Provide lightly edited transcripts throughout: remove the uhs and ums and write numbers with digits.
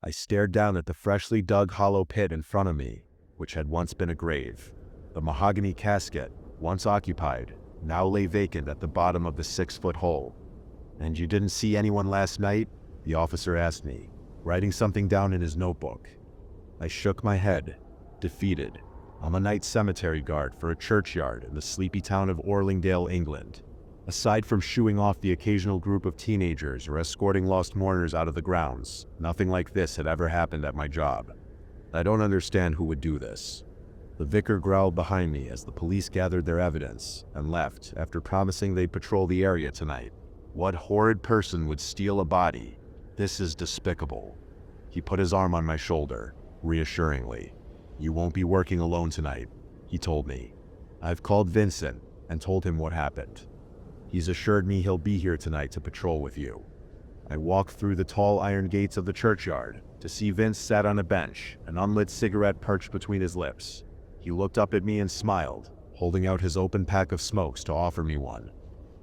I stared down at the freshly dug hollow pit in front of me, which had once been a grave. The mahogany casket, once occupied, now lay vacant at the bottom of the 6-foot hole. "And you didn't see anyone last night?" the officer asked me, writing something down in his notebook. I shook my head, defeated. I'm a night cemetery guard for a churchyard in the sleepy town of Orlingdale, England. Aside from shooing off the occasional group of teenagers or escorting lost mourners out of the grounds, nothing like this had ever happened at my job. I don't understand who would do this. The vicar growled behind me as the police gathered their evidence and left after promising they'd patrol the area tonight. What horrid person would steal a body? This is despicable. He put his arm on my shoulder, reassuringly. "You won't be working alone tonight," he told me. "I've called Vincent and told him what happened. He's assured me he'll be here tonight to patrol with you." I walked through the tall iron gates of the churchyard to see Vince sat on a bench, an unlit cigarette perched between his lips. He looked up at me and smiled, holding out his open pack of smokes to offer me one.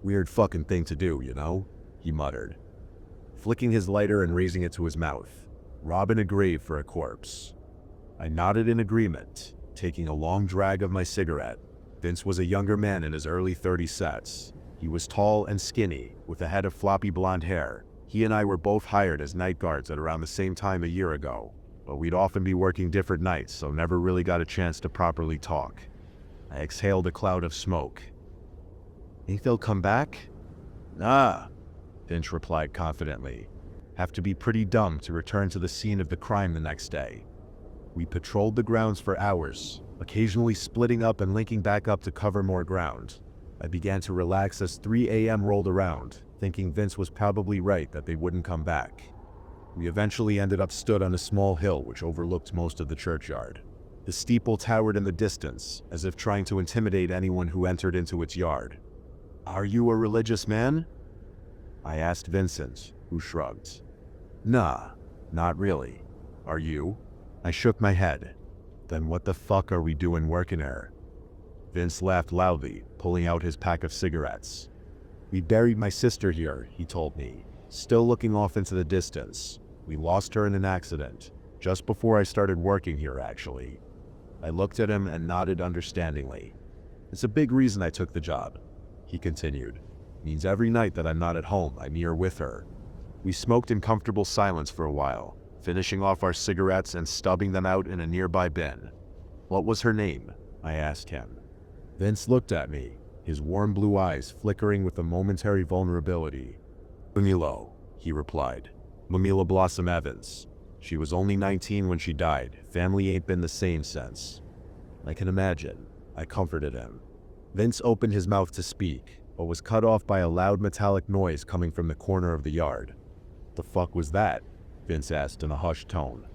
"Weird fucking thing to do, you know?" he muttered, flicking his lighter and raising it to his mouth. "Robbing a grave for a corpse." I nodded in agreement, taking a long drag of my cigarette. Vince was a younger man in his early 30s sets. He was tall and skinny, with a head of floppy blonde hair. He and I were both hired as night guards at around the same time a year ago, but we'd often be working different nights, so never really got a chance to properly talk. I exhaled a cloud of smoke. "Think they'll come back?" "Nah," Vince replied confidently. "Have to be pretty dumb to return to the scene of the crime the next day." We patrolled the grounds for hours, occasionally splitting up and linking back up to cover more ground. I began to relax as 3 a.m. rolled around, thinking Vince was probably right that they wouldn't come back. We eventually ended up stood on a small hill which overlooked most of the churchyard. The steeple towered in the distance, as if trying to intimidate anyone who entered into its yard. "Are you a religious man?" I asked Vincent, who shrugged. "Nah, not really. Are you?" I shook my head. "Then what the fuck are we doing working here?" Vince laughed loudly, pulling out his pack of cigarettes. "We buried my sister here," he told me, still looking off into the distance. "We lost her in an accident, just before I started working here, actually." I looked at him and nodded understandingly. "It's a big reason I took the job," he continued. "Means every night that I'm not at home, I'm here with her." We smoked in comfortable silence for a while, finishing off our cigarettes and stubbing them out in a nearby bin. "What was her name?" I asked him. Vince looked at me, his warm blue eyes flickering with a momentary vulnerability. "Mamilo," he replied. "Mamilo Blossom Evans. She was only 19 when she died. Family ain't been the same since." "I can imagine," I comforted him. Vince opened his mouth to speak, but was cut off by a loud metallic noise coming from the corner of the yard. "The fuck was that?" Vince asked in a hushed tone.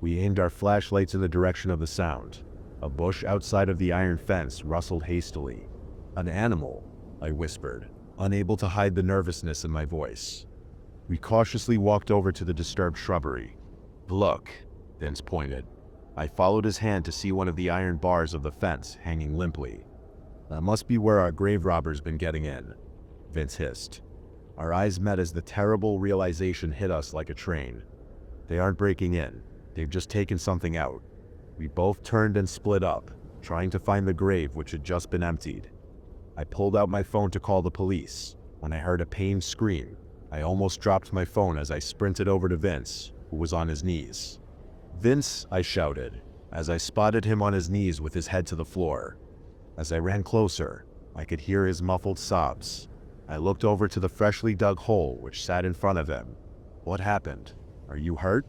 We aimed our flashlights in the direction of the sound. A bush outside of the iron fence rustled hastily. "An animal," I whispered, unable to hide the nervousness in my voice. We cautiously walked over to the disturbed shrubbery. "Look," Vince pointed. I followed his hand to see one of the iron bars of the fence hanging limply. "That must be where our grave robber's been getting in," Vince hissed. Our eyes met as the terrible realization hit us like a train. They aren't breaking in. They've just taken something out. We both turned and split up, trying to find the grave which had just been emptied. I pulled out my phone to call the police. When I heard a pained scream, I almost dropped my phone as I sprinted over to Vince, who was on his knees. "Vince," I shouted, as I spotted him on his knees with his head to the floor. As I ran closer, I could hear his muffled sobs. I looked over to the freshly dug hole which sat in front of him. "What happened? Are you hurt?"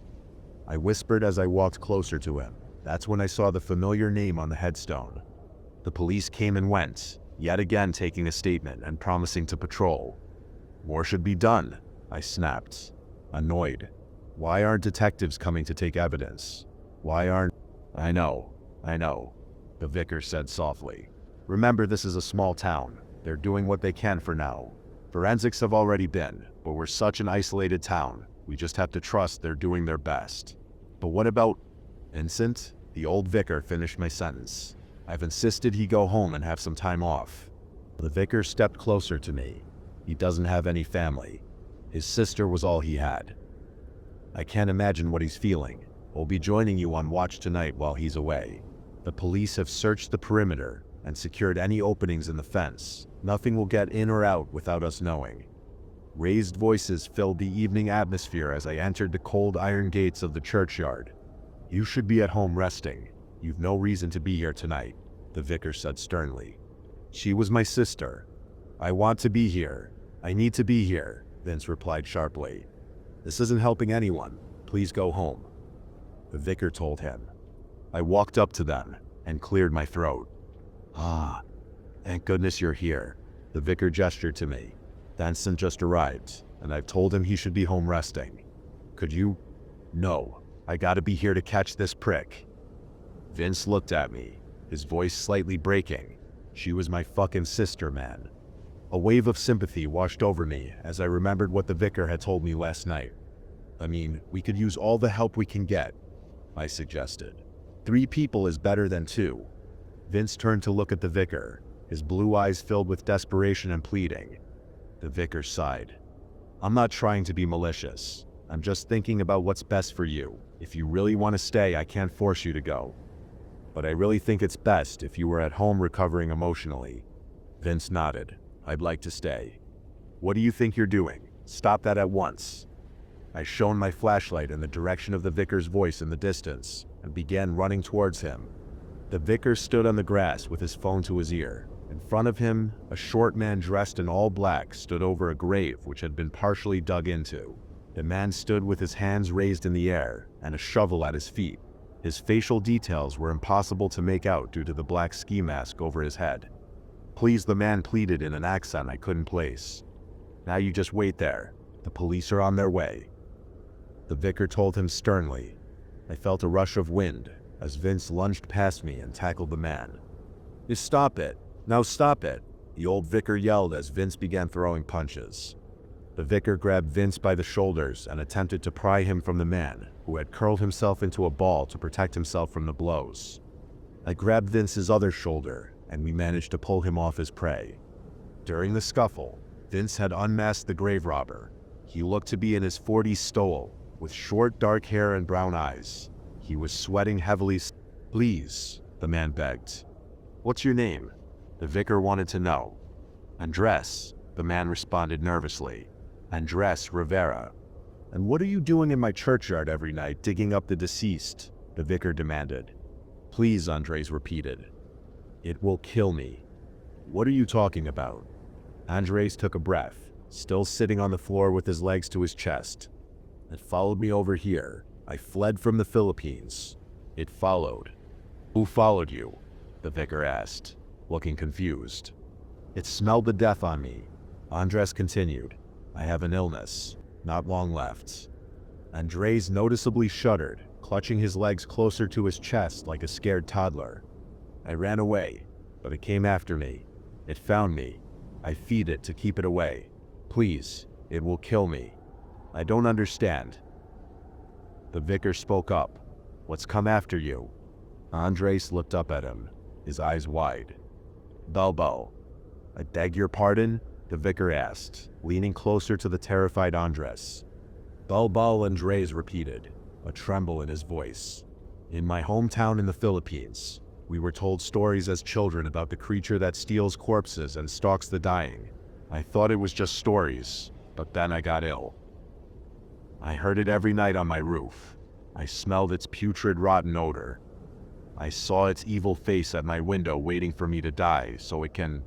I whispered as I walked closer to him. That's when I saw the familiar name on the headstone. The police came and went, yet again taking a statement and promising to patrol. "More should be done," I snapped, annoyed. "Why aren't detectives coming to take evidence? Why aren't—" I know, the vicar said softly. "Remember, this is a small town. They're doing what they can for now. Forensics have already been, but we're such an isolated town. We just have to trust they're doing their best." "But what about Vincent?" The old vicar finished my sentence. "I've insisted he go home and have some time off." The vicar stepped closer to me. "He doesn't have any family. His sister was all he had." I can't imagine what he's feeling. We'll be joining you on watch tonight while he's away. The police have searched the perimeter and secured any openings in the fence. Nothing will get in or out without us knowing. Raised voices filled the evening atmosphere as I entered the cold iron gates of the churchyard. You should be at home resting. You've no reason to be here tonight, the vicar said sternly. She was my sister. I want to be here. I need to be here, Vince replied sharply. This isn't helping anyone. Please go home, the vicar told him. I walked up to them and cleared my throat. Ah, thank goodness you're here, the vicar gestured to me. Danson just arrived, and I've told him he should be home resting. Could you? No, I gotta be here to catch this prick. Vince looked at me, his voice slightly breaking. She was my fucking sister, man. A wave of sympathy washed over me as I remembered what the vicar had told me last night. I mean, we could use all the help we can get, I suggested. 3 people is better than 2. Vince turned to look at the vicar, his blue eyes filled with desperation and pleading. The vicar sighed. I'm not trying to be malicious. I'm just thinking about what's best for you. If you really want to stay, I can't force you to go. But I really think it's best if you were at home recovering emotionally. Vince nodded. I'd like to stay. What do you think you're doing? Stop that at once. I shone my flashlight in the direction of the vicar's voice in the distance and began running towards him. The vicar stood on the grass with his phone to his ear. In front of him, a short man dressed in all black stood over a grave which had been partially dug into. The man stood with his hands raised in the air and a shovel at his feet. His facial details were impossible to make out due to the black ski mask over his head. Please, the man pleaded in an accent I couldn't place. Now you just wait there. The police are on their way, the vicar told him sternly. I felt a rush of wind as Vince lunged past me and tackled the man. Just stop it. Now stop it, the old vicar yelled as Vince began throwing punches. The vicar grabbed Vince by the shoulders and attempted to pry him from the man, who had curled himself into a ball to protect himself from the blows. I grabbed Vince's other shoulder, and we managed to pull him off his prey. During the scuffle, Vince had unmasked the grave robber. He looked to be in his 40s stole, with short dark hair and brown eyes. He was sweating heavily. Please, the man begged. What's your name? The vicar wanted to know. Andres, the man responded nervously. Andres Rivera. And what are you doing in my churchyard every night, digging up the deceased? The vicar demanded. Please, Andres repeated. It will kill me. What are you talking about? Andres took a breath, still sitting on the floor with his legs to his chest. It followed me over here. I fled from the Philippines. It followed. Who followed you? The vicar asked, looking confused. It smelled the death on me. Andres continued. I have an illness. Not long left. Andres noticeably shuddered, clutching his legs closer to his chest like a scared toddler. I ran away, but it came after me. It found me. I feed it to keep it away. Please, it will kill me. I don't understand. The vicar spoke up. What's come after you? Andres looked up at him, his eyes wide. Balbo. I beg your pardon? The vicar asked, leaning closer to the terrified Andres. Balbo, Andres repeated, a tremble in his voice. In my hometown in the Philippines, we were told stories as children about the creature that steals corpses and stalks the dying. I thought it was just stories, but then I got ill. I heard it every night on my roof. I smelled its putrid, rotten odor. I saw its evil face at my window waiting for me to die so it can...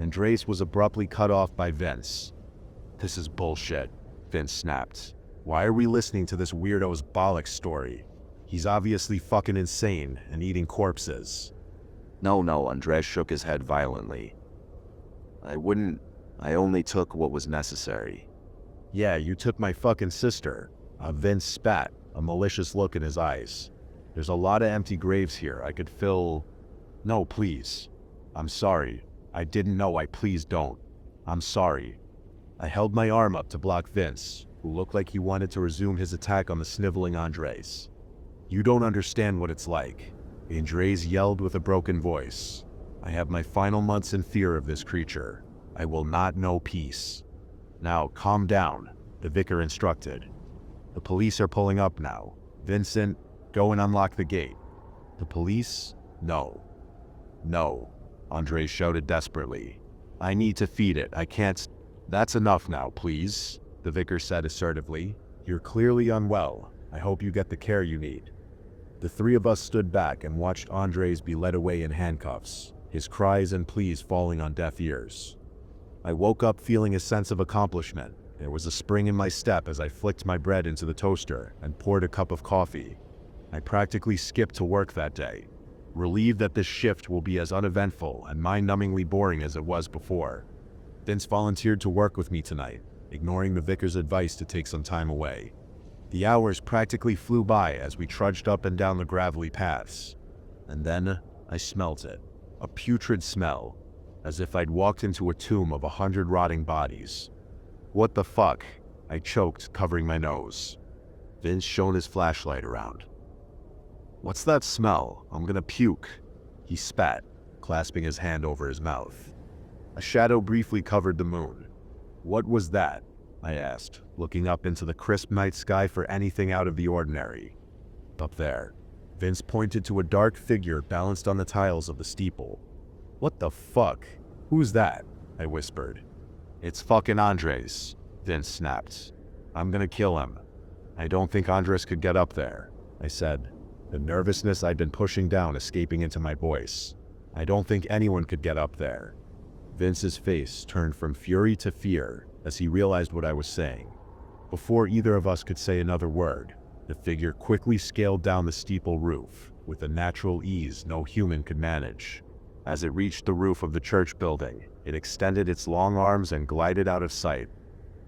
Andres was abruptly cut off by Vince. This is bullshit, Vince snapped. Why are we listening to this weirdo's bollocks story? He's obviously fucking insane and eating corpses. No, Andres shook his head violently. I only took what was necessary. Yeah, you took my fucking sister. Vince spat, a malicious look in his eyes. There's a lot of empty graves here. I could fill... No, please. I'm sorry. I didn't know. Please don't. I'm sorry. I held my arm up to block Vince, who looked like he wanted to resume his attack on the sniveling Andres. You don't understand what it's like. Andres yelled with a broken voice. I have my final months in fear of this creature. I will not know peace. Now, calm down, the vicar instructed. The police are pulling up now. Vincent, go and unlock the gate. The police? No. No, Andre shouted desperately. I need to feed it. I can't. That's enough now, please, the vicar said assertively. You're clearly unwell. I hope you get the care you need. The three of us stood back and watched Andres be led away in handcuffs, his cries and pleas falling on deaf ears. I woke up feeling a sense of accomplishment. There was a spring in my step as I flicked my bread into the toaster and poured a cup of coffee. I practically skipped to work that day, relieved that this shift will be as uneventful and mind-numbingly boring as it was before. Vince volunteered to work with me tonight, ignoring the vicar's advice to take some time away. The hours practically flew by as we trudged up and down the gravelly paths. And then I smelt it. A putrid smell, as if I'd walked into a tomb of 100 rotting bodies. What the fuck? I choked, covering my nose. Vince shone his flashlight around. What's that smell? I'm gonna puke. He spat, clasping his hand over his mouth. A shadow briefly covered the moon. What was that? I asked, looking up into the crisp night sky for anything out of the ordinary. Up there, Vince pointed to a dark figure balanced on the tiles of the steeple. What the fuck? Who's that? I whispered. It's fucking Andres, Vince snapped. I'm gonna kill him. I don't think Andres could get up there, I said, the nervousness I'd been pushing down escaping into my voice. I don't think anyone could get up there. Vince's face turned from fury to fear as he realized what I was saying. Before either of us could say another word, the figure quickly scaled down the steeple roof with a natural ease no human could manage. As it reached the roof of the church building, it extended its long arms and glided out of sight.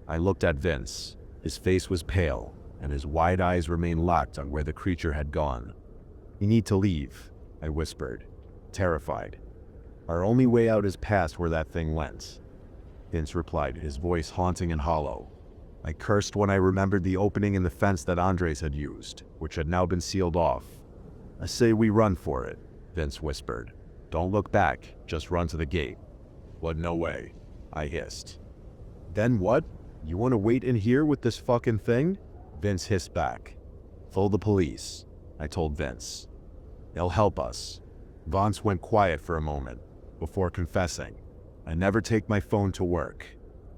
I looked at Vince. His face was pale, and his wide eyes remained locked on where the creature had gone. "You need to leave," I whispered, terrified. "Our only way out is past where that thing went." Vince replied, his voice haunting and hollow. I cursed when I remembered the opening in the fence that Andres had used, which had now been sealed off. "I say we run for it," Vince whispered. "Don't look back, just run to the gate." "What, no way," I hissed. "Then what? You want to wait in here with this fucking thing?" Vince hissed back. "Phone the police," I told Vince. "They'll help us." Vance went quiet for a moment, before confessing. "I never take my phone to work.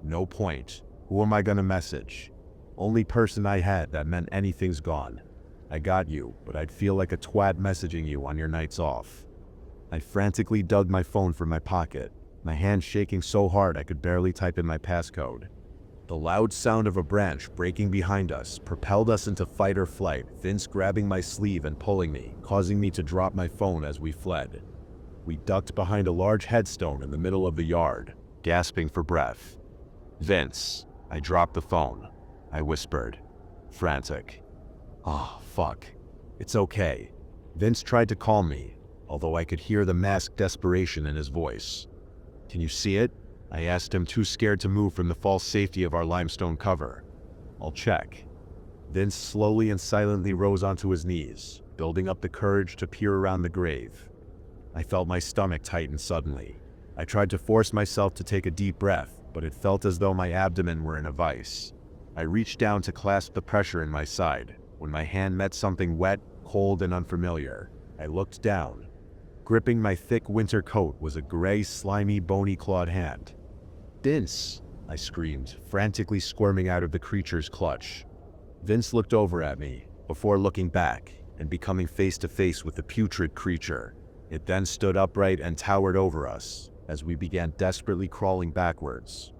No point. Who am I gonna message? Only person I had that meant anything's gone. I got you, but I'd feel like a twat messaging you on your nights off." I frantically dug my phone from my pocket, my hand shaking so hard I could barely type in my passcode. The loud sound of a branch breaking behind us propelled us into fight or flight, Vince grabbing my sleeve and pulling me, causing me to drop my phone as we fled. We ducked behind a large headstone in the middle of the yard, gasping for breath. "Vince," I dropped the phone. I whispered, frantic. "Oh, fuck. It's okay." Vince tried to calm me, although I could hear the masked desperation in his voice. "Can you see it?" I asked him, too scared to move from the false safety of our limestone cover. "I'll check." Vince slowly and silently rose onto his knees, building up the courage to peer around the grave. I felt my stomach tighten suddenly. I tried to force myself to take a deep breath, but it felt as though my abdomen were in a vice. I reached down to clasp the pressure in my side, when my hand met something wet, cold, and unfamiliar. I looked down. Gripping my thick winter coat was a gray, slimy, bony-clawed hand. "Vince!" I screamed, frantically squirming out of the creature's clutch. Vince looked over at me, before looking back, and becoming face to face with the putrid creature. It then stood upright and towered over us, as we began desperately crawling backwards.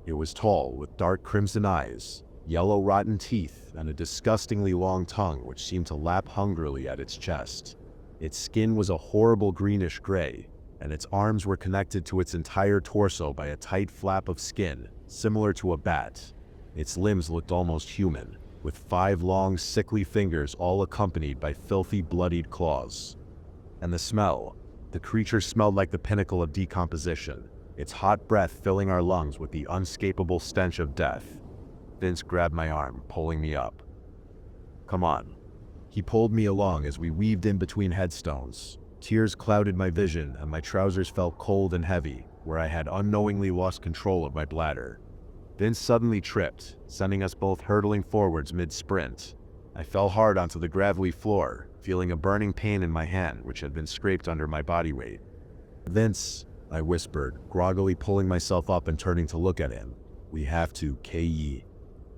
It was tall, with dark crimson eyes, yellow rotten teeth, and a disgustingly long tongue which seemed to lap hungrily at its chest. Its skin was a horrible greenish gray, and its arms were connected to its entire torso by a tight flap of skin, similar to a bat. Its limbs looked almost human, with 5 long, sickly fingers all accompanied by filthy, bloodied claws. And the smell. The creature smelled like the pinnacle of decomposition, its hot breath filling our lungs with the unescapable stench of death. Vince grabbed my arm, pulling me up. "Come on." He pulled me along as we weaved in between headstones. Tears clouded my vision, and my trousers felt cold and heavy, where I had unknowingly lost control of my bladder. Vince suddenly tripped, sending us both hurtling forwards mid-sprint. I fell hard onto the gravelly floor, feeling a burning pain in my hand which had been scraped under my body weight. "Vince," I whispered, groggily pulling myself up and turning to look at him. "We have to, K.E."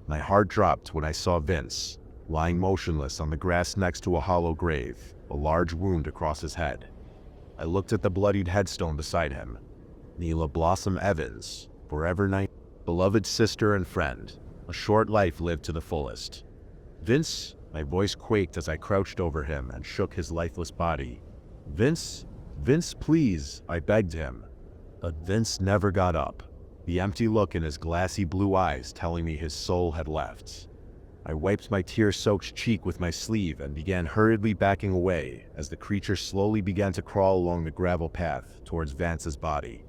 My heart dropped when I saw Vince, lying motionless on the grass next to a hollow grave, a large wound across his head. I looked at the bloodied headstone beside him. Neela Blossom Evans, forever night, beloved sister and friend, a short life lived to the fullest. "Vince," my voice quaked as I crouched over him and shook his lifeless body. "Vince, Vince, please," I begged him. But Vince never got up, the empty look in his glassy blue eyes telling me his soul had left. I wiped my tear-soaked cheek with my sleeve and began hurriedly backing away as the creature slowly began to crawl along the gravel path towards Vance's body.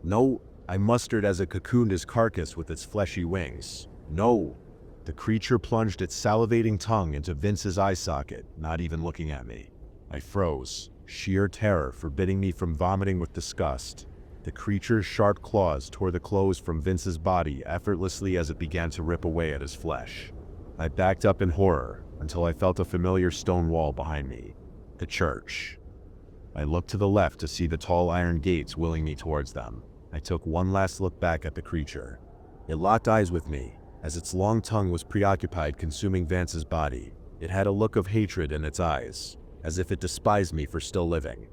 "No," I mustered as it cocooned his carcass with its fleshy wings. "No!" The creature plunged its salivating tongue into Vince's eye socket, not even looking at me. I froze, sheer terror forbidding me from vomiting with disgust. The creature's sharp claws tore the clothes from Vince's body effortlessly as it began to rip away at his flesh. I backed up in horror until I felt a familiar stone wall behind me. The church. I looked to the left to see the tall iron gates willing me towards them. I took one last look back at the creature. It locked eyes with me, as its long tongue was preoccupied consuming Vance's body. It had a look of hatred in its eyes, as if it despised me for still living.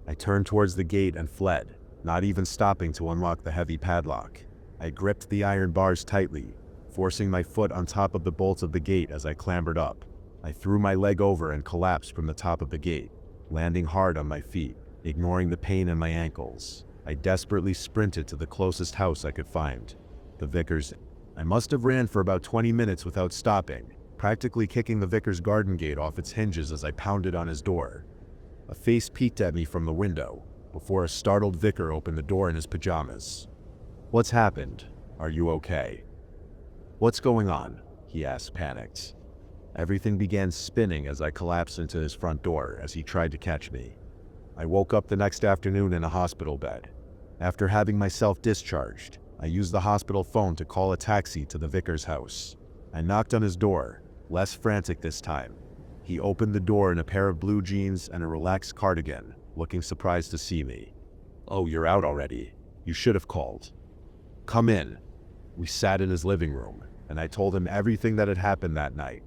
I turned towards the gate and fled, not even stopping to unlock the heavy padlock. I gripped the iron bars tightly, forcing my foot on top of the bolts of the gate as I clambered up. I threw my leg over and collapsed from the top of the gate, landing hard on my feet, ignoring the pain in my ankles. I desperately sprinted to the closest house I could find, the Vickers. I must have ran for about 20 minutes without stopping, practically kicking the Vickers garden gate off its hinges as I pounded on his door. A face peeked at me from the window, before a startled vicar opened the door in his pajamas. "What's happened? Are you okay?" "What's going on?" he asked, panicked. Everything began spinning as I collapsed into his front door as he tried to catch me. I woke up the next afternoon in a hospital bed. After having myself discharged, I used the hospital phone to call a taxi to the vicar's house. I knocked on his door, less frantic this time. He opened the door in a pair of blue jeans and a relaxed cardigan, looking surprised to see me. "Oh, you're out already. You should have called." "Come in." We sat in his living room, and I told him everything that had happened that night.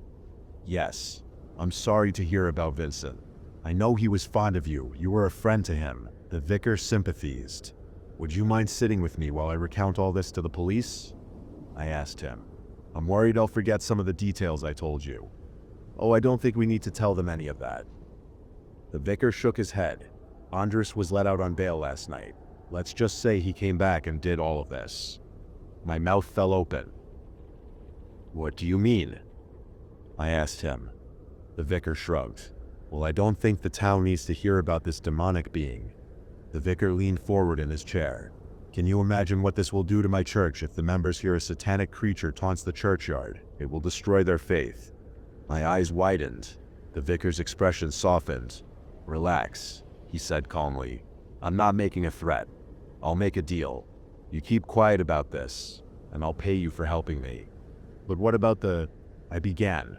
"Yes, I'm sorry to hear about Vincent. I know he was fond of you. You were a friend to him." The vicar sympathized. "Would you mind sitting with me while I recount all this to the police?" I asked him. "I'm worried I'll forget some of the details I told you." "Oh, I don't think we need to tell them any of that." The vicar shook his head. "Andres was let out on bail last night. Let's just say he came back and did all of this." My mouth fell open. "What do you mean?" I asked him. The vicar shrugged. "Well, I don't think the town needs to hear about this demonic being." The vicar leaned forward in his chair. "Can you imagine what this will do to my church if the members hear a satanic creature taunts the churchyard? It will destroy their faith." My eyes widened. The vicar's expression softened. "Relax," he said calmly. "I'm not making a threat. I'll make a deal. You keep quiet about this, and I'll pay you for helping me." "But what about the—" I began.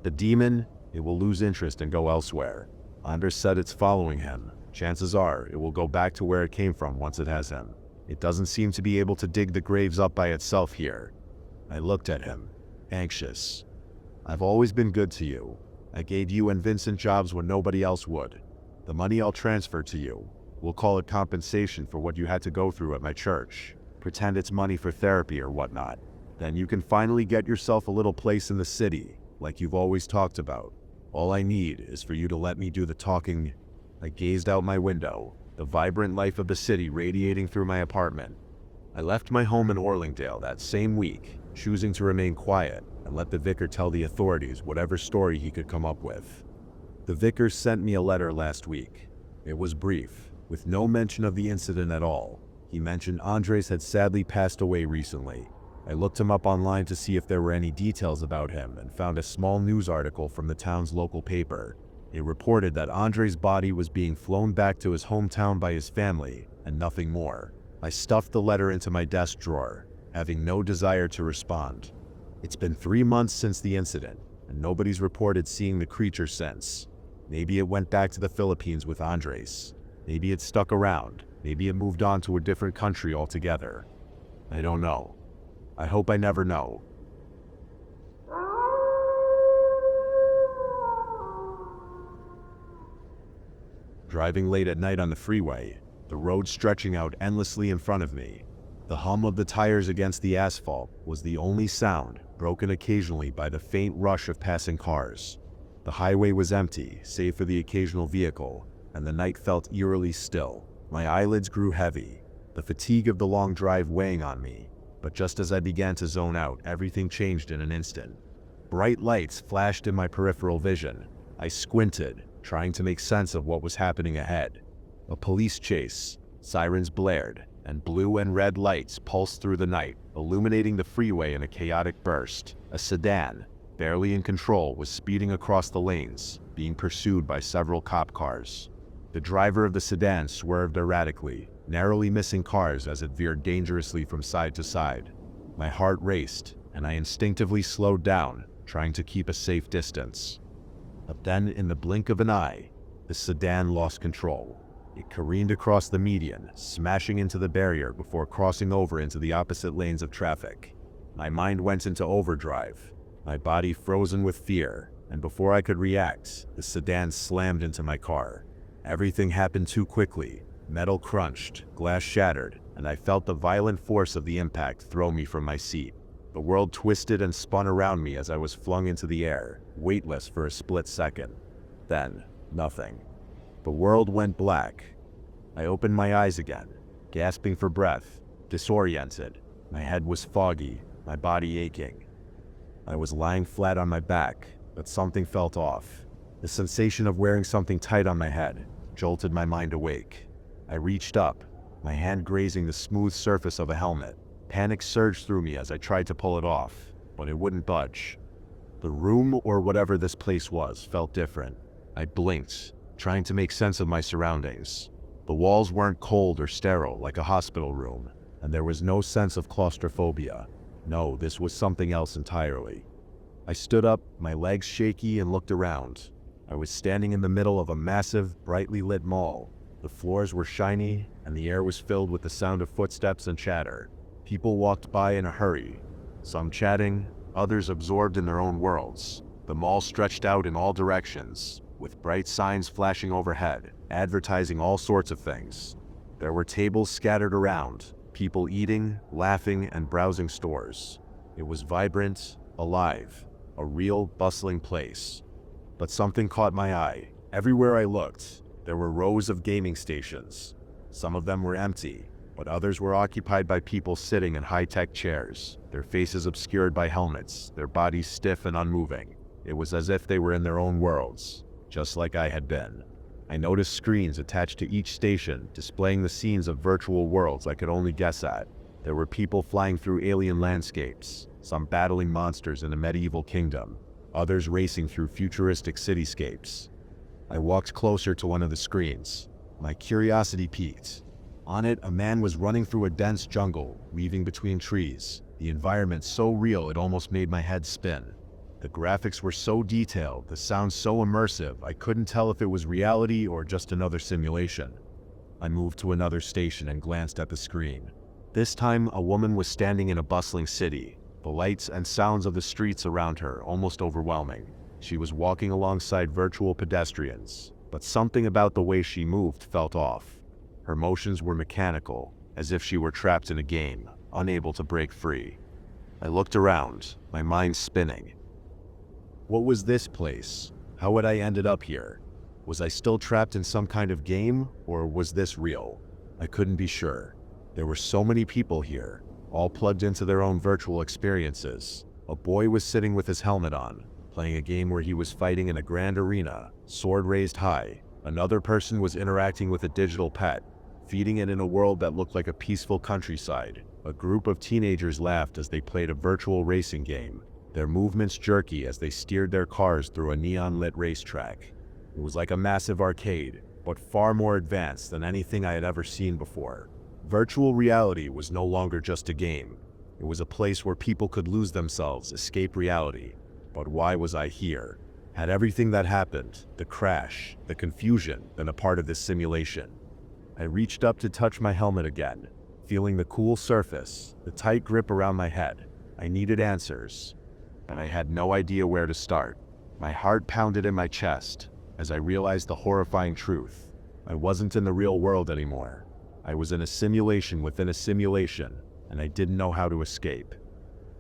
"The demon? It will lose interest and go elsewhere. Andres said it's following him. Chances are it will go back to where it came from once it has him. It doesn't seem to be able to dig the graves up by itself here." I looked at him, anxious. "I've always been good to you. I gave you and Vincent jobs when nobody else would. The money I'll transfer to you. We'll call it compensation for what you had to go through at my church. Pretend it's money for therapy or whatnot. Then you can finally get yourself a little place in the city, like you've always talked about. All I need is for you to let me do the talking." I gazed out my window, the vibrant life of the city radiating through my apartment. I left my home in Orlingdale that same week, choosing to remain quiet and let the vicar tell the authorities whatever story he could come up with. The vicar sent me a letter last week. It was brief, with no mention of the incident at all. He mentioned Andres had sadly passed away recently. I looked him up online to see if there were any details about him and found a small news article from the town's local paper. It reported that Andres' body was being flown back to his hometown by his family, and nothing more. I stuffed the letter into my desk drawer. having no desire to respond. It's been 3 months since the incident, and nobody's reported seeing the creature since. Maybe it went back to the Philippines with Andres. Maybe it stuck around. Maybe it moved on to a different country altogether. I don't know. I hope I never know. Driving late at night on the freeway, the road stretching out endlessly in front of me. The hum of the tires against the asphalt was the only sound, broken occasionally by the faint rush of passing cars. The highway was empty, save for the occasional vehicle, and the night felt eerily still. My eyelids grew heavy, the fatigue of the long drive weighing on me. But just as I began to zone out, everything changed in an instant. Bright lights flashed in my peripheral vision. I squinted, trying to make sense of what was happening ahead. A police chase. Sirens blared, and blue and red lights pulsed through the night, illuminating the freeway in a chaotic burst. A sedan, barely in control, was speeding across the lanes, being pursued by several cop cars. The driver of the sedan swerved erratically, narrowly missing cars as it veered dangerously from side to side. My heart raced, and I instinctively slowed down, trying to keep a safe distance. But then, in the blink of an eye, the sedan lost control. It careened across the median, smashing into the barrier before crossing over into the opposite lanes of traffic. My mind went into overdrive, my body frozen with fear, and before I could react, the sedan slammed into my car. Everything happened too quickly. Metal crunched, glass shattered, and I felt the violent force of the impact throw me from my seat. The world twisted and spun around me as I was flung into the air, weightless for a split second. Then, nothing. The world went black. I opened my eyes again, gasping for breath, disoriented. My head was foggy, my body aching. I was lying flat on my back, but something felt off. The sensation of wearing something tight on my head jolted my mind awake. I reached up, my hand grazing the smooth surface of a helmet. Panic surged through me as I tried to pull it off, but it wouldn't budge. The room, or whatever this place was, felt different. I blinked, trying to make sense of my surroundings. The walls weren't cold or sterile like a hospital room, and there was no sense of claustrophobia. No, this was something else entirely. I stood up, my legs shaky, and looked around. I was standing in the middle of a massive, brightly lit mall. The floors were shiny, and the air was filled with the sound of footsteps and chatter. People walked by in a hurry, some chatting, others absorbed in their own worlds. The mall stretched out in all directions, with bright signs flashing overhead, advertising all sorts of things. There were tables scattered around, people eating, laughing, and browsing stores. It was vibrant, alive, a real, bustling place. But something caught my eye. Everywhere I looked, there were rows of gaming stations. Some of them were empty, but others were occupied by people sitting in high-tech chairs, their faces obscured by helmets, their bodies stiff and unmoving. It was as if they were in their own worlds, just like I had been. I noticed screens attached to each station, displaying the scenes of virtual worlds I could only guess at. There were people flying through alien landscapes, some battling monsters in a medieval kingdom, others racing through futuristic cityscapes. I walked closer to one of the screens. My curiosity piqued. On it, a man was running through a dense jungle, weaving between trees, the environment so real it almost made my head spin. The graphics were so detailed, the sound so immersive, I couldn't tell if it was reality or just another simulation. I moved to another station and glanced at the screen. This time, a woman was standing in a bustling city, the lights and sounds of the streets around her almost overwhelming. She was walking alongside virtual pedestrians, but something about the way she moved felt off. Her motions were mechanical, as if she were trapped in a game, unable to break free. I looked around, my mind spinning. What was this place? How had I ended up here? Was I still trapped in some kind of game, or was this real? I couldn't be sure. There were so many people here, all plugged into their own virtual experiences. A boy was sitting with his helmet on, playing a game where he was fighting in a grand arena, sword raised high. Another person was interacting with a digital pet, feeding it in a world that looked like a peaceful countryside. A group of teenagers laughed as they played a virtual racing game, their movements jerky as they steered their cars through a neon-lit racetrack. It was like a massive arcade, but far more advanced than anything I had ever seen before. Virtual reality was no longer just a game. It was a place where people could lose themselves, escape reality. But why was I here? Had everything that happened, the crash, the confusion, been a part of this simulation? I reached up to touch my helmet again, feeling the cool surface, the tight grip around my head. I needed answers, and I had no idea where to start. My heart pounded in my chest as I realized the horrifying truth. I wasn't in the real world anymore. I was in a simulation within a simulation, and I didn't know how to escape.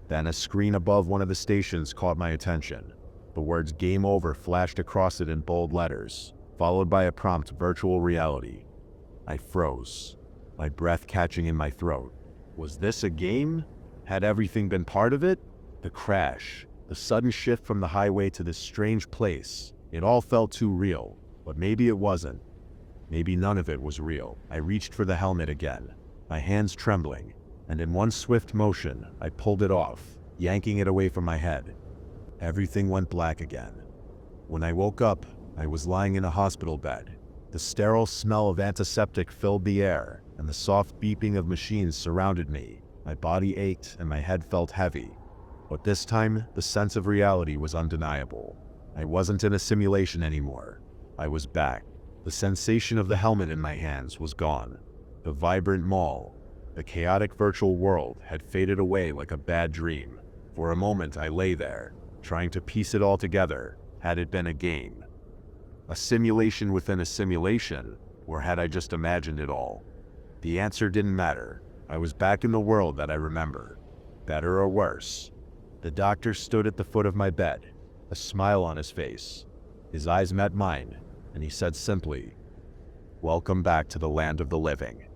Then a screen above one of the stations caught my attention. The words "Game Over" flashed across it in bold letters, followed by a prompt "Virtual Reality." I froze, my breath catching in my throat. Was this a game? Had everything been part of it? The crash, the sudden shift from the highway to this strange place, it all felt too real, but maybe it wasn't. Maybe none of it was real. I reached for the helmet again, my hands trembling, and in one swift motion, I pulled it off, yanking it away from my head. Everything went black again. When I woke up, I was lying in a hospital bed. The sterile smell of antiseptic filled the air, and the soft beeping of machines surrounded me. My body ached and my head felt heavy. But this time, the sense of reality was undeniable. I wasn't in a simulation anymore. I was back. The sensation of the helmet in my hands was gone. The vibrant mall, the chaotic virtual world had faded away like a bad dream. For a moment I lay there, trying to piece it all together. Had it been a game? A simulation within a simulation? Or had I just imagined it all? The answer didn't matter. I was back in the world that I remember. Better or worse. The doctor stood at the foot of my bed, a smile on his face. His eyes met mine, and he said simply, "Welcome back to the land of the living."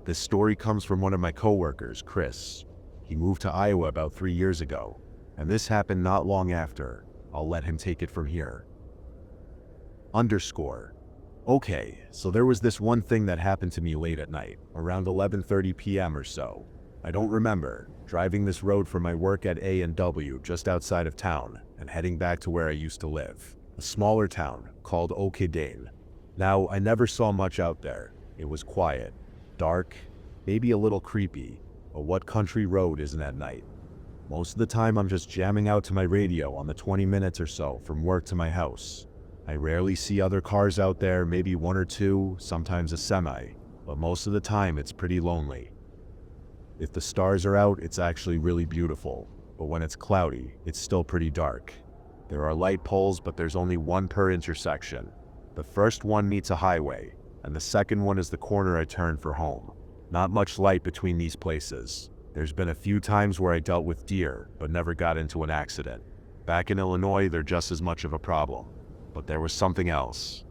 This story comes from one of my coworkers, Chris. He moved to Iowa about 3 years ago, and this happened not long after. I'll let him take it from here. Okay, so there was this one thing that happened to me late at night, around 11:30 p.m. or so. I don't remember, driving this road from my work at A&W just outside of town and heading back to where I used to live, a smaller town called Okidane. Now, I never saw much out there. It was quiet, dark, maybe a little creepy, but what country road isn't at night? Most of the time I'm just jamming out to my radio on the 20 minutes or so from work to my house. I rarely see other cars out there, maybe one or two, sometimes a semi, but most of the time it's pretty lonely. If the stars are out, it's actually really beautiful, but when it's cloudy, it's still pretty dark. There are light poles, but there's only one per intersection. The first one meets a highway, and the second one is the corner I turn for home. Not much light between these places. There's been a few times where I dealt with deer, but never got into an accident. Back in Illinois, they're just as much of a problem. But there was something else.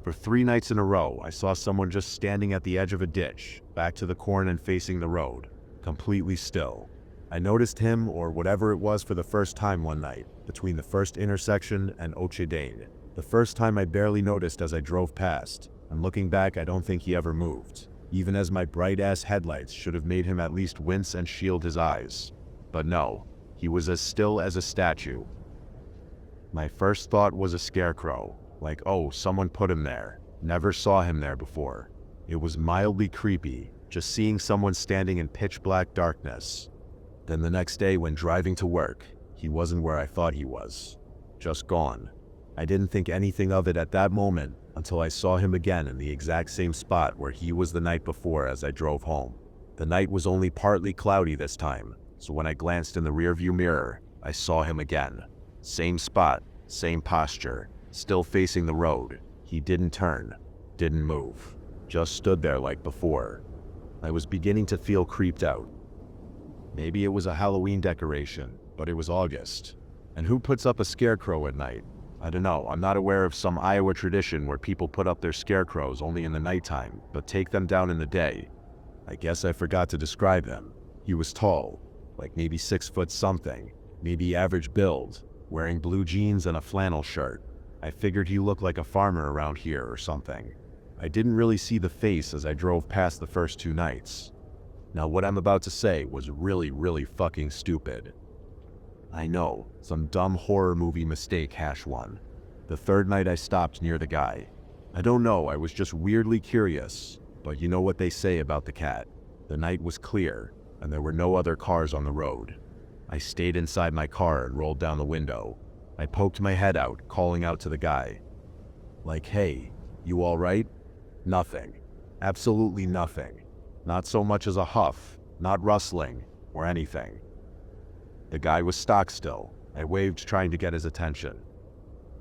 For 3 nights in a row, I saw someone just standing at the edge of a ditch, back to the corn and facing the road, completely still. I noticed him, or whatever it was, for the first time one night, between the first intersection and Okidane. The first time I barely noticed as I drove past, and looking back, I don't think he ever moved, even as my bright-ass headlights should have made him at least wince and shield his eyes. But no, he was as still as a statue. My first thought was a scarecrow, like, oh, someone put him there. Never saw him there before. It was mildly creepy, just seeing someone standing in pitch-black darkness. Then the next day when driving to work, he wasn't where I thought he was. Just gone. I didn't think anything of it at that moment until I saw him again in the exact same spot where he was the night before as I drove home. The night was only partly cloudy this time, so when I glanced in the rearview mirror, I saw him again. Same spot, same posture, still facing the road. He didn't turn, didn't move, just stood there like before. I was beginning to feel creeped out. Maybe it was a Halloween decoration, but it was August. And who puts up a scarecrow at night? I don't know, I'm not aware of some Iowa tradition where people put up their scarecrows only in the nighttime, but take them down in the day. I guess I forgot to describe him. He was tall, like maybe 6 foot something, maybe average build, wearing blue jeans and a flannel shirt. I figured he looked like a farmer around here or something. I didn't really see the face as I drove past the first 2 nights. Now what I'm about to say was really fucking stupid. I know, some dumb horror movie mistake #1. The 3rd night I stopped near the guy. I don't know, I was just weirdly curious, but you know what they say about the cat. The night was clear, and there were no other cars on the road. I stayed inside my car and rolled down the window. I poked my head out, calling out to the guy. Like, hey, you all right? Nothing. Absolutely nothing. Not so much as a huff, not rustling, or anything. The guy was stock still. I waved, trying to get his attention.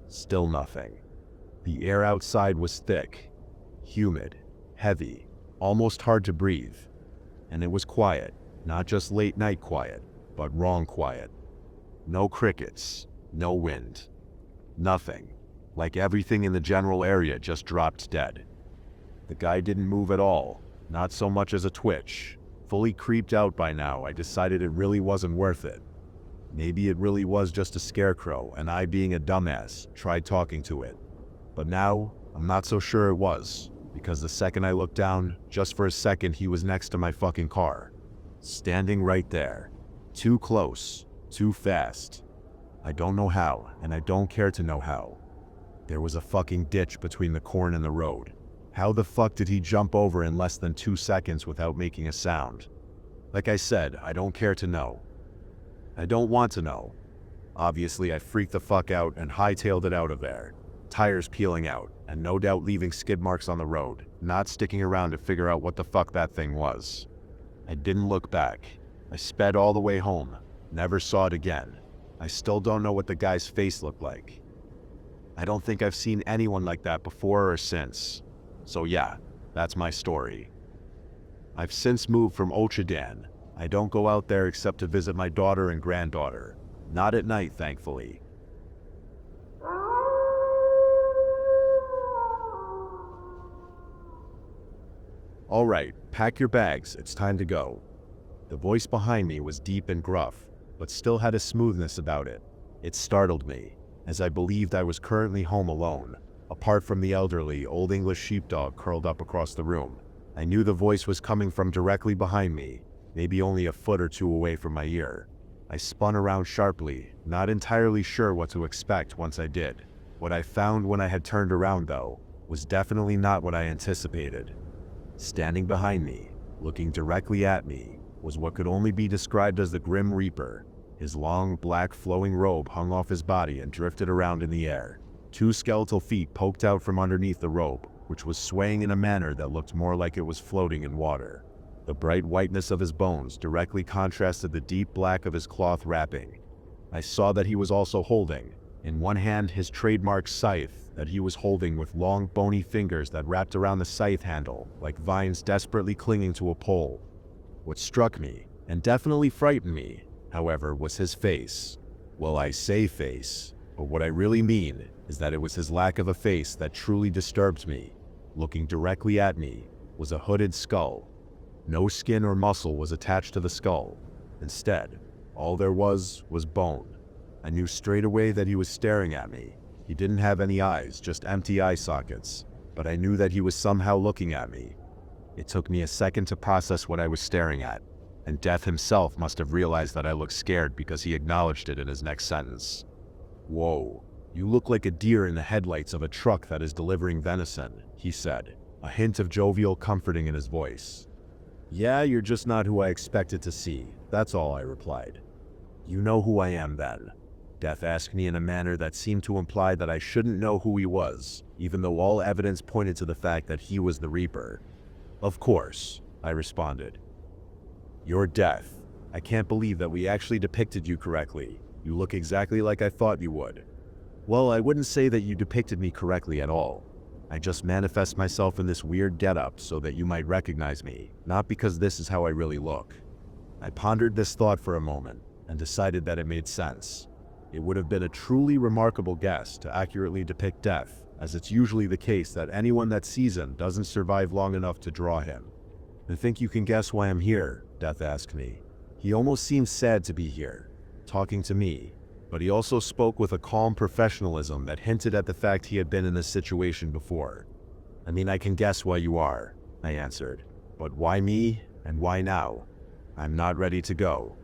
Still nothing. The air outside was thick, humid, heavy, almost hard to breathe. And it was quiet, not just late night quiet, but wrong quiet. No crickets, no wind. Nothing. Like everything in the general area just dropped dead. The guy didn't move at all, not so much as a twitch. Fully creeped out by now, I decided it really wasn't worth it. Maybe it really was just a scarecrow, and I, being a dumbass, tried talking to it. But now, I'm not so sure it was, because the second I looked down, just for a second, he was next to my fucking car. Standing right there. Too close, too fast. I don't know how, and I don't care to know how. There was a fucking ditch between the corn and the road. How the fuck did he jump over in less than 2 seconds without making a sound? Like I said, I don't care to know. I don't want to know. Obviously, I freaked the fuck out and hightailed it out of there. Tires peeling out, and no doubt leaving skid marks on the road, not sticking around to figure out what the fuck that thing was. I didn't look back. I sped all the way home. Never saw it again. I still don't know what the guy's face looked like. I don't think I've seen anyone like that before or since. So yeah, that's my story. I've since moved from Ochadan. I don't go out there except to visit my daughter and granddaughter. Not at night, thankfully. All right, pack your bags, it's time to go. The voice behind me was deep and gruff, but still had a smoothness about it. It startled me, as I believed I was currently home alone, apart from the elderly, Old English sheepdog curled up across the room. I knew the voice was coming from directly behind me, maybe only a foot or two away from my ear. I spun around sharply, not entirely sure what to expect once I did. What I found when I had turned around, though, was definitely not what I anticipated. Standing behind me, looking directly at me, was what could only be described as the Grim Reaper. His long, black, flowing robe hung off his body and drifted around in the air. 2 skeletal feet poked out from underneath the robe, which was swaying in a manner that looked more like it was floating in water. The bright whiteness of his bones directly contrasted the deep black of his cloth wrapping. I saw that he was also holding, in one hand, his trademark scythe that he was holding with long, bony fingers that wrapped around the scythe handle like vines desperately clinging to a pole. What struck me, and definitely frightened me, however, was his face. Well, I say face, but what I really mean is that it was his lack of a face that truly disturbed me. Looking directly at me was a hooded skull. No skin or muscle was attached to the skull. Instead, all there was bone. I knew straight away that he was staring at me. He didn't have any eyes, just empty eye sockets, but I knew that he was somehow looking at me. It took me a second to process what I was staring at, and Death himself must have realized that I looked scared because he acknowledged it in his next sentence. "Whoa, you look like a deer in the headlights of a truck that is delivering venison," he said, a hint of jovial comforting in his voice. "Yeah, you're just not who I expected to see, that's all," I replied. "You know who I am then?" Death asked me in a manner that seemed to imply that I shouldn't know who he was, even though all evidence pointed to the fact that he was the Reaper. "Of course," I responded. "You're Death. I can't believe that we actually depicted you correctly. You look exactly like I thought you would." "Well, I wouldn't say that you depicted me correctly at all. I just manifest myself in this weird getup so that you might recognize me, not because this is how I really look." I pondered this thought for a moment, and decided that it made sense. It would have been a truly remarkable guess to accurately depict Death, as it's usually the case that anyone that sees him doesn't survive long enough to draw him. "I think you can guess why I'm here?" Death asked me. He almost seemed sad to be here, talking to me, but he also spoke with a calm professionalism that hinted at the fact he had been in this situation before. "I mean, I can guess why you are," I answered. "But why me, and why now? I'm not ready to go.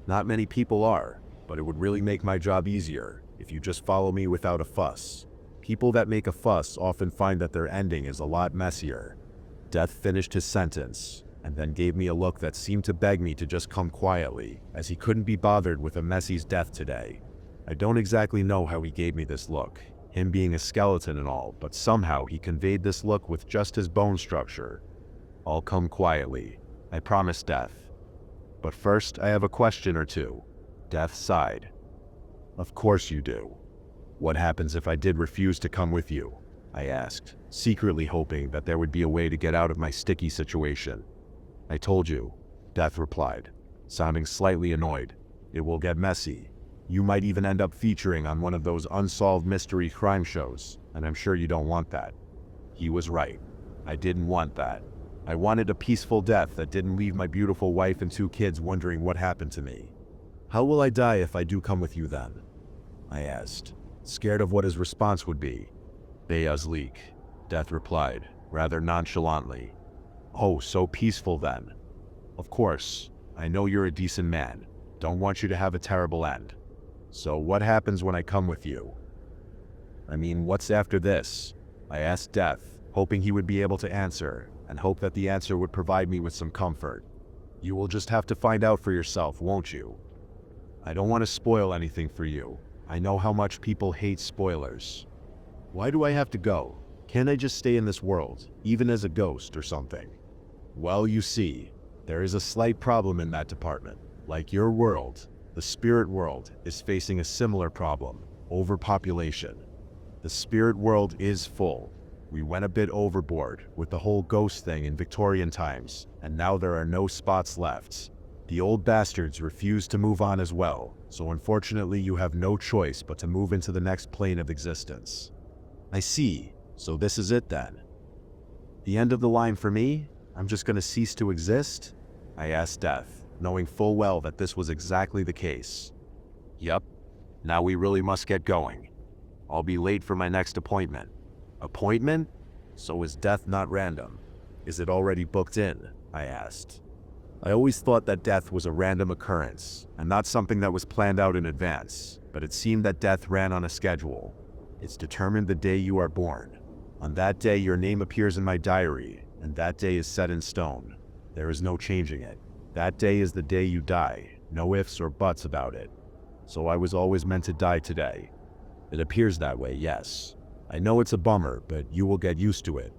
Not many people are, but it would really make my job easier if you just follow me without a fuss. People that make a fuss often find that their ending is a lot messier. Death finished his sentence, and then gave me a look that seemed to beg me to just come quietly, as he couldn't be bothered with a Messie's death today. I don't exactly know how he gave me this look, him being a skeleton and all, but somehow he conveyed this look with just his bone structure. I'll come quietly, I promised Death. But first, I have a question or two. Death sighed. Of course you do. What happens if I did refuse to come with you? I asked, secretly hoping that there would be a way to get out of my sticky situation. I told you, Death replied, sounding slightly annoyed. It will get messy. You might even end up featuring on one of those unsolved mystery crime shows, and I'm sure you don't want that. He was right. I didn't want that. I wanted a peaceful death that didn't leave my beautiful wife and 2 kids wondering what happened to me. How will I die if I do come with you then? I asked, scared of what his response would be. Beyazlik, Death replied, rather nonchalantly. Oh, so peaceful then. Of course, I know you're a decent man. Don't want you to have a terrible end. So what happens when I come with you? I mean, what's after this? I asked Death, hoping he would be able to answer, and hope that the answer would provide me with some comfort. You will just have to find out for yourself, won't you? I don't want to spoil anything for you. I know how much people hate spoilers. Why do I have to go? Can't I just stay in this world, even as a ghost or something? Well, you see, there is a slight problem in that department. Like your world, the spirit world is facing a similar problem, overpopulation. The spirit world is full. We went a bit overboard with the whole ghost thing in Victorian times, and now there are no spots left. The old bastards refuse to move on as well, so unfortunately you have no choice but to move into the next plane of existence. I see, so this is it then. The end of the line for me? I'm just gonna cease to exist? I asked Death, knowing full well that this was exactly the case. Yep, now we really must get going. I'll be late for my next appointment. Appointment? So is death not random? Is it already booked in? I asked. I always thought that death was a random occurrence, and not something that was planned out in advance, but it seemed that death ran on a schedule. It's determined the day you are born. On that day your name appears in my diary, and that day is set in stone. There is no changing it. That day is the day you die, no ifs or buts about it. So I was always meant to die today. It appears that way, yes. I know it's a bummer, but you will get used to it.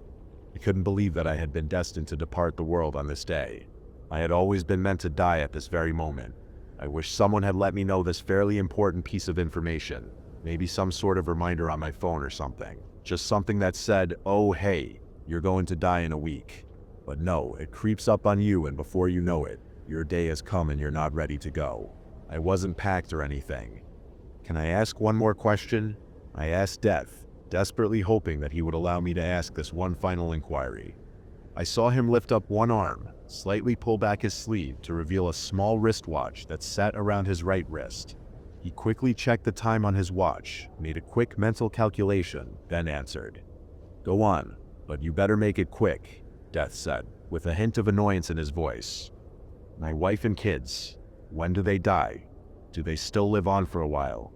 I couldn't believe that I had been destined to depart the world on this day. I had always been meant to die at this very moment. I wish someone had let me know this fairly important piece of information. Maybe some sort of reminder on my phone or something. Just something that said, oh hey, you're going to die in a week. But no, it creeps up on you, and before you know it, your day has come and you're not ready to go. I wasn't packed or anything. Can I ask one more question? I asked Death, desperately hoping that he would allow me to ask this one final inquiry. I saw him lift up one arm, slightly pull back his sleeve to reveal a small wristwatch that sat around his right wrist. He quickly checked the time on his watch, made a quick mental calculation, then answered. Go on, but you better make it quick, Death said, with a hint of annoyance in his voice. My wife and kids, when do they die? Do they still live on for a while?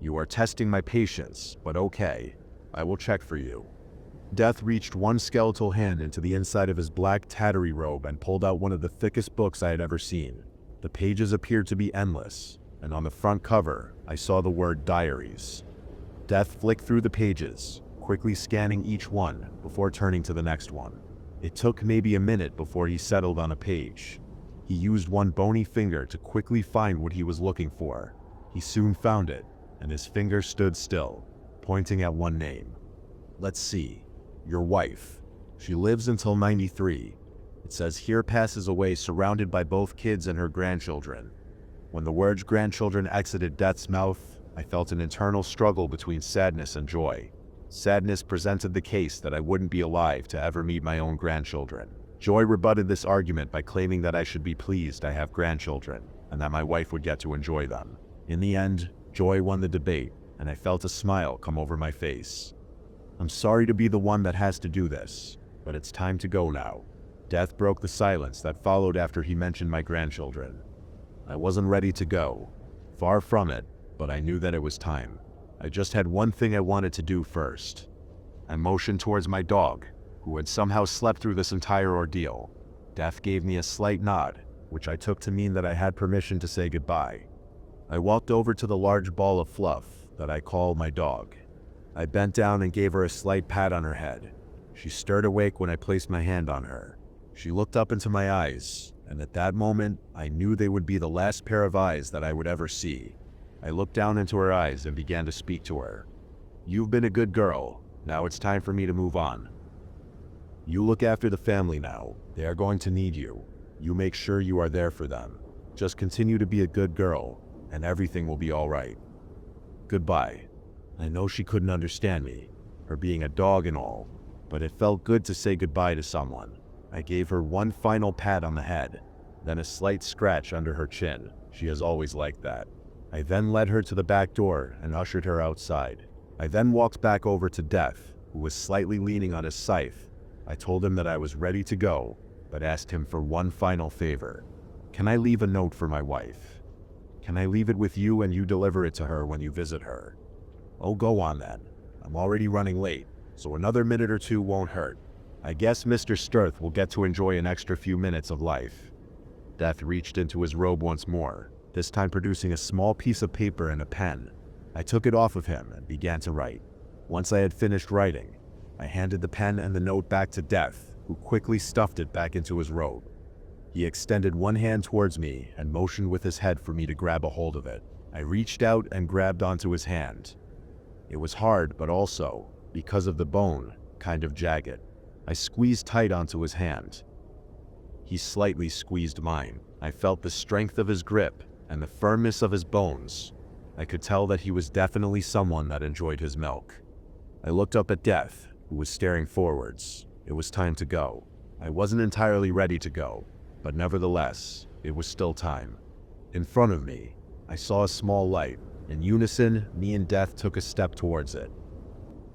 You are testing my patience, but okay, I will check for you. Death reached one skeletal hand into the inside of his black tattery robe and pulled out one of the thickest books I had ever seen. The pages appeared to be endless, and on the front cover, I saw the word Diaries. Death flicked through the pages, quickly scanning each one before turning to the next one. It took maybe a minute before he settled on a page. He used one bony finger to quickly find what he was looking for. He soon found it, and his finger stood still, pointing at one name. Let's see. Your wife. She lives until 93. It says here passes away surrounded by both kids and her grandchildren. When the words grandchildren exited Death's mouth, I felt an internal struggle between sadness and joy. Sadness presented the case that I wouldn't be alive to ever meet my own grandchildren. Joy rebutted this argument by claiming that I should be pleased I have grandchildren, and that my wife would get to enjoy them. In the end, joy won the debate, and I felt a smile come over my face. I'm sorry to be the one that has to do this, but it's time to go now. Death broke the silence that followed after he mentioned my grandchildren. I wasn't ready to go. Far from it, but I knew that it was time. I just had one thing I wanted to do first. I motioned towards my dog, who had somehow slept through this entire ordeal. Death gave me a slight nod, which I took to mean that I had permission to say goodbye. I walked over to the large ball of fluff that I call my dog. I bent down and gave her a slight pat on her head. She stirred awake when I placed my hand on her. She looked up into my eyes, and at that moment, I knew they would be the last pair of eyes that I would ever see. I looked down into her eyes and began to speak to her. "You've been a good girl. Now it's time for me to move on. You look after the family now. They are going to need you. You make sure you are there for them. Just continue to be a good girl, and everything will be all right. Goodbye." I know she couldn't understand me, her being a dog and all, but it felt good to say goodbye to someone. I gave her one final pat on the head, then a slight scratch under her chin. She has always liked that. I then led her to the back door and ushered her outside. I then walked back over to Death, who was slightly leaning on his scythe. I told him that I was ready to go, but asked him for one final favor. "Can I leave a note for my wife? Can I leave it with you and you deliver it to her when you visit her?" "Oh, go on then. I'm already running late, so another minute or two won't hurt. I guess Mr. Stirth will get to enjoy an extra few minutes of life." Death reached into his robe once more, this time producing a small piece of paper and a pen. I took it off of him and began to write. Once I had finished writing, I handed the pen and the note back to Death, who quickly stuffed it back into his robe. He extended one hand towards me and motioned with his head for me to grab a hold of it. I reached out and grabbed onto his hand. It was hard, but also, because of the bone, kind of jagged. I squeezed tight onto his hand. He slightly squeezed mine. I felt the strength of his grip and the firmness of his bones. I could tell that he was definitely someone that enjoyed his milk. I looked up at Death, who was staring forwards. It was time to go. I wasn't entirely ready to go, but nevertheless, it was still time. In front of me, I saw a small light. In unison, me and Death took a step towards it.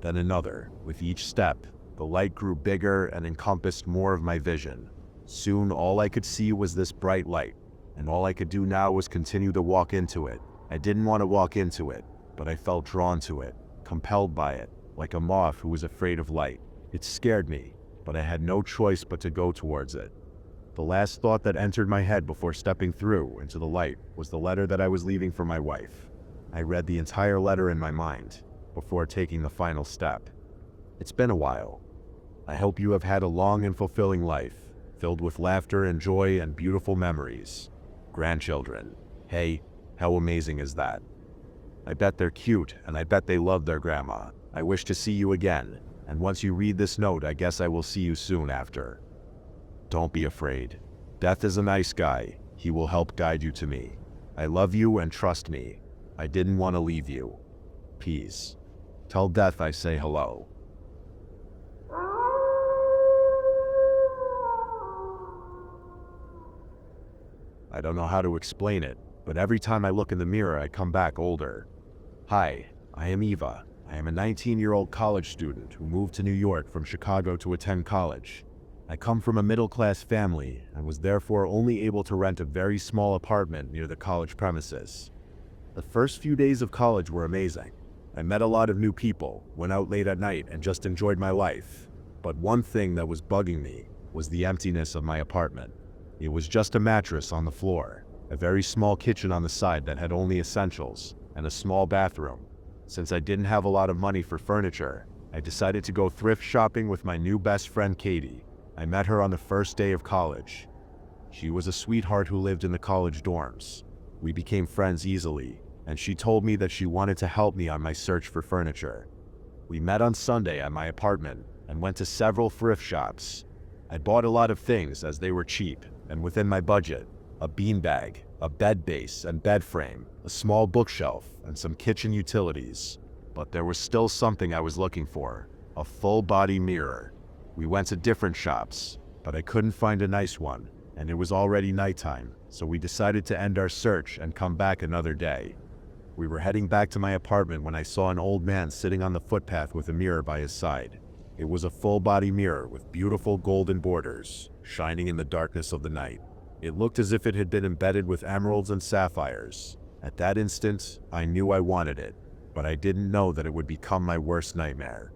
Then another. With each step, the light grew bigger and encompassed more of my vision. Soon, all I could see was this bright light, and all I could do now was continue to walk into it. I didn't want to walk into it, but I felt drawn to it, compelled by it, like a moth who was afraid of light. It scared me, but I had no choice but to go towards it. The last thought that entered my head before stepping through into the light was the letter that I was leaving for my wife. I read the entire letter in my mind before taking the final step. It's been a while. I hope you have had a long and fulfilling life, filled with laughter and joy and beautiful memories. Grandchildren. Hey, how amazing is that? I bet they're cute, and I bet they love their grandma. I wish to see you again, and once you read this note, I guess I will see you soon after. Don't be afraid. Death is a nice guy. He will help guide you to me. I love you and trust me. I didn't want to leave you. Peace. Tell Death I say hello. I don't know how to explain it, but every time I look in the mirror, I come back older. Hi, I am Eva. I am a 19-year-old college student who moved to New York from Chicago to attend college. I come from a middle-class family and was therefore only able to rent a very small apartment near the college premises. The first few days of college were amazing. I met a lot of new people, went out late at night, and just enjoyed my life. But one thing that was bugging me was the emptiness of my apartment. It was just a mattress on the floor, a very small kitchen on the side that had only essentials, and a small bathroom. Since I didn't have a lot of money for furniture, I decided to go thrift shopping with my new best friend Katie. I met her on the first day of college. She was a sweetheart who lived in the college dorms. We became friends easily, and she told me that she wanted to help me on my search for furniture. We met on Sunday at my apartment and went to several thrift shops. I bought a lot of things as they were cheap and within my budget: a beanbag, a bed base and bed frame, a small bookshelf, and some kitchen utilities. But there was still something I was looking for: a full-body mirror. We went to different shops, but I couldn't find a nice one, and it was already nighttime, so we decided to end our search and come back another day. We were heading back to my apartment when I saw an old man sitting on the footpath with a mirror by his side. It was a full-body mirror with beautiful golden borders, shining in the darkness of the night. It looked as if it had been embedded with emeralds and sapphires. At that instant, I knew I wanted it. but I didn't know that it would become my worst nightmare.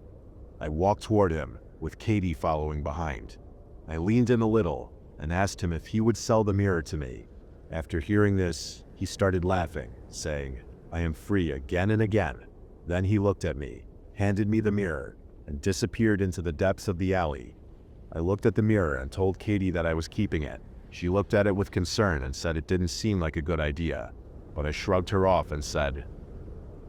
I walked toward him, with Katie following behind. I leaned in a little and asked him if he would sell the mirror to me. After hearing this, he started laughing, saying, "I am free," again and again. Then he looked at me, handed me the mirror, and disappeared into the depths of the alley. I looked at the mirror and told Katie that I was keeping it. She looked at it with concern and said it didn't seem like a good idea, but I shrugged her off and said,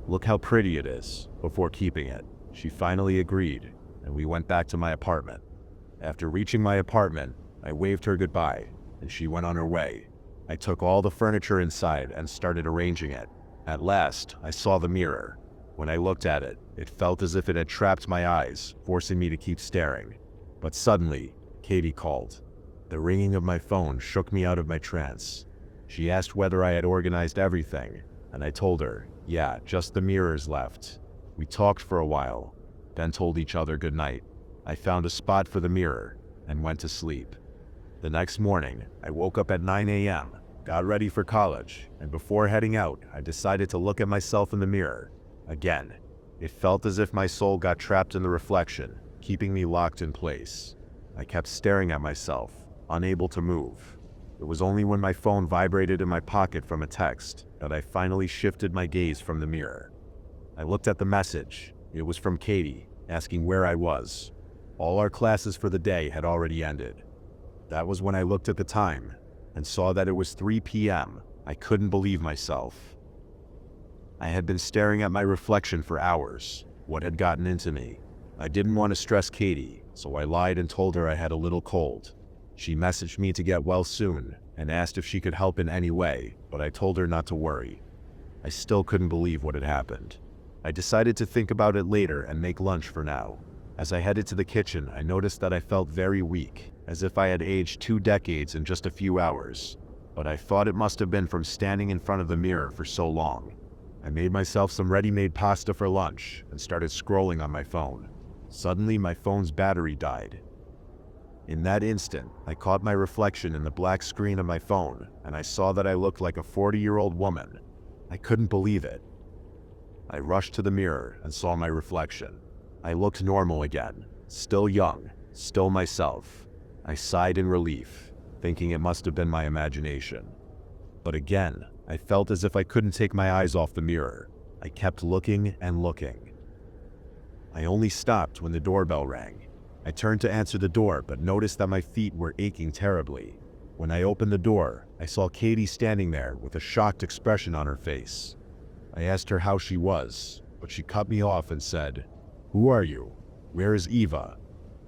"Look how pretty it is," before keeping it. She finally agreed, and we went back to my apartment. After reaching my apartment, I waved her goodbye, and she went on her way. I took all the furniture inside and started arranging it. At last, I saw the mirror. When I looked at it, it felt as if it had trapped my eyes, forcing me to keep staring. But suddenly, Katie called. The ringing of my phone shook me out of my trance. She asked whether I had organized everything, and I told her, yeah, just the mirrors left. We talked for a while, then told each other goodnight. I found a spot for the mirror and went to sleep. The next morning, I woke up at 9 a.m., got ready for college, and before heading out, I decided to look at myself in the mirror. Again, it felt as if my soul got trapped in the reflection, keeping me locked in place. I kept staring at myself, unable to move. It was only when my phone vibrated in my pocket from a text that I finally shifted my gaze from the mirror. I looked at the message. It was from Katie, asking where I was. All our classes for the day had already ended. That was when I looked at the time and saw that it was 3 p.m. I couldn't believe myself. I had been staring at my reflection for hours. What had gotten into me? I didn't want to stress Katie, so I lied and told her I had a little cold. She messaged me to get well soon and asked if she could help in any way, but I told her not to worry. I still couldn't believe what had happened. I decided to think about it later and make lunch for now. As I headed to the kitchen, I noticed that I felt very weak, as if I had aged 2 decades in just a few hours. But I thought it must have been from standing in front of the mirror for so long. I made myself some ready-made pasta for lunch and started scrolling on my phone. Suddenly, my phone's battery died. In that instant, I caught my reflection in the black screen of my phone, and I saw that I looked like a 40-year-old woman. I couldn't believe it. I rushed to the mirror and saw my reflection. I looked normal again, still young, still myself. I sighed in relief, thinking it must have been my imagination. But again, I felt as if I couldn't take my eyes off the mirror. I kept looking and looking. I only stopped when the doorbell rang. I turned to answer the door, but noticed that my feet were aching terribly. When I opened the door, I saw Katie standing there with a shocked expression on her face. I asked her how she was, but she cut me off and said, "Who are you? Where is Eva?"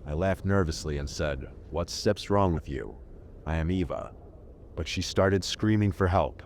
I laughed nervously and said, "What's wrong with you? I am Eva." But she started screaming for help.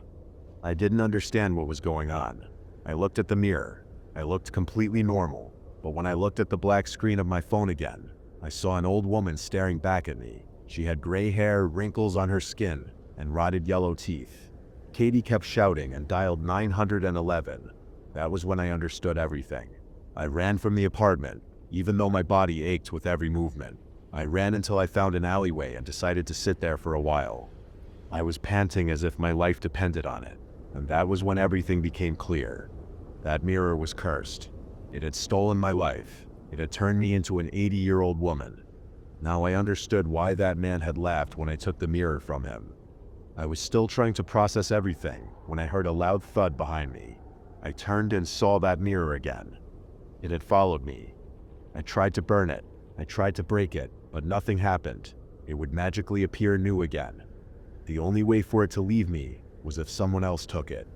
I didn't understand what was going on. I looked at the mirror. I looked completely normal, but when I looked at the black screen of my phone again, I saw an old woman staring back at me. She had gray hair, wrinkles on her skin, and rotted yellow teeth. Katie kept shouting and dialed 911. That was when I understood everything. I ran from the apartment, even though my body ached with every movement. I ran until I found an alleyway and decided to sit there for a while. I was panting as if my life depended on it, and that was when everything became clear. That mirror was cursed. It had stolen my life. It had turned me into an 80-year-old woman. Now I understood why that man had laughed when I took the mirror from him. I was still trying to process everything when I heard a loud thud behind me. I turned and saw that mirror again. It had followed me. I tried to burn it. I tried to break it, but nothing happened. It would magically appear new again. The only way for it to leave me was if someone else took it.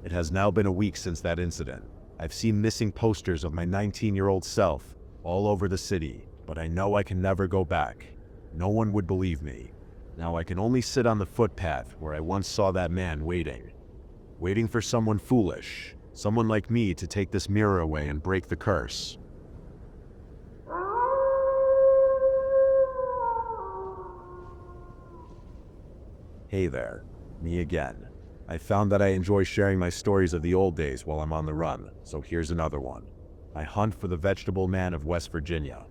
It has now been a week since that incident. I've seen missing posters of my 19-year-old self all over the city, but I know I can never go back. No one would believe me. Now I can only sit on the footpath where I once saw that man waiting for someone foolish, someone like me to take this mirror away and break the curse. Hey there, me again. I found that I enjoy sharing my stories of the old days while I'm on the run, so here's another one. I hunt for the Vegetable Man of West Virginia.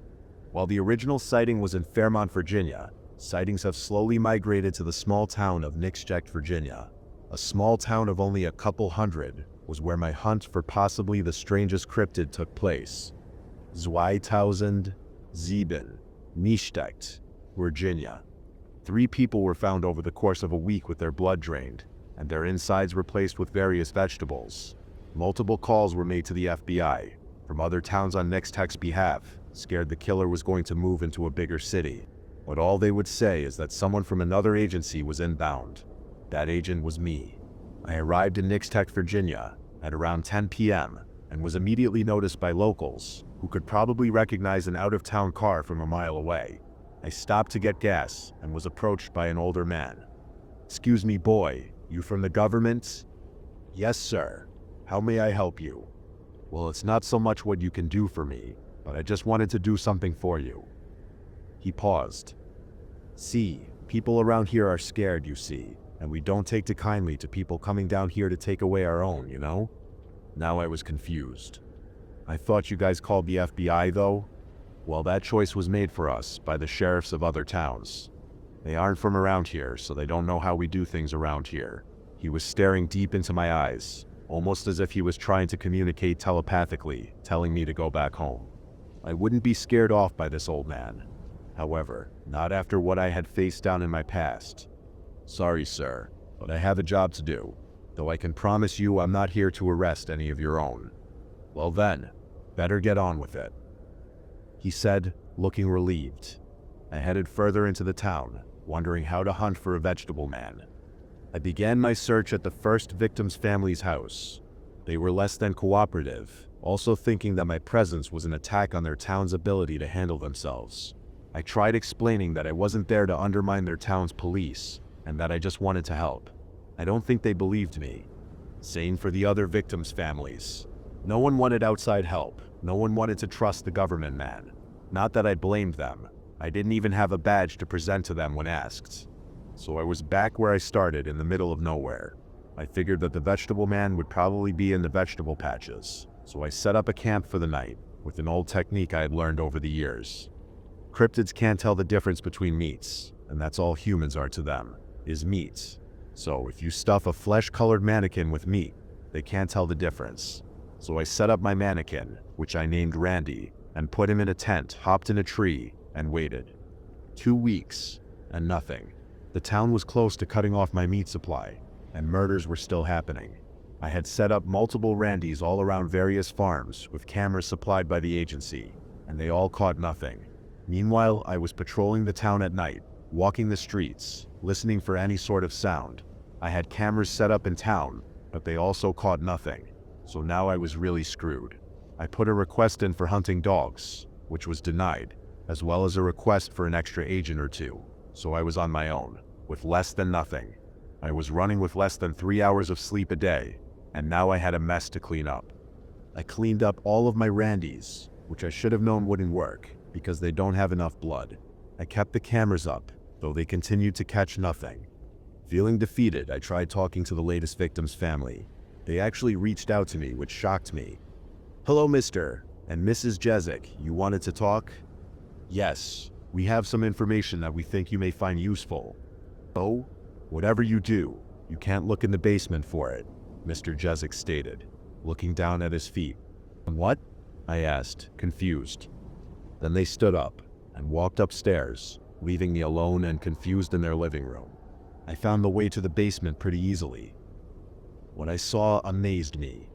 While the original sighting was in Fairmont, Virginia, sightings have slowly migrated to the small town of Nixjack, Virginia. A small town of only a couple hundred, was where my hunt for possibly the strangest cryptid took place. 2007, Niestecht, Virginia. 3 people were found over the course of a week with their blood drained, and their insides replaced with various vegetables. Multiple calls were made to the FBI from other towns on Nixtech's behalf, scared the killer was going to move into a bigger city. But all they would say is that someone from another agency was inbound. That agent was me. I arrived in Nixtech, Virginia at around 10 p.m. and was immediately noticed by locals who could probably recognize an out-of-town car from a mile away. I stopped to get gas and was approached by an older man. "Excuse me, boy, you from the government?" "Yes, sir. How may I help you?" "Well, it's not so much what you can do for me, but I just wanted to do something for you." He paused. "See, people around here are scared, you see, and we don't take too kindly to people coming down here to take away our own, you know?" Now I was confused. "I thought you guys called the FBI, though?" "Well, that choice was made for us by the sheriffs of other towns. They aren't from around here, so they don't know how we do things around here." He was staring deep into my eyes, almost as if he was trying to communicate telepathically, telling me to go back home. I wouldn't be scared off by this old man. However, not after what I had faced down in my past. "Sorry, sir, but I have a job to do, though I can promise you I'm not here to arrest any of your own." "Well then, better get on with it," he said, looking relieved. I headed further into the town, wondering how to hunt for a vegetable man. I began my search at the first victim's family's house. They were less than cooperative, also thinking that my presence was an attack on their town's ability to handle themselves. I tried explaining that I wasn't there to undermine their town's police, and that I just wanted to help. I don't think they believed me. Same for the other victims' families. No one wanted outside help. No one wanted to trust the government man. Not that I blamed them. I didn't even have a badge to present to them when asked. So I was back where I started, in the middle of nowhere. I figured that the vegetable man would probably be in the vegetable patches, so I set up a camp for the night, with an old technique I had learned over the years. Cryptids can't tell the difference between meats, and that's all humans are to them, is meat. So if you stuff a flesh-colored mannequin with meat, they can't tell the difference. So I set up my mannequin, which I named Randy, and put him in a tent, hopped in a tree, and waited. 2 weeks, and nothing. The town was close to cutting off my meat supply, and murders were still happening. I had set up multiple Randys all around various farms with cameras supplied by the agency, and they all caught nothing. Meanwhile, I was patrolling the town at night, walking the streets, listening for any sort of sound. I had cameras set up in town, but they also caught nothing. So now I was really screwed. I put a request in for hunting dogs, which was denied, as well as a request for an extra agent or 2. So I was on my own, with less than nothing. I was running with less than 3 hours of sleep a day, and now I had a mess to clean up. I cleaned up all of my Randys, which I should have known wouldn't work, because they don't have enough blood. I kept the cameras up, though they continued to catch nothing. Feeling defeated, I tried talking to the latest victim's family. They actually reached out to me, which shocked me. "Hello, Mr. and Mrs. Jezik, you wanted to talk?" "Yes, we have some information that we think you may find useful." "Oh? Whatever you do, you can't look in the basement for it," Mr. Jezik stated, looking down at his feet. "What?" I asked, confused. Then they stood up and walked upstairs, leaving me alone and confused in their living room. I found the way to the basement pretty easily. What I saw amazed me.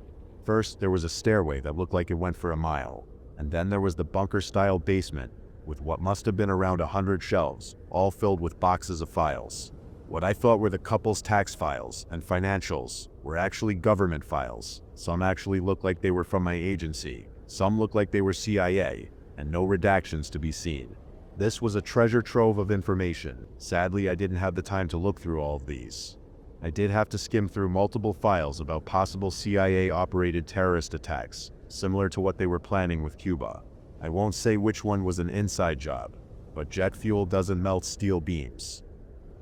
First, there was a stairway that looked like it went for a mile, and then there was the bunker-style basement with what must have been around 100 shelves, all filled with boxes of files. What I thought were the couple's tax files and financials were actually government files. Some actually looked like they were from my agency, some looked like they were CIA, and no redactions to be seen. This was a treasure trove of information. Sadly, I didn't have the time to look through all of these. I did have to skim through multiple files about possible CIA-operated terrorist attacks, similar to what they were planning with Cuba. I won't say which one was an inside job, but jet fuel doesn't melt steel beams.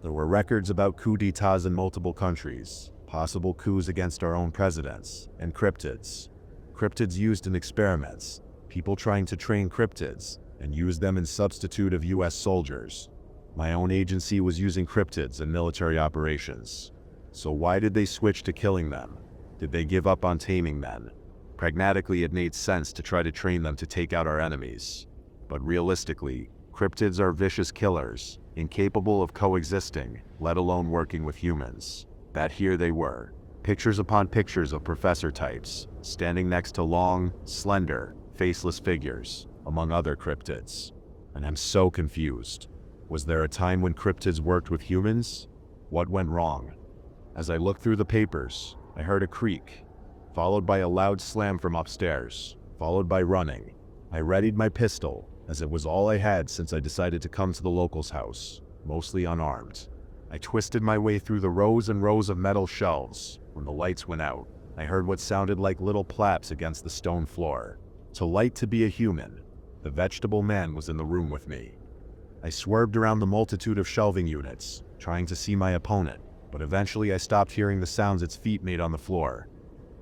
There were records about coups d'etats in multiple countries, possible coups against our own presidents, and cryptids. Cryptids used in experiments, people trying to train cryptids, and use them in substitute of US soldiers. My own agency was using cryptids in military operations. So why did they switch to killing them? Did they give up on taming men? Pragmatically, it made sense to try to train them to take out our enemies. But realistically, cryptids are vicious killers, incapable of coexisting, let alone working with humans. That here they were, pictures upon pictures of professor types, standing next to long, slender, faceless figures, among other cryptids. And I'm so confused. Was there a time when cryptids worked with humans? What went wrong? As I looked through the papers, I heard a creak, followed by a loud slam from upstairs, followed by running. I readied my pistol, as it was all I had since I decided to come to the local's house, mostly unarmed. I twisted my way through the rows and rows of metal shelves. When the lights went out, I heard what sounded like little plaps against the stone floor. Too light to be a human, the vegetable man was in the room with me. I swerved around the multitude of shelving units, trying to see my opponent, but eventually I stopped hearing the sounds its feet made on the floor.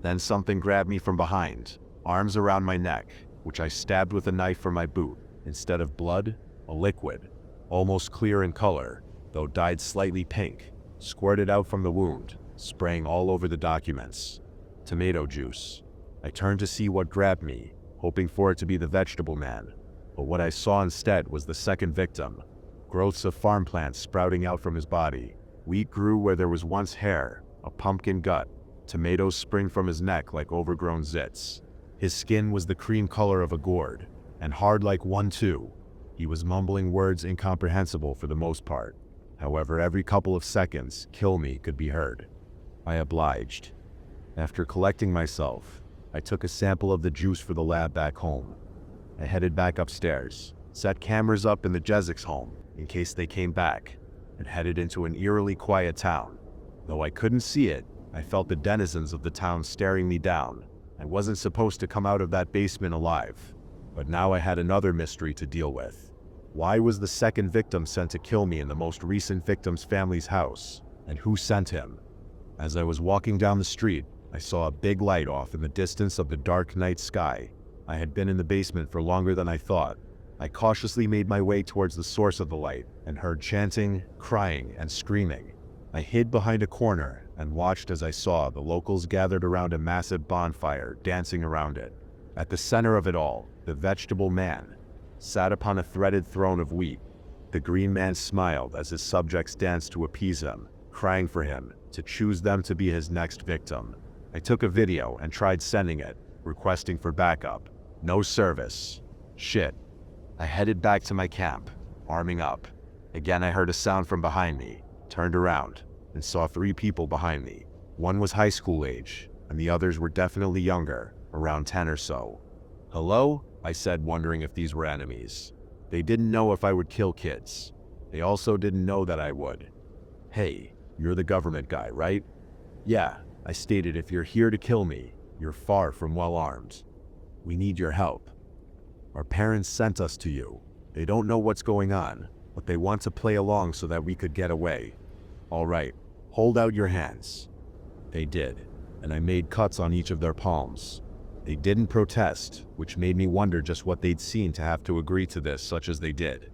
Then something grabbed me from behind, arms around my neck, which I stabbed with a knife from my boot. Instead of blood, a liquid, almost clear in color, though dyed slightly pink, squirted out from the wound, spraying all over the documents. Tomato juice. I turned to see what grabbed me, hoping for it to be the vegetable man. But what I saw instead was the second victim. Growths of farm plants sprouting out from his body. Wheat grew where there was once hair, a pumpkin gut. Tomatoes spring from his neck like overgrown zits. His skin was the cream color of a gourd, and hard like one too. He was mumbling words incomprehensible for the most part. However, every couple of seconds, "Kill me" could be heard. I obliged. After collecting myself, I took a sample of the juice for the lab back home. I headed back upstairs, set cameras up in the Jesic's home in case they came back, and headed into an eerily quiet town. Though I couldn't see it, I felt the denizens of the town staring me down. I wasn't supposed to come out of that basement alive, but now I had another mystery to deal with. Why was the second victim sent to kill me in the most recent victim's family's house, and who sent him? As I was walking down the street, I saw a big light off in the distance of the dark night sky. I had been in the basement for longer than I thought. I cautiously made my way towards the source of the light and heard chanting, crying, and screaming. I hid behind a corner and watched as I saw the locals gathered around a massive bonfire, dancing around it. At the center of it all, the vegetable man sat upon a threaded throne of wheat. The green man smiled as his subjects danced to appease him, crying for him to choose them to be his next victim. I took a video and tried sending it, requesting for backup. No service. Shit. I headed back to my camp, arming up. Again I heard a sound from behind me, turned around, and saw 3 people behind me. One was high school age, and the others were definitely younger, around 10 or so. "Hello?" I said, wondering if these were enemies. They didn't know if I would kill kids. They also didn't know that I would. "Hey, you're the government guy, right?" "Yeah," I stated. "If you're here to kill me, you're far from well armed. We need your help. Our parents sent us to you. They don't know what's going on, but they want to play along so that we could get away." "All right, hold out your hands." They did, and I made cuts on each of their palms. They didn't protest, which made me wonder just what they'd seen to have to agree to this such as they did.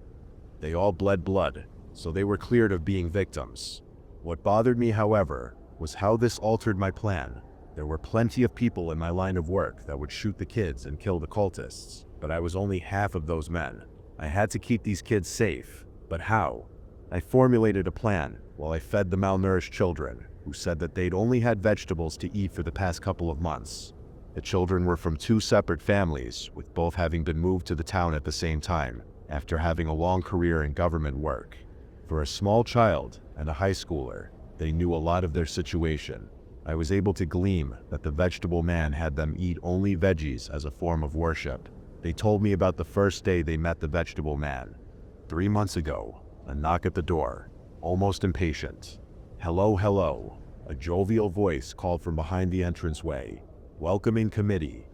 They all bled blood, so they were cleared of being victims. What bothered me, however, was how this altered my plan. There were plenty of people in my line of work that would shoot the kids and kill the cultists, but I was only half of those men. I had to keep these kids safe, but how? I formulated a plan while I fed the malnourished children, who said that they'd only had vegetables to eat for the past couple of months. The children were from 2 separate families, with both having been moved to the town at the same time, after having a long career in government work. For a small child and a high schooler, they knew a lot of their situation. I was able to glean that the vegetable man had them eat only veggies as a form of worship. They told me about the first day they met the vegetable man. 3 months ago, a knock at the door, almost impatient. "Hello, hello," a jovial voice called from behind the entranceway. "Welcoming committee."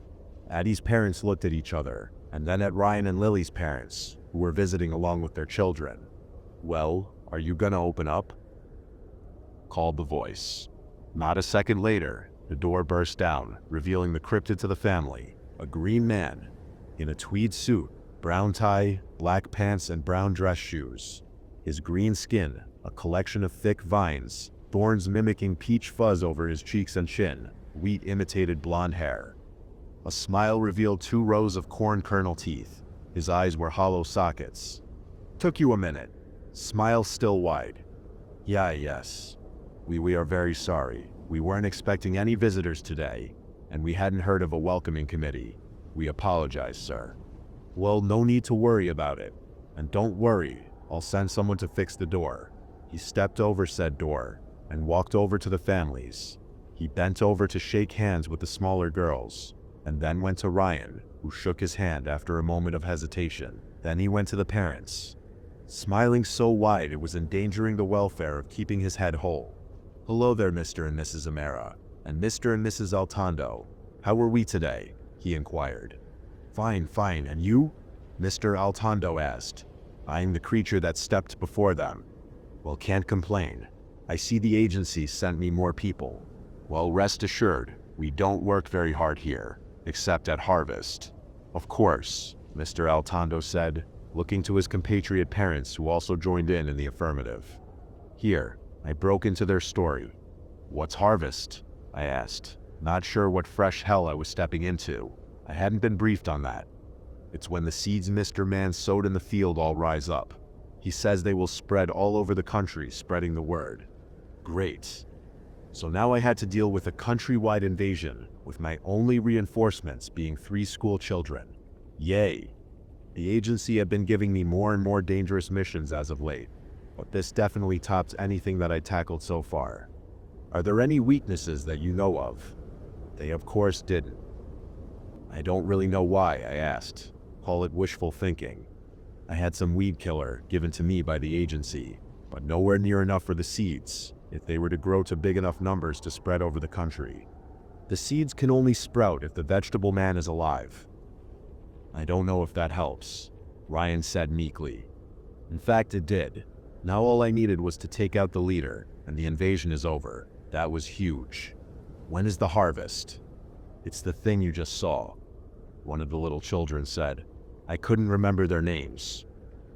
Addie's parents looked at each other, and then at Ryan and Lily's parents, who were visiting along with their children. "Well, are you gonna open up?" called the voice. Not a second later, the door burst down, revealing the cryptid to the family, a green man, in a tweed suit, brown tie, black pants, and brown dress shoes. His green skin, a collection of thick vines, thorns mimicking peach fuzz over his cheeks and chin, wheat-imitated blonde hair. A smile revealed 2 rows of corn kernel teeth. His eyes were hollow sockets. "Took you a minute." Smile still wide. Yes. We are very sorry. We weren't expecting any visitors today, and we hadn't heard of a welcoming committee. We apologize, sir." "Well, no need to worry about it. And don't worry, I'll send someone to fix the door." He stepped over said door and walked over to the families. He bent over to shake hands with the smaller girls, and then went to Ryan, who shook his hand after a moment of hesitation. Then he went to the parents, smiling so wide it was endangering the welfare of keeping his head whole. "Hello there, Mr. and Mrs. Amara, and Mr. and Mrs. Altando. How are we today?" he inquired. Fine, and you?" Mr. Altando asked, eyeing the creature that stepped before them. "Well, can't complain. I see the agency sent me more people. Well, rest assured, we don't work very hard here, except at harvest." "Of course," Mr. Altando said, looking to his compatriot parents who also joined in the affirmative. Here, I broke into their story. "What's harvest?" I asked, not sure what fresh hell I was stepping into. I hadn't been briefed on that. "It's when the seeds Mr. Man sowed in the field all rise up. He says they will spread all over the country, spreading the word." Great. So now I had to deal with a countrywide invasion, with my only reinforcements being 3 school children. Yay. The agency had been giving me more and more dangerous missions as of late, but this definitely tops anything that I tackled so far. "Are there any weaknesses that you know of?" They of course didn't. "I don't really know why," I asked. Call it wishful thinking. I had some weed killer given to me by the agency, but nowhere near enough for the seeds, if they were to grow to big enough numbers to spread over the country. The seeds can only sprout if the vegetable man is alive. "I don't know if that helps," Ryan said meekly. In fact, it did. Now all I needed was to take out the leader, and the invasion is over. That was huge. "When is the harvest?" "It's the thing you just saw," one of the little children said. I couldn't remember their names.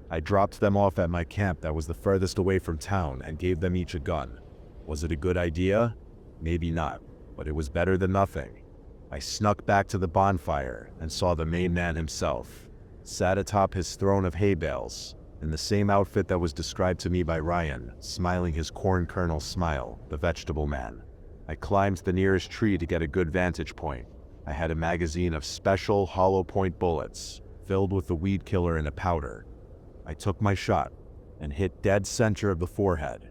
I dropped them off at my camp that was the furthest away from town and gave them each a gun. Was it a good idea? Maybe not, but it was better than nothing. I snuck back to the bonfire and saw the main man himself, sat atop his throne of hay bales, in the same outfit that was described to me by Ryan, smiling his corn kernel smile, the vegetable man. I climbed the nearest tree to get a good vantage point. I had a magazine of special hollow point bullets, filled with the weed killer in a powder. I took my shot and hit dead center of the forehead.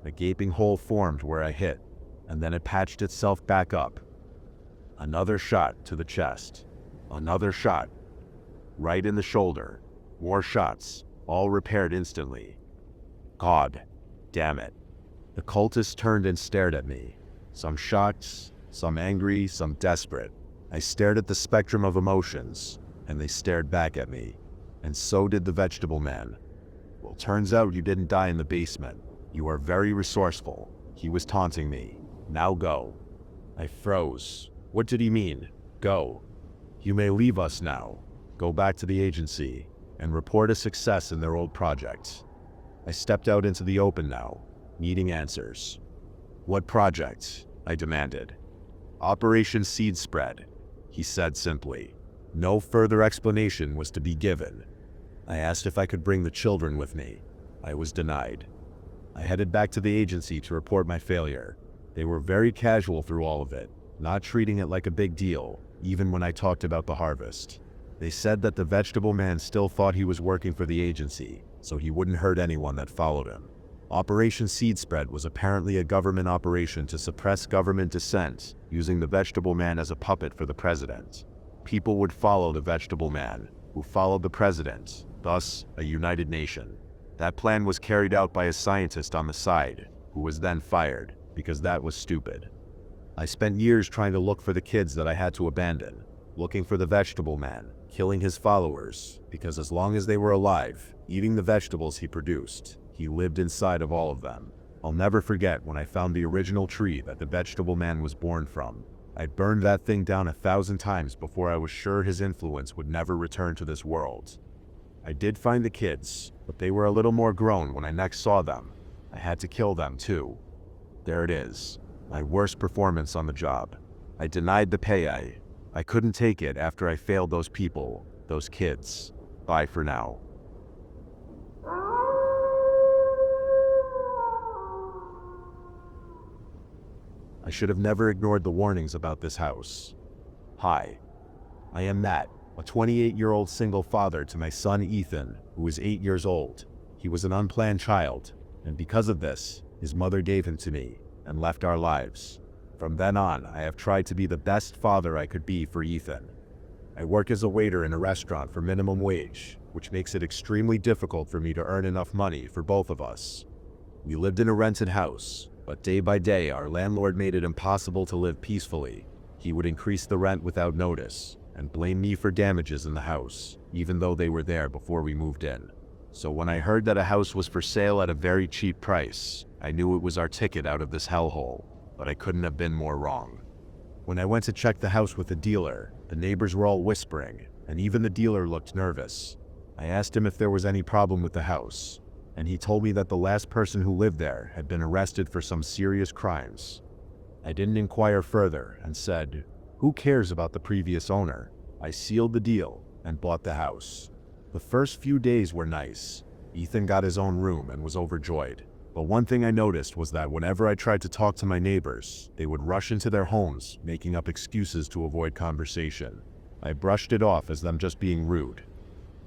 A gaping hole formed where I hit, and then it patched itself back up. Another shot to the chest. Another shot. Right in the shoulder. More shots, all repaired instantly. God damn it. The cultists turned and stared at me. Some shocked, some angry, some desperate. I stared at the spectrum of emotions, and they stared back at me. And so did the vegetable man. "Well, turns out you didn't die in the basement. You are very resourceful." He was taunting me. "Now go." I froze. What did he mean? Go. "You may leave us now. Go back to the agency and report a success in their old project." I stepped out into the open now, needing answers. "What project?" I demanded. "Operation Seed Spread," he said simply. No further explanation was to be given. I asked if I could bring the children with me. I was denied. I headed back to the agency to report my failure. They were very casual through all of it, not treating it like a big deal, even when I talked about the harvest. They said that the vegetable man still thought he was working for the agency, so he wouldn't hurt anyone that followed him. Operation Seed Spread was apparently a government operation to suppress government dissent, using the vegetable man as a puppet for the president. People would follow the vegetable man, who followed the president, thus a united nation. That plan was carried out by a scientist on the side, who was then fired, because that was stupid. I spent years trying to look for the kids that I had to abandon, looking for the vegetable man, killing his followers, because as long as they were alive, eating the vegetables he produced, he lived inside of all of them. I'll never forget when I found the original tree that the vegetable man was born from. I'd burned that thing down 1,000 times before I was sure his influence would never return to this world. I did find the kids, but they were a little more grown when I next saw them. I had to kill them too. There it is, my worst performance on the job. I denied the pay. I couldn't take it after I failed those people, those kids. Bye for now. I should have never ignored the warnings about this house. Hi, I am Matt, a 28-year-old single father to my son Ethan, who is 8 years old. He was an unplanned child, and because of this, his mother gave him to me and left our lives. From then on, I have tried to be the best father I could be for Ethan. I work as a waiter in a restaurant for minimum wage, which makes it extremely difficult for me to earn enough money for both of us. We lived in a rented house, but day by day our landlord made it impossible to live peacefully. He would increase the rent without notice and blame me for damages in the house, even though they were there before we moved in. So when I heard that a house was for sale at a very cheap price, I knew it was our ticket out of this hellhole, but I couldn't have been more wrong. When I went to check the house with the dealer, the neighbors were all whispering, and even the dealer looked nervous. I asked him if there was any problem with the house, and he told me that the last person who lived there had been arrested for some serious crimes. I didn't inquire further and said, "Who cares about the previous owner?" I sealed the deal and bought the house. The first few days were nice. Ethan got his own room and was overjoyed. But one thing I noticed was that whenever I tried to talk to my neighbors, they would rush into their homes, making up excuses to avoid conversation. I brushed it off as them just being rude.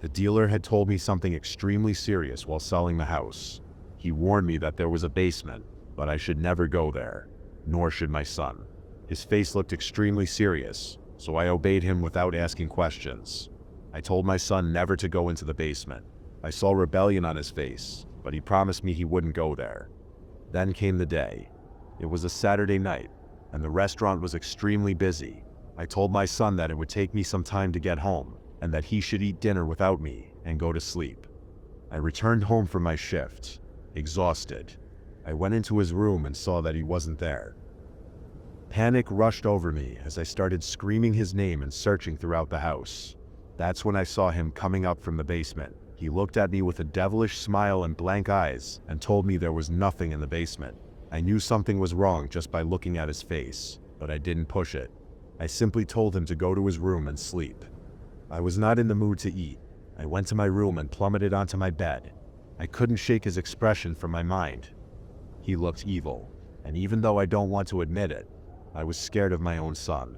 The dealer had told me something extremely serious while selling the house. He warned me that there was a basement, but I should never go there, nor should my son. His face looked extremely serious, so I obeyed him without asking questions. I told my son never to go into the basement. I saw rebellion on his face, but he promised me he wouldn't go there. Then came the day. It was a Saturday night, and the restaurant was extremely busy. I told my son that it would take me some time to get home, and that he should eat dinner without me and go to sleep. I returned home from my shift, exhausted. I went into his room and saw that he wasn't there. Panic rushed over me as I started screaming his name and searching throughout the house. That's when I saw him coming up from the basement. He looked at me with a devilish smile and blank eyes and told me there was nothing in the basement. I knew something was wrong just by looking at his face, but I didn't push it. I simply told him to go to his room and sleep. I was not in the mood to eat. I went to my room and plummeted onto my bed. I couldn't shake his expression from my mind. He looked evil, and even though I don't want to admit it, I was scared of my own son.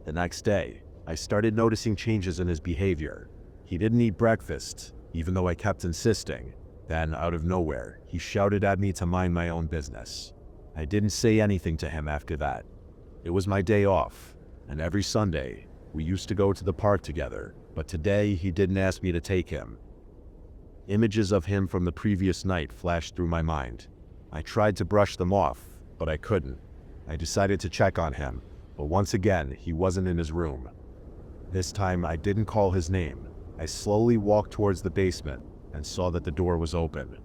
The next day, I started noticing changes in his behavior. He didn't eat breakfast, even though I kept insisting. Then, out of nowhere, he shouted at me to mind my own business. I didn't say anything to him after that. It was my day off, and every Sunday, we used to go to the park together, but today he didn't ask me to take him. Images of him from the previous night flashed through my mind. I tried to brush them off, but I couldn't. I decided to check on him, but once again, he wasn't in his room. This time, I didn't call his name. I slowly walked towards the basement and saw that the door was open.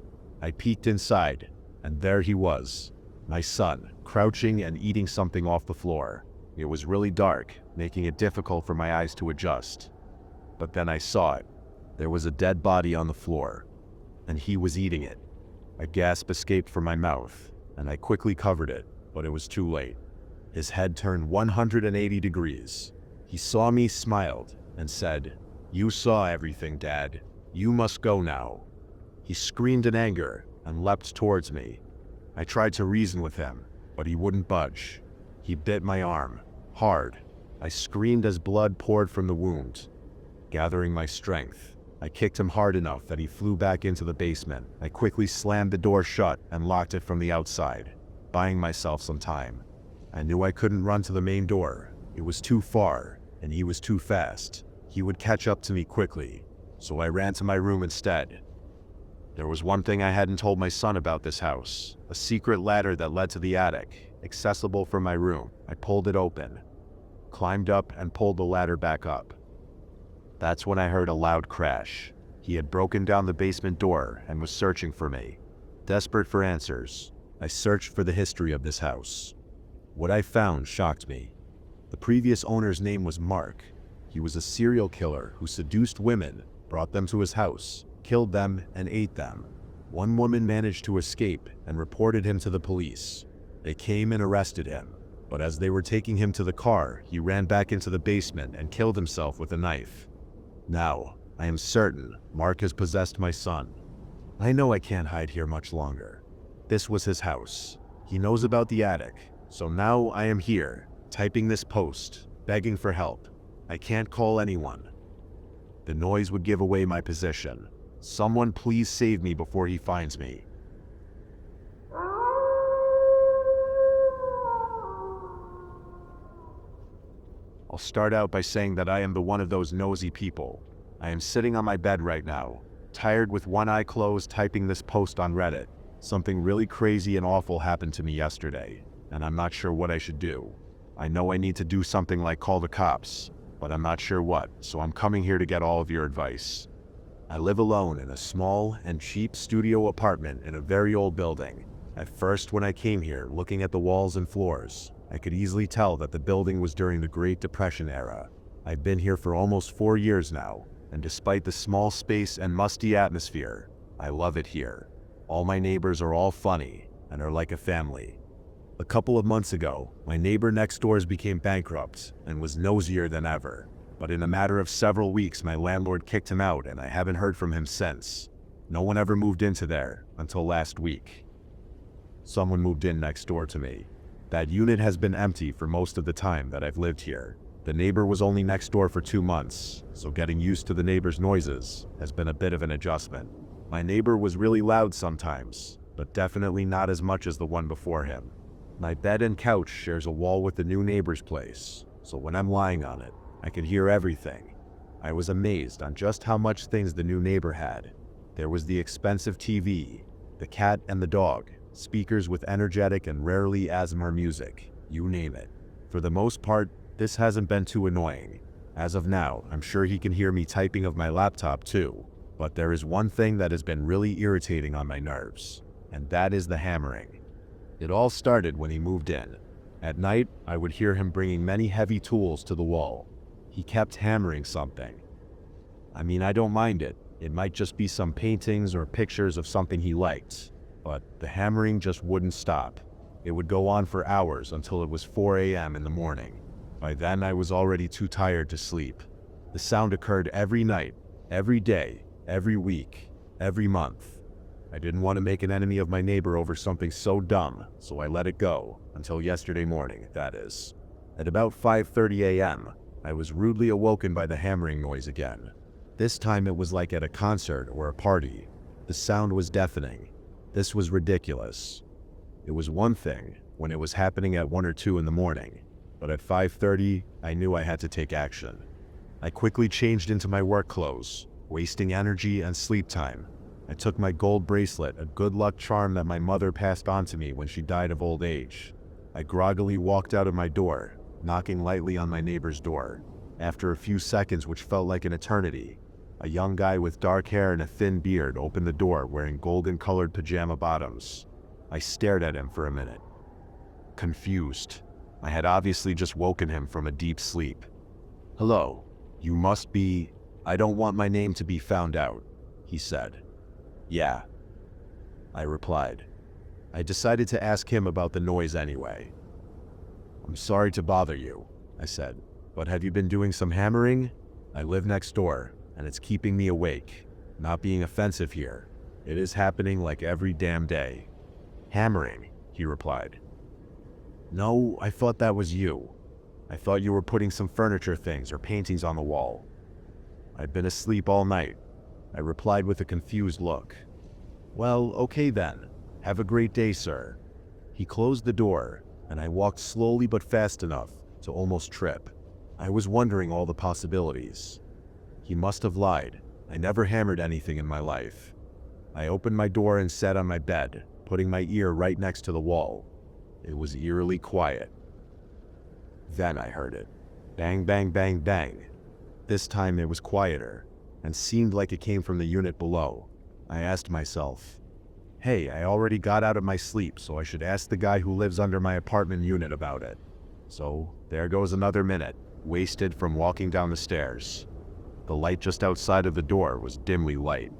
I peeked inside, and there he was, my son, crouching and eating something off the floor. It was really dark, making it difficult for my eyes to adjust. But then I saw it. There was a dead body on the floor, and he was eating it. A gasp escaped from my mouth, and I quickly covered it, but it was too late. His head turned 180 degrees. He saw me, smiled, and said, "You saw everything, Dad. You must go now." He screamed in anger and leapt towards me. I tried to reason with him, but he wouldn't budge. He bit my arm, hard. I screamed as blood poured from the wound. Gathering my strength, I kicked him hard enough that he flew back into the basement. I quickly slammed the door shut and locked it from the outside, buying myself some time. I knew I couldn't run to the main door. It was too far, and he was too fast. He would catch up to me quickly, so I ran to my room instead. There was one thing I hadn't told my son about this house, a secret ladder that led to the attic, accessible from my room. I pulled it open, climbed up, and pulled the ladder back up. That's when I heard a loud crash. He had broken down the basement door and was searching for me. Desperate for answers, I searched for the history of this house. What I found shocked me. The previous owner's name was Mark. He was a serial killer who seduced women, brought them to his house, killed them, and ate them. One woman managed to escape and reported him to the police. They came and arrested him. But as they were taking him to the car, he ran back into the basement and killed himself with a knife. Now, I am certain Mark has possessed my son. I know I can't hide here much longer. This was his house. He knows about the attic, so now I am here, typing this post, begging for help. I can't call anyone. The noise would give away my position. Someone please save me before he finds me. I'll start out by saying that I am the one of those nosy people. I am sitting on my bed right now, tired with one eye closed, typing this post on Reddit. Something really crazy and awful happened to me yesterday, and I'm not sure what I should do. I know I need to do something like call the cops, but I'm not sure what, so I'm coming here to get all of your advice. I live alone in a small and cheap studio apartment in a very old building. At first, when I came here, looking at the walls and floors, I could easily tell that the building was during the Great Depression era. I've been here for almost 4 years now, and despite the small space and musty atmosphere, I love it here. All my neighbors are all funny and are like a family. A couple of months ago, my neighbor next doors became bankrupt and was nosier than ever. But in a matter of several weeks, my landlord kicked him out and I haven't heard from him since. No one ever moved into there until last week. Someone moved in next door to me. That unit has been empty for most of the time that I've lived here. The neighbor was only next door for 2 months, so getting used to the neighbor's noises has been a bit of an adjustment. My neighbor was really loud sometimes, but definitely not as much as the one before him. My bed and couch shares a wall with the new neighbor's place, so when I'm lying on it, I can hear everything. I was amazed on just how much things the new neighbor had. There was the expensive TV, the cat and the dog, speakers with energetic and rarely ASMR music, you name it. For the most part, this hasn't been too annoying. As of now, I'm sure he can hear me typing of my laptop too. But there is one thing that has been really irritating on my nerves, and that is the hammering. It all started when he moved in. At night, I would hear him bringing many heavy tools to the wall. He kept hammering something. I mean, I don't mind it. It might just be some paintings or pictures of something he liked. But the hammering just wouldn't stop. It would go on for hours until it was 4 a.m. in the morning. By then, I was already too tired to sleep. The sound occurred every night, every day, every week, every month. I didn't want to make an enemy of my neighbor over something so dumb, so I let it go, until yesterday morning, that is. At about 5:30 a.m., I was rudely awoken by the hammering noise again. This time it was like at a concert or a party. The sound was deafening. This was ridiculous. It was one thing when it was happening at 1 or 2 in the morning, but at 5:30, I knew I had to take action. I quickly changed into my work clothes, wasting energy and sleep time. I took my gold bracelet, a good luck charm that my mother passed on to me when she died of old age. I groggily walked out of my door, knocking lightly on my neighbor's door. After a few seconds, which felt like an eternity, a young guy with dark hair and a thin beard opened the door wearing golden-colored pajama bottoms. I stared at him for a minute, confused. I had obviously just woken him from a deep sleep. "Hello, you must be... I don't want my name to be found out," he said. "Yeah," I replied. I decided to ask him about the noise anyway. "I'm sorry to bother you," I said, "but have you been doing some hammering? I live next door, and it's keeping me awake. Not being offensive here. It is happening like every damn day." "Hammering," he replied. "No, I thought that was you. I thought you were putting some furniture things or paintings on the wall." "I've been asleep all night," I replied with a confused look. "Well, okay then. Have a great day, sir." He closed the door, and I walked slowly but fast enough to almost trip. I was wondering all the possibilities. He must have lied. I never hammered anything in my life. I opened my door and sat on my bed, putting my ear right next to the wall. It was eerily quiet. Then I heard it. Bang, bang, bang, bang. This time it was quieter, and seemed like it came from the unit below. I asked myself, hey, I already got out of my sleep, so I should ask the guy who lives under my apartment unit about it. So there goes another minute, wasted from walking down the stairs. The light just outside of the door was dimly light.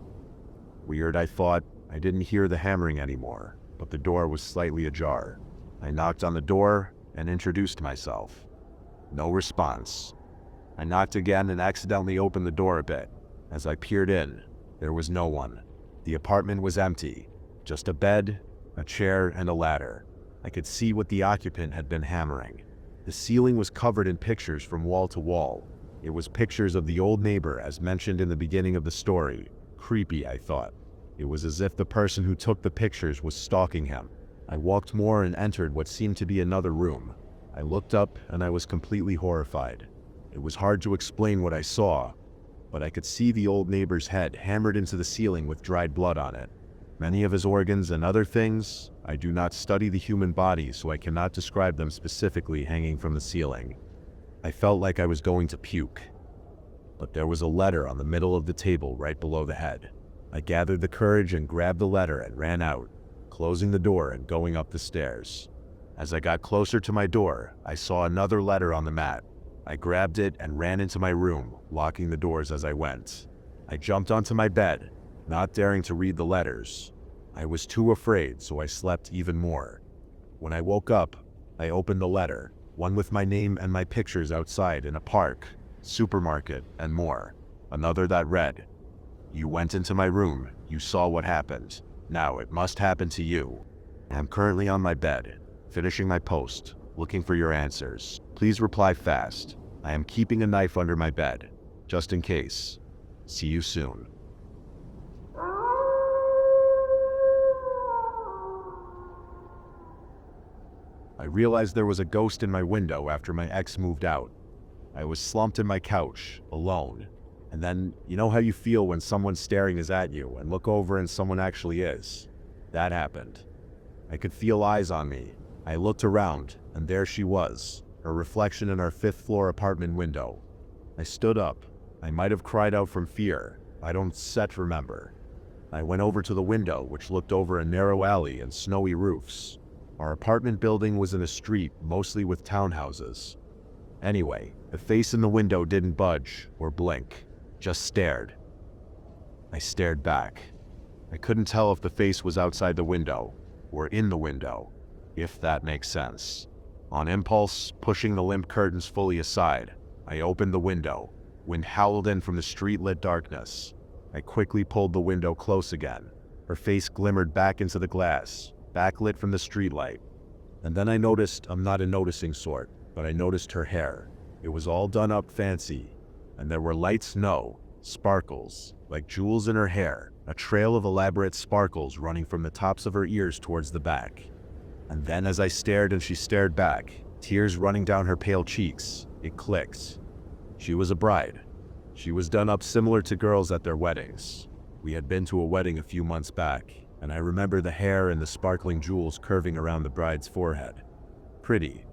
Weird, I thought. I didn't hear the hammering anymore, but the door was slightly ajar. I knocked on the door, and introduced myself. No response. I knocked again and accidentally opened the door a bit. As I peered in, there was no one. The apartment was empty. Just a bed, a chair, and a ladder. I could see what the occupant had been hammering. The ceiling was covered in pictures from wall to wall. It was pictures of the old neighbor as mentioned in the beginning of the story. Creepy, I thought. It was as if the person who took the pictures was stalking him. I walked more and entered what seemed to be another room. I looked up and I was completely horrified. It was hard to explain what I saw, but I could see the old neighbor's head hammered into the ceiling with dried blood on it. Many of his organs and other things, I do not study the human body, so I cannot describe them specifically, hanging from the ceiling. I felt like I was going to puke. But there was a letter on the middle of the table right below the head. I gathered the courage and grabbed the letter and ran out, closing the door and going up the stairs. As I got closer to my door, I saw another letter on the mat. I grabbed it and ran into my room, locking the doors as I went. I jumped onto my bed, not daring to read the letters. I was too afraid, so I slept even more. When I woke up, I opened the letter, one with my name and my pictures outside in a park, supermarket, and more. Another that read, "You went into my room, you saw what happened. Now it must happen to you. I'm currently on my bed, finishing my post, looking for your answers. Please reply fast. I am keeping a knife under my bed, just in case. See you soon." I realized there was a ghost in my window after my ex moved out. I was slumped in my couch, alone. And then, you know how you feel when someone staring is at you and look over and someone actually is? That happened. I could feel eyes on me. I looked around, and there she was, her reflection in our 5th-floor apartment window. I stood up. I might have cried out from fear. I don't remember. I went over to the window, which looked over a narrow alley and snowy roofs. Our apartment building was in a street, mostly with townhouses. Anyway, the face in the window didn't budge or blink, just stared. I stared back. I couldn't tell if the face was outside the window or in the window, if that makes sense. On impulse, pushing the limp curtains fully aside, I opened the window. Wind howled in from the street-lit darkness. I quickly pulled the window close again. Her face glimmered back into the glass, backlit from the streetlight. And then I noticed, I'm not a noticing sort, but I noticed her hair. It was all done up fancy, and there were lights, sparkles, like jewels in her hair, a trail of elaborate sparkles running from the tops of her ears towards the back. And then as I stared and she stared back, tears running down her pale cheeks, it clicked. She was a bride. She was done up similar to girls at their weddings. We had been to a wedding a few months back, and I remember the hair and the sparkling jewels curving around the bride's forehead. Pretty.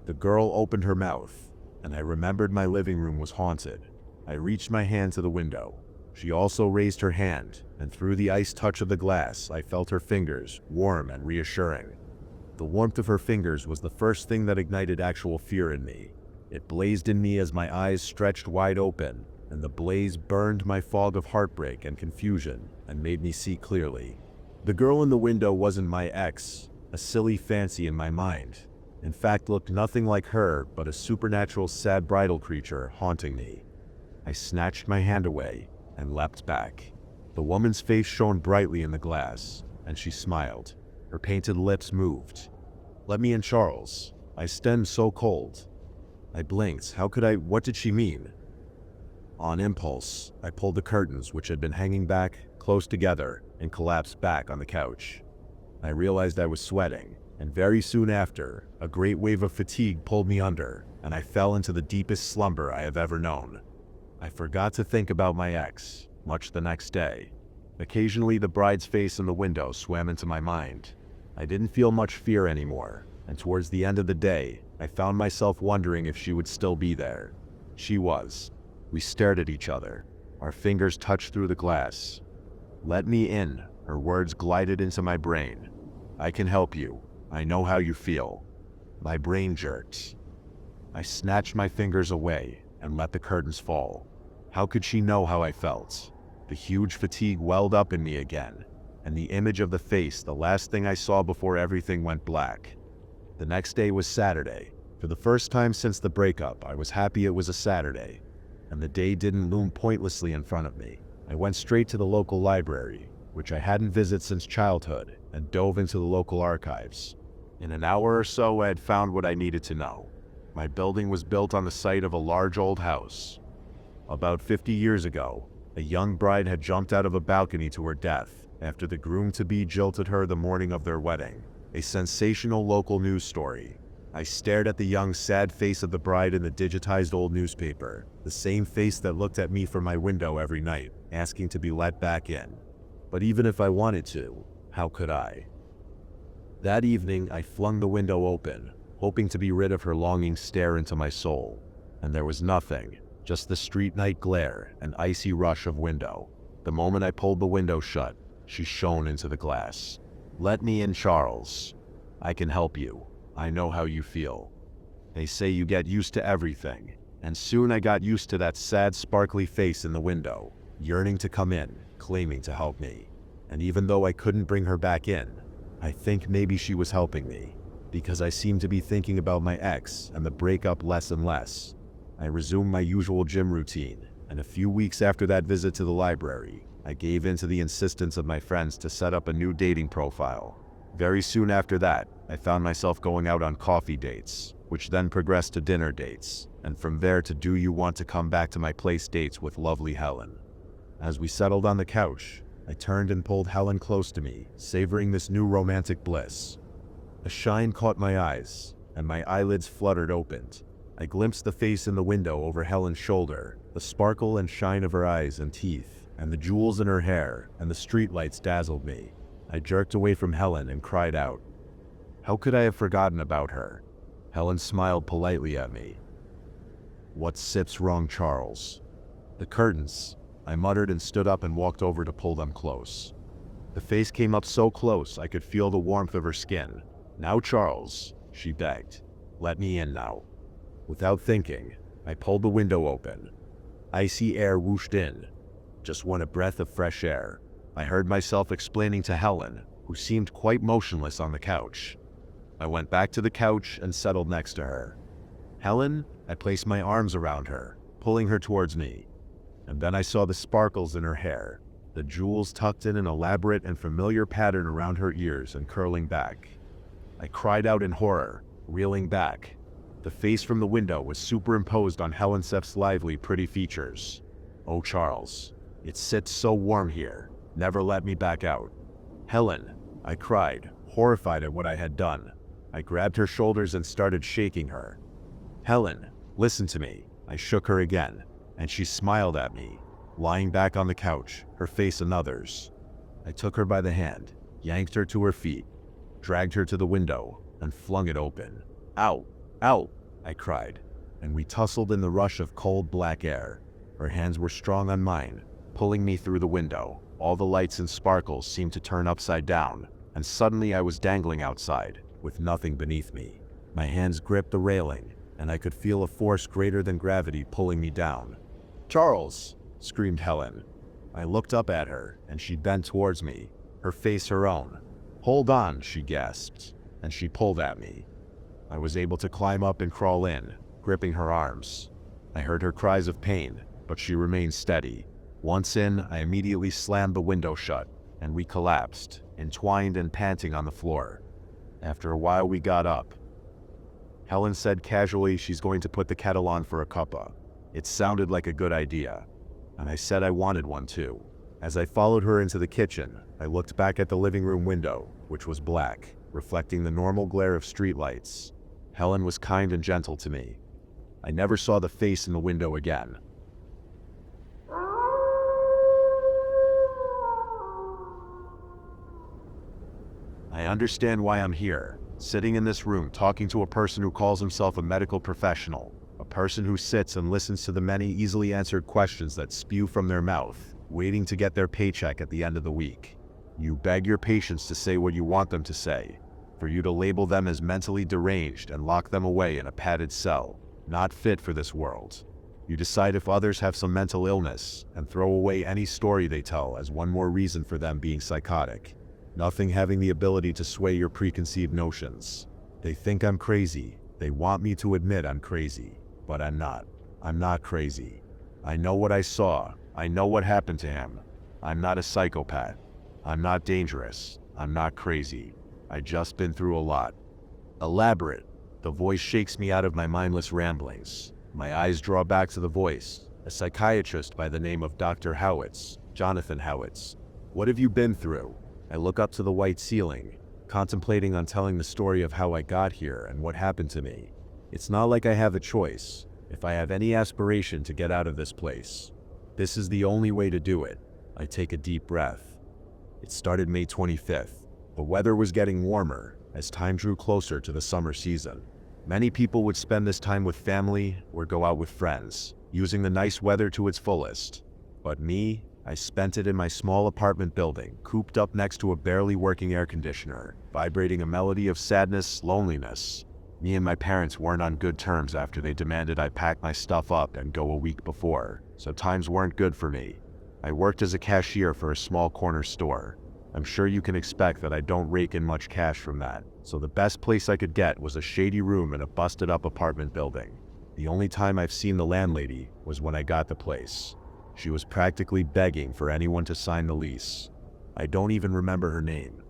The girl opened her mouth, and I remembered my living room was haunted. I reached my hand to the window. She also raised her hand, and through the ice touch of the glass, I felt her fingers, warm and reassuring. The warmth of her fingers was the first thing that ignited actual fear in me. It blazed in me as my eyes stretched wide open, and the blaze burned my fog of heartbreak and confusion and made me see clearly. The girl in the window wasn't my ex, a silly fancy in my mind. In fact, looked nothing like her, but a supernatural sad bridal creature haunting me. I snatched my hand away and leapt back. The woman's face shone brightly in the glass, and she smiled. Her painted lips moved. "Let me in, Charles. I stand so cold." I blinked. What did she mean? On impulse, I pulled the curtains, which had been hanging back, close together, and collapsed back on the couch. I realized I was sweating, and very soon after, a great wave of fatigue pulled me under, and I fell into the deepest slumber I have ever known. I forgot to think about my ex, much the next day. Occasionally, the bride's face in the window swam into my mind. I didn't feel much fear anymore, and towards the end of the day, I found myself wondering if she would still be there. She was. We stared at each other. Our fingers touched through the glass. "Let me in," her words glided into my brain. "I can help you. I know how you feel." My brain jerked. I snatched my fingers away and let the curtains fall. How could she know how I felt? The huge fatigue welled up in me again, and the image of the face, the last thing I saw before everything went black. The next day was Saturday. For the first time since the breakup, I was happy it was a Saturday, and the day didn't loom pointlessly in front of me. I went straight to the local library, which I hadn't visited since childhood, and dove into the local archives. In an hour or so, I had found what I needed to know. My building was built on the site of a large old house. About 50 years ago, a young bride had jumped out of a balcony to her death after the groom-to-be jilted her the morning of their wedding. A sensational local news story. I stared at the young, sad face of the bride in the digitized old newspaper, the same face that looked at me from my window every night, asking to be let back in. But even if I wanted to, how could I? That evening, I flung the window open, hoping to be rid of her longing stare into my soul. And there was nothing, just the street night glare and icy rush of window. The moment I pulled the window shut, she shone into the glass. "Let me in, Charles. I can help you. I know how you feel." They say you get used to everything, and soon I got used to that sad, sparkly face in the window, yearning to come in, claiming to help me. And even though I couldn't bring her back in, I think maybe she was helping me, because I seemed to be thinking about my ex and the breakup less and less. I resumed my usual gym routine, and a few weeks after that visit to the library, I gave in to the insistence of my friends to set up a new dating profile. Very soon after that, I found myself going out on coffee dates, which then progressed to dinner dates, and from there to "do you want to come back to my place" dates with lovely Helen. As we settled on the couch, I turned and pulled Helen close to me, savoring this new romantic bliss. A shine caught my eyes, and my eyelids fluttered opened. I glimpsed the face in the window over Helen's shoulder, the sparkle and shine of her eyes and teeth, and the jewels in her hair, and the streetlights dazzled me. I jerked away from Helen and cried out. How could I have forgotten about her? Helen smiled politely at me. "What sip's wrong, Charles?" "The curtains," I muttered and stood up and walked over to pull them close. The face came up so close I could feel the warmth of her skin. "Now, Charles," she begged. "Let me in now." Without thinking, I pulled the window open. Icy air whooshed in. Just want a breath of fresh air. I heard myself explaining to Helen, who seemed quite motionless on the couch. I went back to the couch and settled next to her. "Helen," I placed my arms around her, pulling her towards me. And then I saw the sparkles in her hair, the jewels tucked in an elaborate and familiar pattern around her ears and curling back. I cried out in horror, reeling back. The face from the window was superimposed on Helen Seff's lively, pretty features. "Oh, Charles, it sits so warm here. Never let me back out." "Helen," I cried, horrified at what I had done. I grabbed her shoulders and started shaking her. "Helen, listen to me." I shook her again, and she smiled at me, lying back on the couch, her face another's. I took her by the hand, yanked her to her feet, dragged her to the window, and flung it open. "Out! Out!" I cried, and we tussled in the rush of cold black air. Her hands were strong on mine, pulling me through the window. All the lights and sparkles seemed to turn upside down, and suddenly I was dangling outside, with nothing beneath me. My hands gripped the railing, and I could feel a force greater than gravity pulling me down. "Charles!" screamed Helen. I looked up at her, and she bent towards me, her face her own. "Hold on," she gasped, and she pulled at me. I was able to climb up and crawl in, gripping her arms. I heard her cries of pain, but she remained steady. Once in, I immediately slammed the window shut, and we collapsed, entwined and panting on the floor. After a while, we got up. Helen said casually she's going to put the kettle on for a cuppa. It sounded like a good idea, and I said I wanted one too. As I followed her into the kitchen, I looked back at the living room window, which was black, reflecting the normal glare of streetlights. Helen was kind and gentle to me. I never saw the face in the window again. I understand why I'm here, sitting in this room talking to a person who calls himself a medical professional, a person who sits and listens to the many easily answered questions that spew from their mouth, waiting to get their paycheck at the end of the week. You beg your patients to say what you want them to say, for you to label them as mentally deranged and lock them away in a padded cell, not fit for this world. You decide if others have some mental illness and throw away any story they tell as one more reason for them being psychotic. Nothing having the ability to sway your preconceived notions. They think I'm crazy. They want me to admit I'm crazy, but I'm not. I'm not crazy. I know what I saw. I know what happened to him. I'm not a psychopath. I'm not dangerous. I'm not crazy. I just been through a lot. Elaborate. The voice shakes me out of my mindless ramblings. My eyes draw back to the voice, a psychiatrist by the name of Dr. Howitz, Jonathan Howitz. What have you been through? I look up to the white ceiling, contemplating on telling the story of how I got here and what happened to me. It's not like I have a choice. If I have any aspiration to get out of this place, this is the only way to do it. I take a deep breath. It started May 25th. The weather was getting warmer as time drew closer to the summer season. Many people would spend this time with family or go out with friends, using the nice weather to its fullest. But me, I spent it in my small apartment building, cooped up next to a barely working air conditioner, vibrating a melody of sadness, loneliness. Me and my parents weren't on good terms after they demanded I pack my stuff up and go a week before, so times weren't good for me. I worked as a cashier for a small corner store. I'm sure you can expect that I don't rake in much cash from that, so the best place I could get was a shady room in a busted-up apartment building. The only time I've seen the landlady was when I got the place. She was practically begging for anyone to sign the lease. I don't even remember her name.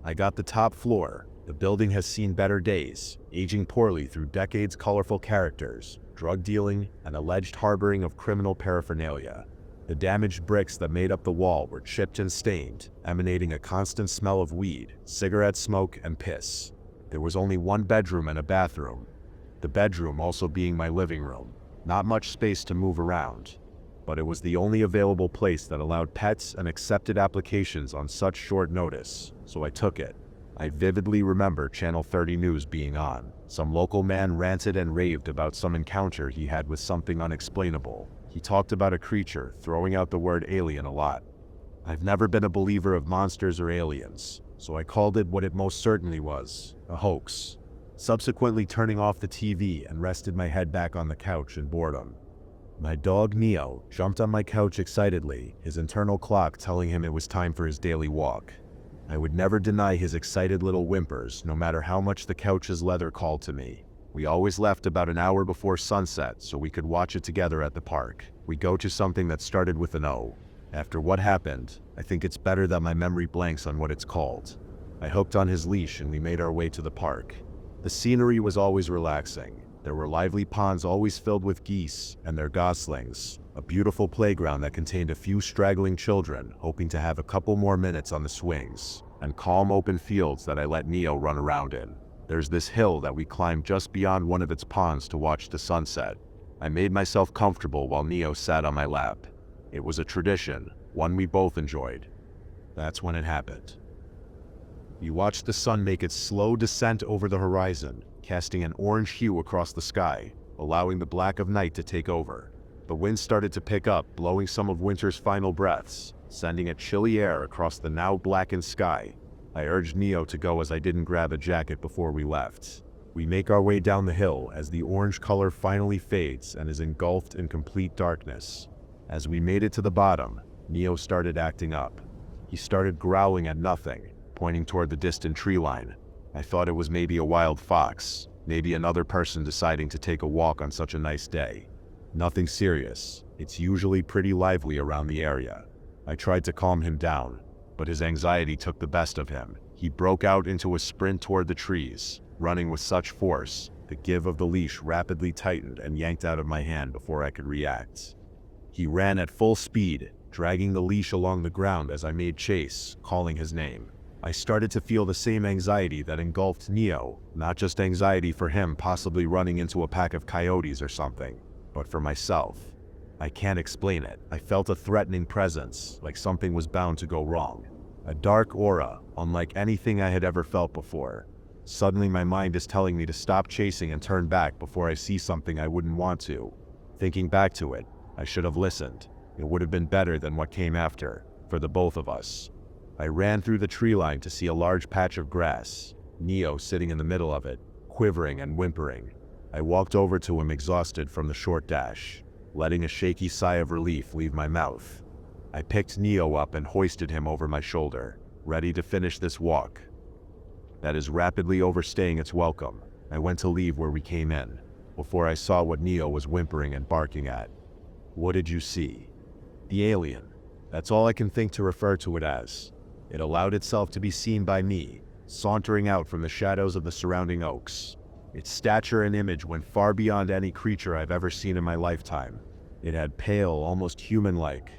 I got the top floor. The building has seen better days, aging poorly through decades, colorful characters, drug dealing, and alleged harboring of criminal paraphernalia. The damaged bricks that made up the wall were chipped and stained, emanating a constant smell of weed, cigarette smoke, and piss. There was only one bedroom and a bathroom, the bedroom also being my living room. Not much space to move around, but it was the only available place that allowed pets and accepted applications on such short notice, so I took it. I vividly remember Channel 30 News being on. Some local man ranted and raved about some encounter he had with something unexplainable. He talked about a creature, throwing out the word alien a lot. I've never been a believer of monsters or aliens, so I called it what it most certainly was, a hoax. Subsequently turning off the TV and rested my head back on the couch in boredom. My dog Neo jumped on my couch excitedly, his internal clock telling him it was time for his daily walk. I would never deny his excited little whimpers, no matter how much the couch's leather called to me. We always left about an hour before sunset so we could watch it together at the park. We go to something that started with an O. After what happened, I think it's better that my memory blanks on what it's called. I hooked on his leash and we made our way to the park. The scenery was always relaxing. There were lively ponds always filled with geese and their goslings, a beautiful playground that contained a few straggling children hoping to have a couple more minutes on the swings, and calm open fields that I let Neo run around in. There's this hill that we climbed just beyond one of its ponds to watch the sunset. I made myself comfortable while Neo sat on my lap. It was a tradition, one we both enjoyed. That's when it happened. We watched the sun make its slow descent over the horizon, casting an orange hue across the sky, allowing the black of night to take over. The wind started to pick up, blowing some of winter's final breaths, sending a chilly air across the now blackened sky. I urged Neo to go as I didn't grab a jacket before we left. We make our way down the hill as the orange color finally fades and is engulfed in complete darkness. As we made it to the bottom, Neo started acting up. He started growling at nothing, pointing toward the distant tree line. I thought it was maybe a wild fox, maybe another person deciding to take a walk on such a nice day. Nothing serious. It's usually pretty lively around the area. I tried to calm him down, but his anxiety took the best of him. He broke out into a sprint toward the trees, running with such force, the give of the leash rapidly tightened and yanked out of my hand before I could react. He ran at full speed, dragging the leash along the ground as I made chase, calling his name. I started to feel the same anxiety that engulfed Neo, not just anxiety for him possibly running into a pack of coyotes or something, but for myself. I can't explain it. I felt a threatening presence, like something was bound to go wrong. A dark aura, unlike anything I had ever felt before. Suddenly my mind is telling me to stop chasing and turn back before I see something I wouldn't want to. Thinking back to it, I should have listened. It would have been better than what came after, for the both of us. I ran through the tree line to see a large patch of grass, Neo sitting in the middle of it, quivering and whimpering. I walked over to him exhausted from the short dash, letting a shaky sigh of relief leave my mouth. I picked Neo up and hoisted him over my shoulder, ready to finish this walk. that is rapidly overstaying its welcome. I went to leave where we came in, before I saw what Neo was whimpering and barking at. What did you see? The alien. That's all I can think to refer to it as. It allowed itself to be seen by me, sauntering out from the shadows of the surrounding oaks. Its stature and image went far beyond any creature I've ever seen in my lifetime. It had pale, almost human-like,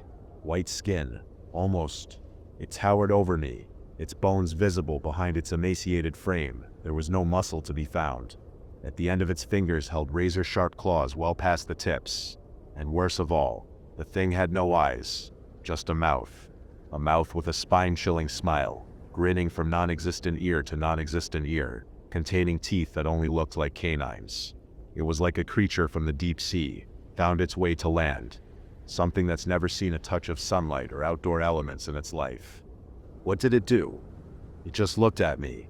white skin, almost. It towered over me, its bones visible behind its emaciated frame. There was no muscle to be found. At the end of its fingers held razor-sharp claws well past the tips. And worst of all, the thing had no eyes, just a mouth. A mouth with a spine-chilling smile, grinning from non-existent ear to non-existent ear, containing teeth that only looked like canines. It was like a creature from the deep sea, found its way to land. Something that's never seen a touch of sunlight or outdoor elements in its life. What did it do? It just looked at me.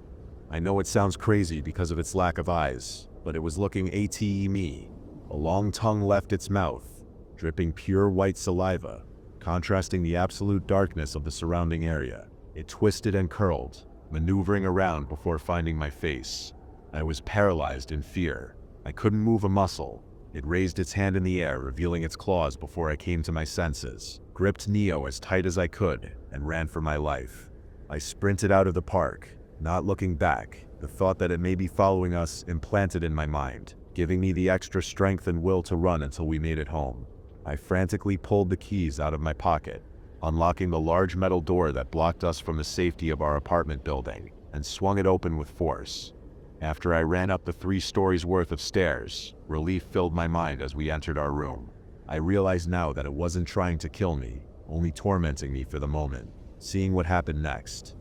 I know it sounds crazy because of its lack of eyes, but it was looking at me. A long tongue left its mouth, dripping pure white saliva, contrasting the absolute darkness of the surrounding area. It twisted and curled, maneuvering around before finding my face. I was paralyzed in fear. I couldn't move a muscle. It raised its hand in the air, revealing its claws before I came to my senses, gripped Neo as tight as I could, and ran for my life. I sprinted out of the park, not looking back, the thought that it may be following us implanted in my mind, giving me the extra strength and will to run until we made it home. I frantically pulled the keys out of my pocket, unlocking the large metal door that blocked us from the safety of our apartment building, and swung it open with force. After I ran up the 3 stories worth of stairs, relief filled my mind as we entered our room. I realized now that it wasn't trying to kill me, only tormenting me for the moment. Seeing what happened next.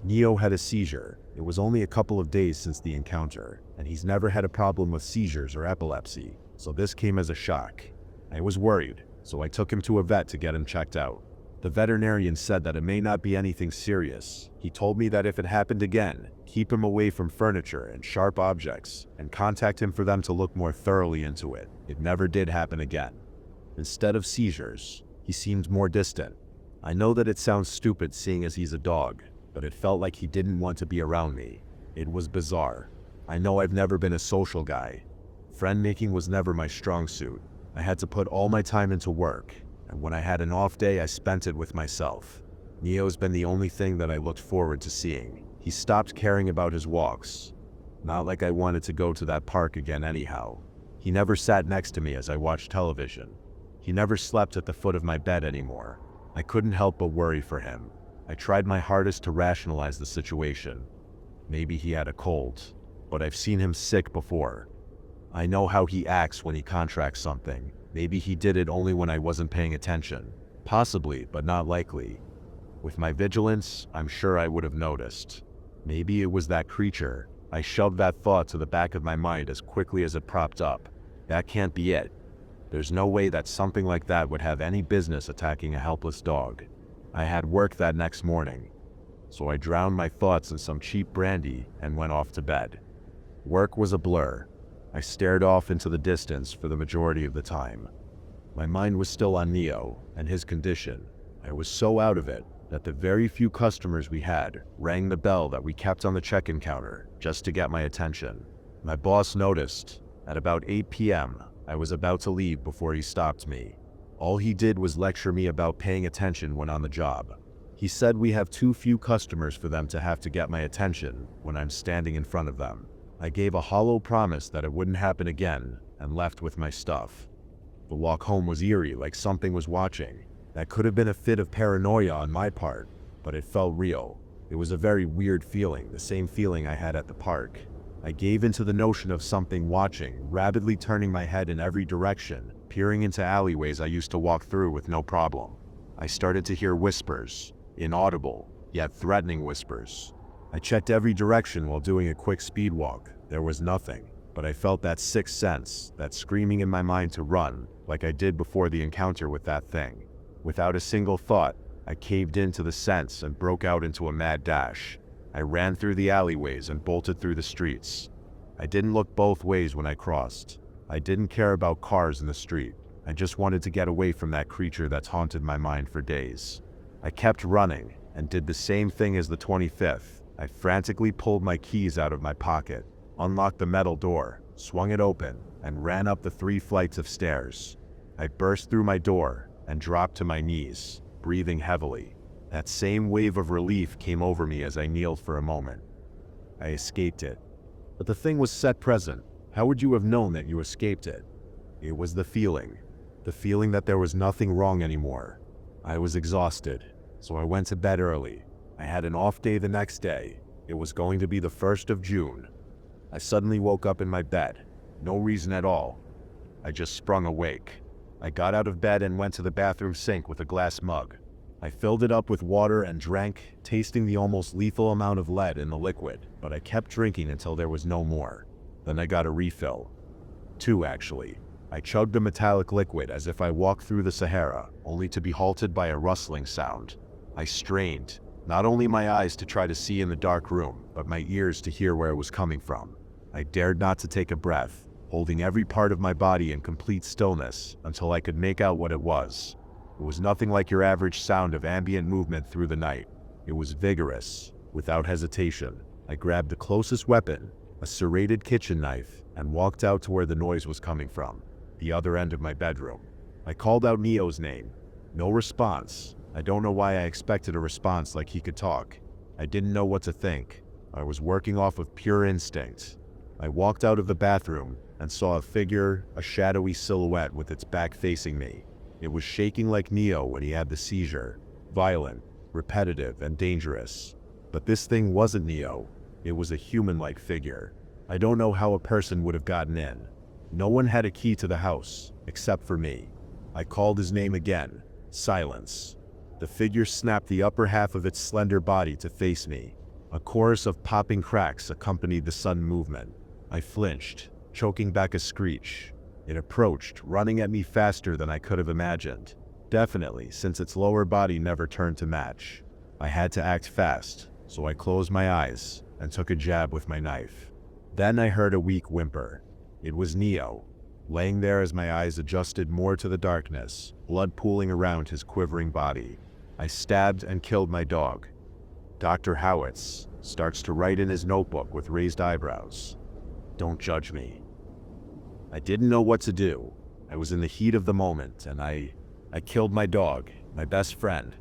Neo had a seizure. It was only a couple of days since the encounter, and he's never had a problem with seizures or epilepsy, so this came as a shock. I was worried, so I took him to a vet to get him checked out. The veterinarian said that it may not be anything serious. He told me that if it happened again, keep him away from furniture and sharp objects, and contact him for them to look more thoroughly into it. It never did happen again. Instead of seizures, he seemed more distant. I know that it sounds stupid seeing as he's a dog, but it felt like he didn't want to be around me. It was bizarre. I know I've never been a social guy. Friend making was never my strong suit. I had to put all my time into work, and when I had an off day, I spent it with myself. Neo's been the only thing that I looked forward to seeing. He stopped caring about his walks. Not like I wanted to go to that park again anyhow. He never sat next to me as I watched television. He never slept at the foot of my bed anymore. I couldn't help but worry for him. I tried my hardest to rationalize the situation. Maybe he had a cold, but I've seen him sick before. I know how he acts when he contracts something. Maybe he did it only when I wasn't paying attention. Possibly, but not likely. With my vigilance, I'm sure I would have noticed. Maybe it was that creature. I shoved that thought to the back of my mind as quickly as it propped up. That can't be it. There's no way that something like that would have any business attacking a helpless dog. I had work that next morning, so I drowned my thoughts in some cheap brandy and went off to bed. Work was a blur. I stared off into the distance for the majority of the time. My mind was still on Neo and his condition. I was so out of it that the very few customers we had rang the bell that we kept on the check-in counter just to get my attention. My boss noticed. At about 8 p.m., I was about to leave before he stopped me. All he did was lecture me about paying attention when on the job. He said we have too few customers for them to have to get my attention when I'm standing in front of them. I gave a hollow promise that it wouldn't happen again and left with my stuff. The walk home was eerie, like something was watching. That could have been a fit of paranoia on my part, but it felt real. It was a very weird feeling, the same feeling I had at the park. I gave into the notion of something watching, rapidly turning my head in every direction, peering into alleyways I used to walk through with no problem. I started to hear whispers, inaudible, yet threatening whispers. I checked every direction while doing a quick speed walk. There was nothing, but I felt that sixth sense, that screaming in my mind to run, like I did before the encounter with that thing. Without a single thought, I caved into the sense and broke out into a mad dash. I ran through the alleyways and bolted through the streets. I didn't look both ways when I crossed. I didn't care about cars in the street. I just wanted to get away from that creature that's haunted my mind for days. I kept running and did the same thing as the 25th. I frantically pulled my keys out of my pocket, unlocked the metal door, swung it open, and ran up the 3 flights of stairs. I burst through my door and dropped to my knees, breathing heavily. That same wave of relief came over me as I kneeled for a moment. I escaped it. But the thing was set present. How would you have known that you escaped it? It was the feeling that there was nothing wrong anymore. I was exhausted, so I went to bed early. I had an off day the next day. It was going to be the 1st of June. I suddenly woke up in my bed. No reason at all. I just sprung awake. I got out of bed and went to the bathroom sink with a glass mug. I filled it up with water and drank, tasting the almost lethal amount of lead in the liquid, but I kept drinking until there was no more. Then I got a refill. 2, actually. I chugged the metallic liquid as if I walked through the Sahara, only to be halted by a rustling sound. I strained, not only my eyes to try to see in the dark room, but my ears to hear where it was coming from. I dared not to take a breath, holding every part of my body in complete stillness until I could make out what it was. It was nothing like your average sound of ambient movement through the night. It was vigorous, without hesitation. I grabbed the closest weapon, a serrated kitchen knife, and walked out to where the noise was coming from, the other end of my bedroom. I called out Neo's name. No response. I don't know why I expected a response like he could talk. I didn't know what to think. I was working off of pure instinct. I walked out of the bathroom and saw a figure, a shadowy silhouette with its back facing me. It was shaking like Neo when he had the seizure. Violent, repetitive, and dangerous. But this thing wasn't Neo. It was a human-like figure. I don't know how a person would have gotten in. No one had a key to the house, except for me. I called his name again. Silence. The figure snapped the upper half of its slender body to face me. A chorus of popping cracks accompanied the sudden movement. I flinched, choking back a screech. It approached, running at me faster than I could have imagined. Definitely, since its lower body never turned to match. I had to act fast, so I closed my eyes and took a jab with my knife. Then I heard a weak whimper. It was Neo, laying there as my eyes adjusted more to the darkness, blood pooling around his quivering body. I stabbed and killed my dog. Dr. Howitz starts to write in his notebook with raised eyebrows. Don't judge me. I didn't know what to do. I was in the heat of the moment, and I killed my dog, my best friend.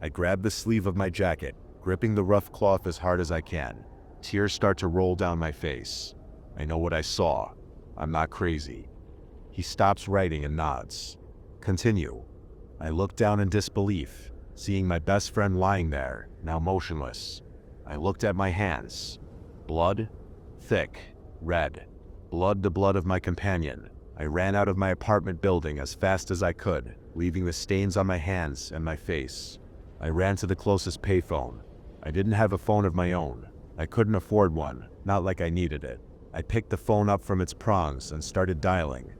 I grabbed the sleeve of my jacket, gripping the rough cloth as hard as I can. Tears start to roll down my face. I know what I saw. I'm not crazy. He stops writing and nods. Continue. I look down in disbelief, seeing my best friend lying there, now motionless. I looked at my hands. Blood, thick, red. Blood, the blood of my companion. I ran out of my apartment building as fast as I could, leaving the stains on my hands and my face. I ran to the closest payphone. I didn't have a phone of my own. I couldn't afford one, not like I needed it. I picked the phone up from its prongs and started dialing.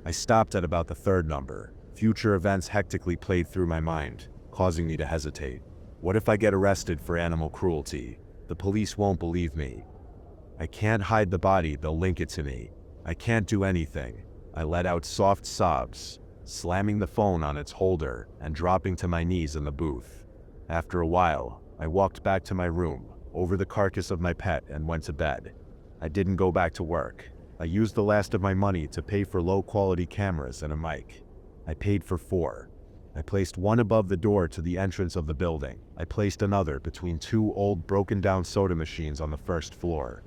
I stopped at about the 3rd number. Future events hectically played through my mind, causing me to hesitate. What if I get arrested for animal cruelty? The police won't believe me. I can't hide the body, they'll link it to me. I can't do anything. I let out soft sobs, slamming the phone on its holder and dropping to my knees in the booth. After a while, I walked back to my room, over the carcass of my pet, and went to bed. I didn't go back to work. I used the last of my money to pay for low-quality cameras and a mic. I paid for 4. I placed one above the door to the entrance of the building. I placed another between 2 old broken-down soda machines on the 1st floor.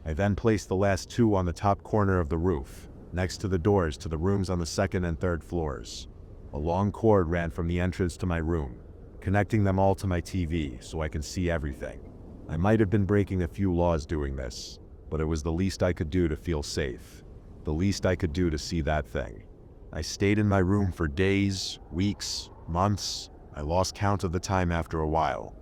I then placed the last 2 on the top corner of the roof, next to the doors to the rooms on the 2nd and 3rd floors. A long cord ran from the entrance to my room, connecting them all to my TV so I can see everything. I might have been breaking a few laws doing this, but it was the least I could do to feel safe. The least I could do to see that thing. I stayed in my room for days, weeks, months. I lost count of the time after a while.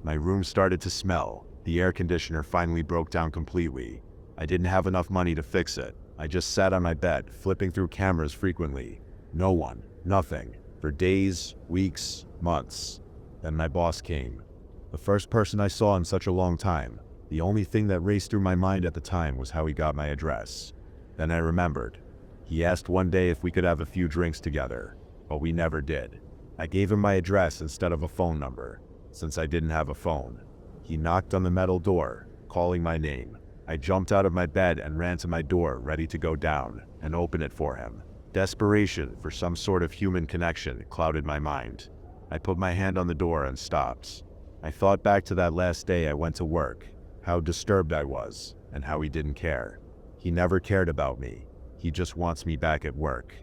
My room started to smell. The air conditioner finally broke down completely. I didn't have enough money to fix it. I just sat on my bed, flipping through cameras frequently. No one, nothing, for days, weeks, months. Then my boss came. The first person I saw in such a long time. The only thing that raced through my mind at the time was how he got my address. Then I remembered. He asked one day if we could have a few drinks together, but we never did. I gave him my address instead of a phone number, since I didn't have a phone. He knocked on the metal door, calling my name. I jumped out of my bed and ran to my door, ready to go down and open it for him. Desperation for some sort of human connection clouded my mind. I put my hand on the door and stopped. I thought back to that last day I went to work, how disturbed I was, and how he didn't care. He never cared about me. He just wants me back at work.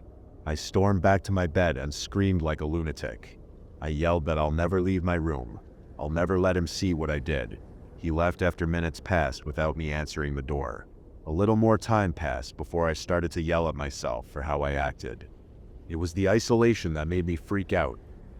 I stormed back to my bed and screamed like a lunatic. I yelled that I'll never leave my room. I'll never let him see what I did. He left after minutes passed without me answering the door. A little more time passed before I started to yell at myself for how I acted. It was the isolation that made me freak out.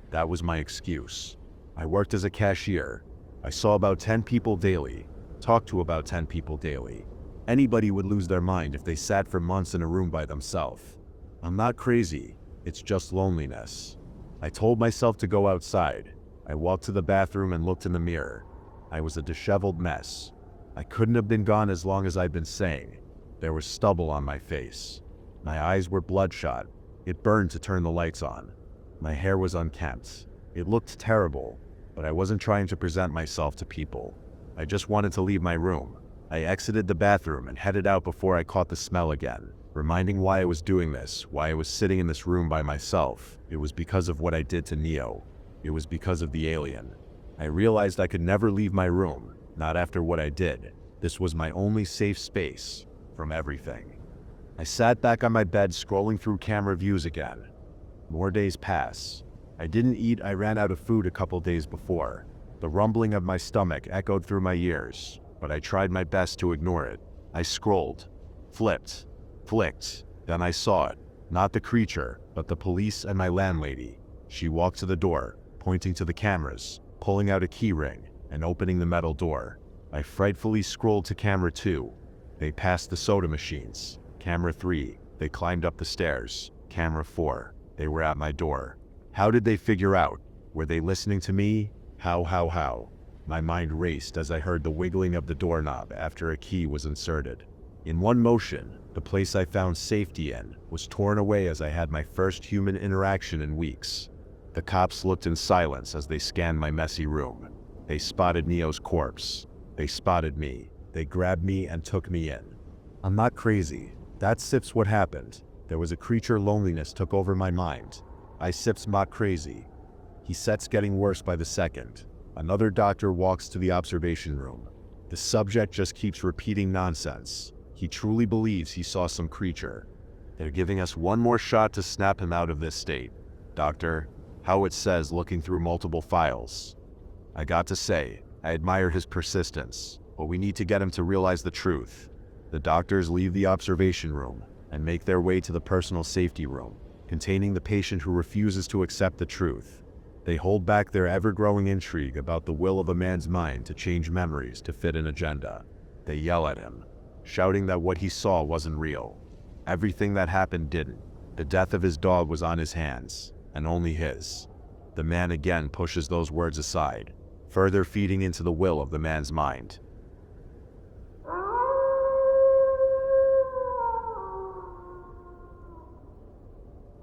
That was my excuse. I worked as a cashier. I saw about 10 people daily, talked to about 10 people daily. Anybody would lose their mind if they sat for months in a room by themselves. I'm not crazy, it's just loneliness. I told myself to go outside. I walked to the bathroom and looked in the mirror. I was a disheveled mess. I couldn't have been gone as long as I'd been saying. There was stubble on my face. My eyes were bloodshot. It burned to turn the lights on. My hair was unkempt. It looked terrible, but I wasn't trying to present myself to people. I just wanted to leave my room. I exited the bathroom and headed out before I caught the smell again, reminding why I was doing this, why I was sitting in this room by myself. It was because of what I did to Neo. It was because of the alien. I realized I could never leave my room, not after what I did. This was my only safe space from everything. I sat back on my bed scrolling through camera views again. More days pass. I didn't eat. I ran out of food a couple days before. The rumbling of my stomach echoed through my ears, but I tried my best to ignore it. I scrolled, flipped, flicked. Then I saw it. Not the creature, but the police and my landlady. She walked to the door, pointing to the cameras, pulling out a key ring, and opening the metal door. I frightfully scrolled to camera 2. They passed the soda machines. Camera 3. They climbed up the stairs. Camera 4. They were at my door. How did they figure out? Were they listening to me? How? My mind raced as I heard the wiggling of the doorknob after a key was inserted. In one motion, the place I found safety in was torn away as I had my first human interaction in weeks. The cops looked in silence as they scanned my messy room. They spotted Neo's corpse. They spotted me. They grabbed me and took me in. I'm not crazy. That's Sips what happened. There was a creature loneliness took over my mind. I Sips not crazy. He sets getting worse by the second. Another doctor walks to the observation room. The subject just keeps repeating nonsense. He truly believes he saw some creature. They're giving us one more shot to snap him out of this state. Doctor, Howard says, looking through multiple files. I got to say, I admire his persistence, but we need to get him to realize the truth. The doctors leave the observation room and make their way to the personal safety room, containing the patient who refuses to accept the truth. They hold back their ever-growing intrigue about the will of a man's mind to change memories to fit an agenda. They yell at him, shouting that what he saw wasn't real. Everything that happened didn't. The death of his dog was on his hands, and only his. The man again pushes those words aside, further feeding into the will of the man's mind.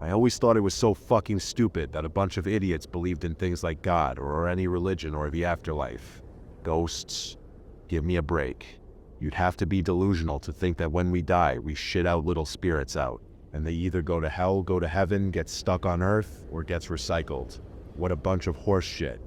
I always thought it was so fucking stupid that a bunch of idiots believed in things like God or any religion or the afterlife. Ghosts. Give me a break. You'd have to be delusional to think that when we die, we shit our little spirits out, and they either go to hell, go to heaven, get stuck on earth, or gets recycled. What a bunch of horse shit.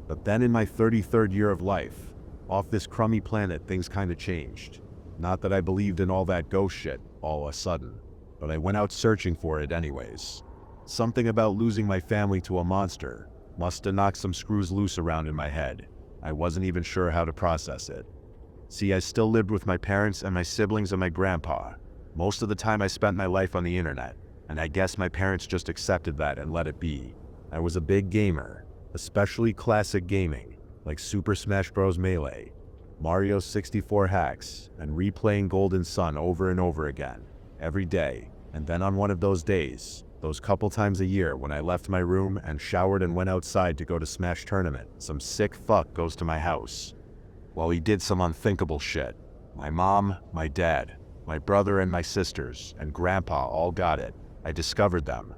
But then in my 33rd year of life, off this crummy planet, things kinda changed. Not that I believed in all that ghost shit all of a sudden, but I went out searching for it anyways. Something about losing my family to a monster must have knocked some screws loose around in my head. I wasn't even sure how to process it. See, I still lived with my parents and my siblings and my grandpa. Most of the time I spent my life on the internet, and I guess my parents just accepted that and let it be. I was a big gamer, especially classic gaming, like Super Smash Bros. Melee, Mario 64 hacks, and replaying Golden Sun over and over again, every day. And then on one of those days, those couple times a year when I left my room and showered and went outside to go to Smash Tournament, some sick fuck goes to my house. Well, he did some unthinkable shit. My mom, my dad, my brother and my sisters, and grandpa all got it. I discovered them.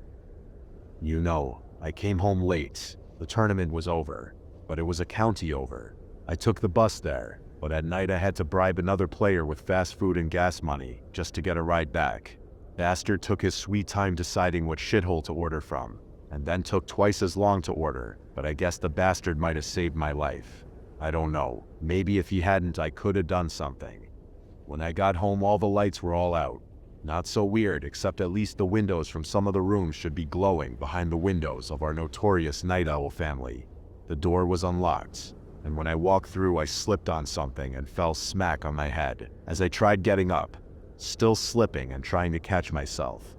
You know, I came home late. The tournament was over, but it was a county over. I took the bus there, but at night I had to bribe another player with fast food and gas money just to get a ride back. Bastard took his sweet time deciding what shithole to order from, and then took twice as long to order, but I guess the bastard might have saved my life. I don't know, maybe if he hadn't I could have done something. When I got home all the lights were all out. Not so weird, except at least the windows from some of the rooms should be glowing behind the windows of our notorious night owl family. The door was unlocked, and when I walked through I slipped on something and fell smack on my head as I tried getting up, still slipping and trying to catch myself.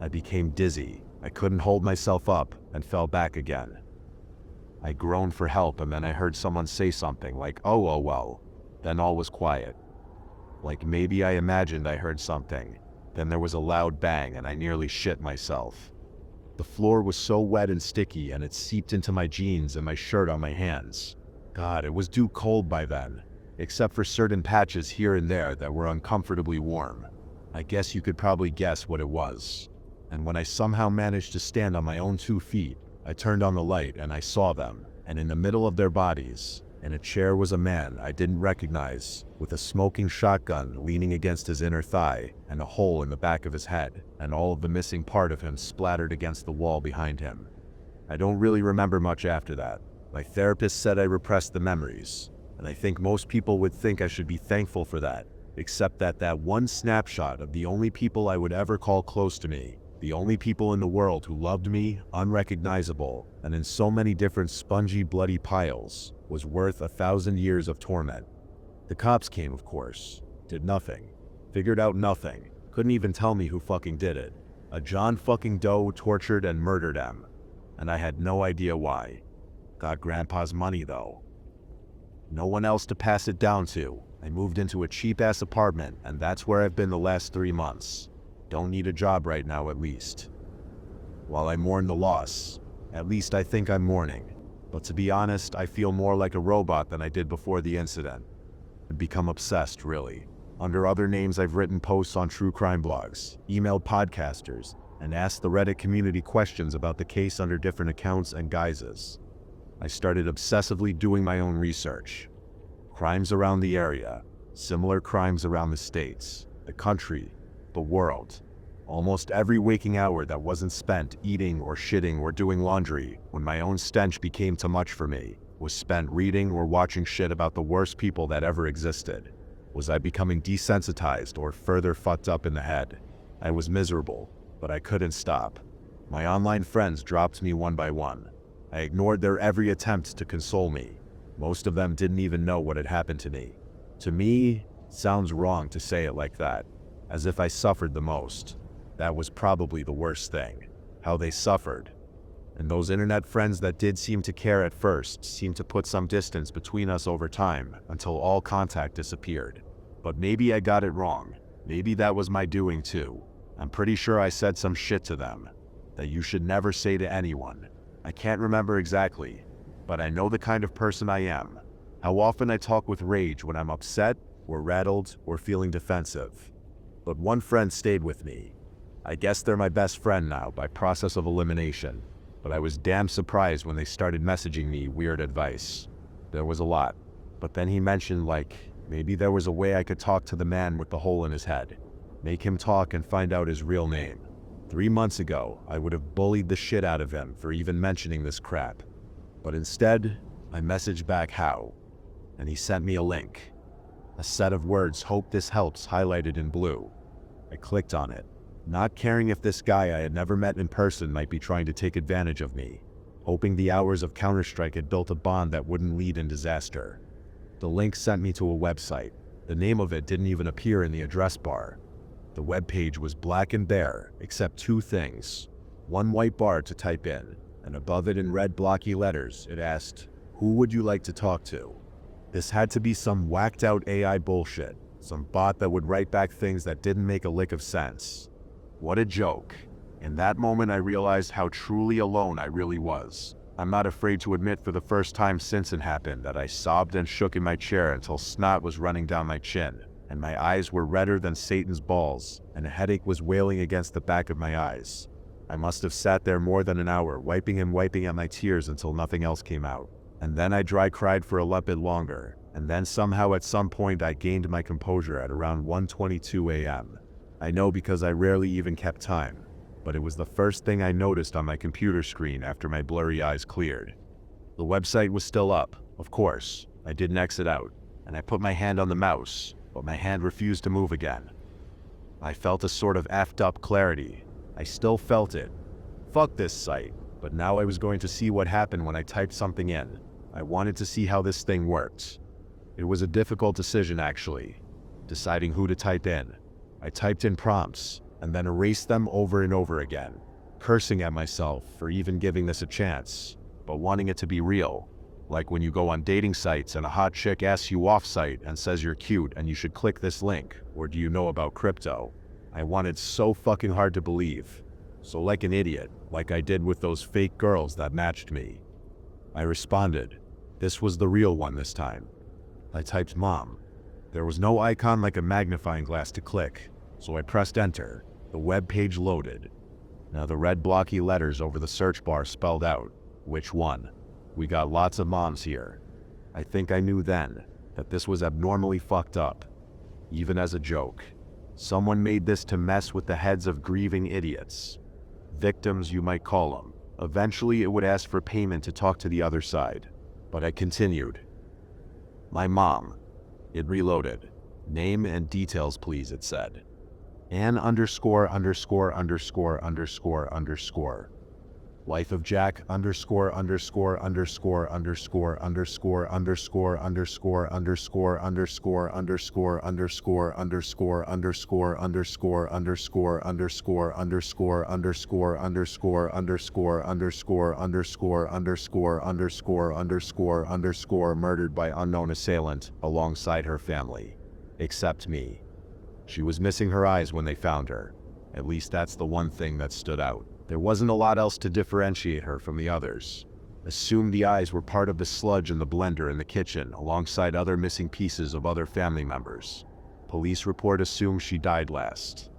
I became dizzy, I couldn't hold myself up, and fell back again. I groaned for help and then I heard someone say something like, "Oh well." Then all was quiet. Like maybe I imagined I heard something. Then there was a loud bang and I nearly shit myself. The floor was so wet and sticky and it seeped into my jeans and my shirt on my hands. God, it was too cold by then, except for certain patches here and there that were uncomfortably warm. I guess you could probably guess what it was. And when I somehow managed to stand on my own 2 feet, I turned on the light and I saw them, and in the middle of their bodies, in a chair was a man I didn't recognize, with a smoking shotgun leaning against his inner thigh and a hole in the back of his head, and all of the missing part of him splattered against the wall behind him. I don't really remember much after that. My therapist said I repressed the memories, and I think most people would think I should be thankful for that, except that that one snapshot of the only people I would ever call close to me, the only people in the world who loved me, unrecognizable, and in so many different spongy, bloody piles, was worth 1,000 years of torment. The cops came, of course. Did nothing. Figured out nothing. Couldn't even tell me who fucking did it. A John fucking Doe tortured and murdered him. And I had no idea why. Got Grandpa's money, though. No one else to pass it down to. I moved into a cheap-ass apartment, and that's where I've been the last 3 months. Don't need a job right now, at least. While I mourn the loss, at least I think I'm mourning. But to be honest, I feel more like a robot than I did before the incident. I've become obsessed, really. Under other names, I've written posts on true crime blogs, emailed podcasters, and asked the Reddit community questions about the case under different accounts and guises. I started obsessively doing my own research. Crimes around the area, similar crimes around the states, the country, the world. Almost every waking hour that wasn't spent eating or shitting or doing laundry when my own stench became too much for me was spent reading or watching shit about the worst people that ever existed. Was I becoming desensitized or further fucked up in the head? I was miserable, but I couldn't stop. My online friends dropped me one by one. I ignored their every attempt to console me. Most of them didn't even know what had happened to me. To me, it sounds wrong to say it like that, as if I suffered the most. That was probably the worst thing, how they suffered. And those internet friends that did seem to care at first seemed to put some distance between us over time until all contact disappeared. But maybe I got it wrong. Maybe that was my doing too. I'm pretty sure I said some shit to them that you should never say to anyone. I can't remember exactly, but I know the kind of person I am. How often I talk with rage when I'm upset or rattled or feeling defensive. But one friend stayed with me. I guess they're my best friend now by process of elimination, but I was damn surprised when they started messaging me weird advice. There was a lot, but then he mentioned maybe there was a way I could talk to the man with the hole in his head. Make him talk and find out his real name. 3 months ago, I would have bullied the shit out of him for even mentioning this crap. But instead, I messaged back how, and he sent me a link. A set of words, "Hope this helps," highlighted in blue. I clicked on it, not caring if this guy I had never met in person might be trying to take advantage of me, hoping the hours of Counter-Strike had built a bond that wouldn't lead in disaster. The link sent me to a website. The name of it didn't even appear in the address bar. The web page was black and bare, except 2 things. One white bar to type in, and above it in red blocky letters, it asked, "Who would you like to talk to?" This had to be some whacked out AI bullshit, some bot that would write back things that didn't make a lick of sense. What a joke. In that moment I realized how truly alone I really was. I'm not afraid to admit for the first time since it happened that I sobbed and shook in my chair until snot was running down my chin, and my eyes were redder than Satan's balls, and a headache was wailing against the back of my eyes. I must have sat there more than an hour, wiping at my tears until nothing else came out. And then I dry cried for a little bit longer, and then somehow at some point I gained my composure at around 1:22 a.m. I know because I rarely even kept time, but it was the first thing I noticed on my computer screen after my blurry eyes cleared. The website was still up, of course. I didn't exit out, and I put my hand on the mouse, but my hand refused to move again. I felt a sort of effed up clarity. I still felt it. Fuck this site, but now I was going to see what happened when I typed something in. I wanted to see how this thing worked. It was a difficult decision actually, deciding who to type in. I typed in prompts, and then erased them over and over again, cursing at myself for even giving this a chance, but wanting it to be real. Like when you go on dating sites and a hot chick asks you off-site and says you're cute and you should click this link, or do you know about crypto? I wanted so fucking hard to believe. So like an idiot, like I did with those fake girls that matched me, I responded. This was the real one this time. I typed mom. There was no icon like a magnifying glass to click, so I pressed enter. The web page loaded. Now the red blocky letters over the search bar spelled out, which one? We got lots of moms here. I think I knew then that this was abnormally fucked up. Even as a joke. Someone made this to mess with the heads of grieving idiots. Victims, you might call them. Eventually it would ask for payment to talk to the other side. But I continued. My mom. It reloaded. Name and details please, it said. Ann _________. Life of Jack ________________________________________________________________________________________________________________ murdered by unknown assailant alongside her family. Except me. She was missing her eyes when they found her. At least that's the one thing that stood out. There wasn't a lot else to differentiate her from the others. Assumed the eyes were part of the sludge in the blender in the kitchen alongside other missing pieces of other family members. Police report assumes she died last.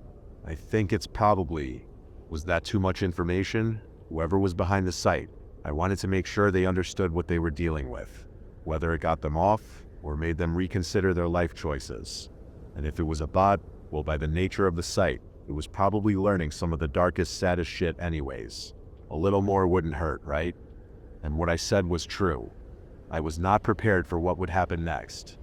I think it's probably... Was that too much information? Whoever was behind the site, I wanted to make sure they understood what they were dealing with. Whether it got them off, or made them reconsider their life choices. And if it was a bot, well, by the nature of the site, it was probably learning some of the darkest, saddest shit anyways. A little more wouldn't hurt, right? And what I said was true. I was not prepared for what would happen next.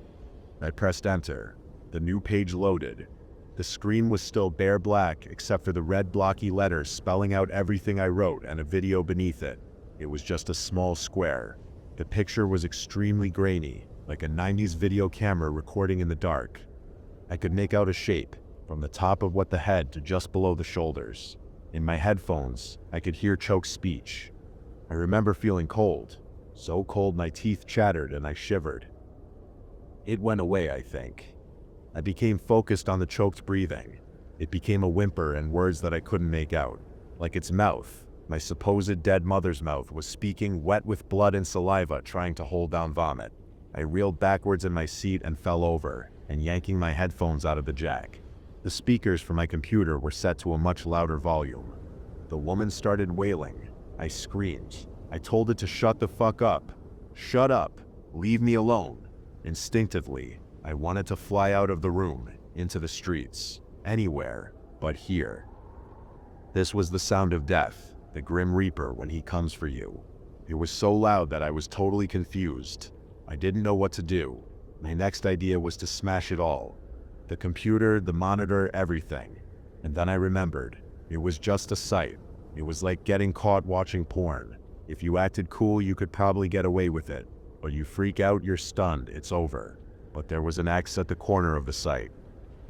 I pressed enter. The new page loaded. The screen was still bare black except for the red blocky letters spelling out everything I wrote and a video beneath it. It was just a small square. The picture was extremely grainy, like a 90s video camera recording in the dark. I could make out a shape, from the top of the head to just below the shoulders. In my headphones, I could hear choked speech. I remember feeling cold, so cold my teeth chattered and I shivered. It went away, I think. I became focused on the choked breathing. It became a whimper and words that I couldn't make out. Like its mouth, my supposed dead mother's mouth, was speaking, wet with blood and saliva, trying to hold down vomit. I reeled backwards in my seat and fell over, and yanking my headphones out of the jack. The speakers from my computer were set to a much louder volume. The woman started wailing. I screamed. I told it to shut the fuck up. Shut up. Leave me alone. Instinctively, I wanted to fly out of the room, into the streets, anywhere but here. This was the sound of death, the Grim Reaper when he comes for you. It was so loud that I was totally confused. I didn't know what to do. My next idea was to smash it all. The computer, the monitor, everything. And then I remembered. It was just a site. It was like getting caught watching porn. If you acted cool, you could probably get away with it. But you freak out, you're stunned, it's over. But there was an X at the corner of the site.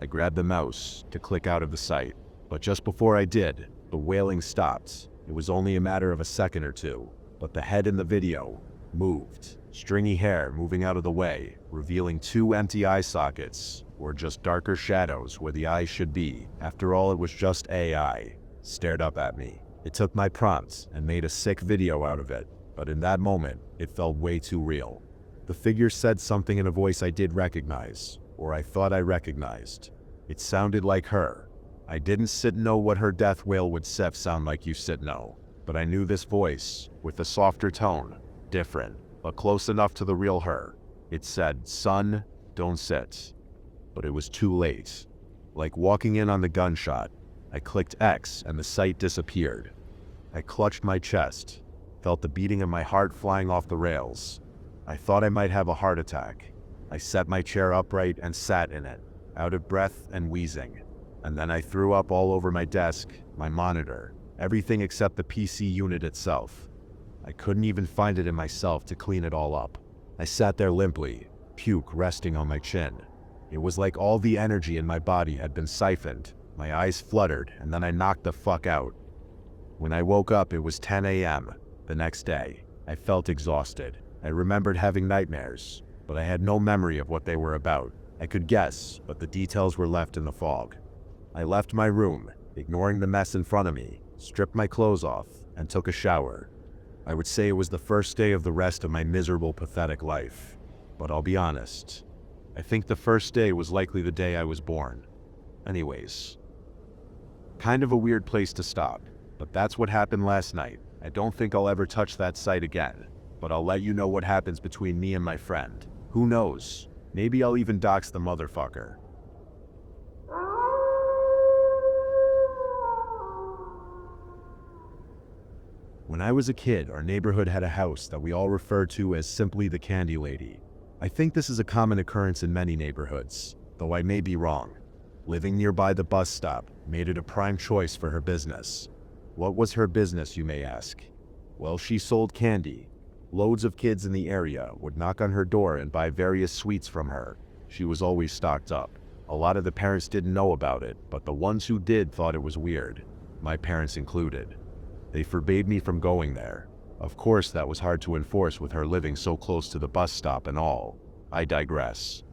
I grabbed the mouse to click out of the site. But just before I did, the wailing stopped. It was only a matter of a second or two. But the head in the video moved. Stringy hair moving out of the way, revealing 2 empty eye sockets, or just darker shadows where the eyes should be. After all, it was just AI. Stared up at me. It took my prompts and made a sick video out of it, but in that moment, it felt way too real. The figure said something in a voice I did recognize, or I thought I recognized. It sounded like her. I didn't sit know what her death wail would sound like, you sit know, but I knew this voice, with a softer tone, different. but close enough to the real her. It said, "Son, don't sit." But it was too late. Like walking in on the gunshot, I clicked X and the site disappeared. I clutched my chest, felt the beating of my heart flying off the rails. I thought I might have a heart attack. I set my chair upright and sat in it, out of breath and wheezing. And then I threw up all over my desk, my monitor, everything except the PC unit itself. I couldn't even find it in myself to clean it all up. I sat there limply, puke resting on my chin. It was like all the energy in my body had been siphoned. My eyes fluttered, and then I knocked the fuck out. When I woke up, it was 10 a.m. the next day. I felt exhausted. I remembered having nightmares, but I had no memory of what they were about. I could guess, but the details were left in the fog. I left my room, ignoring the mess in front of me, stripped my clothes off, and took a shower. I would say it was the first day of the rest of my miserable, pathetic life. But I'll be honest, I think the first day was likely the day I was born. Anyways, kind of a weird place to stop, but that's what happened last night. I don't think I'll ever touch that site again, but I'll let you know what happens between me and my friend. Who knows? Maybe I'll even dox the motherfucker. When I was a kid, our neighborhood had a house that we all referred to as simply the Candy Lady. I think this is a common occurrence in many neighborhoods, though I may be wrong. Living nearby the bus stop made it a prime choice for her business. What was her business, you may ask? Well, she sold candy. Loads of kids in the area would knock on her door and buy various sweets from her. She was always stocked up. A lot of the parents didn't know about it, but the ones who did thought it was weird, my parents included. They forbade me from going there. Of course, that was hard to enforce with her living so close to the bus stop and all. I digress.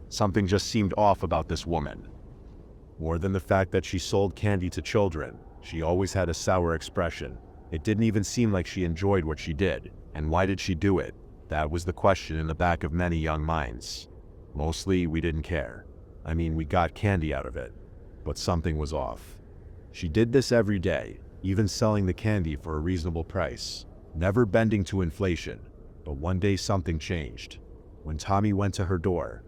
Something just seemed off about this woman. More than the fact that she sold candy to children, she always had a sour expression. It didn't even seem like she enjoyed what she did. And why did she do it? That was the question in the back of many young minds. Mostly, we didn't care. I mean, we got candy out of it. But something was off. She did this every day, even selling the candy for a reasonable price, never bending to inflation. But one day something changed. When Tommy went to her door.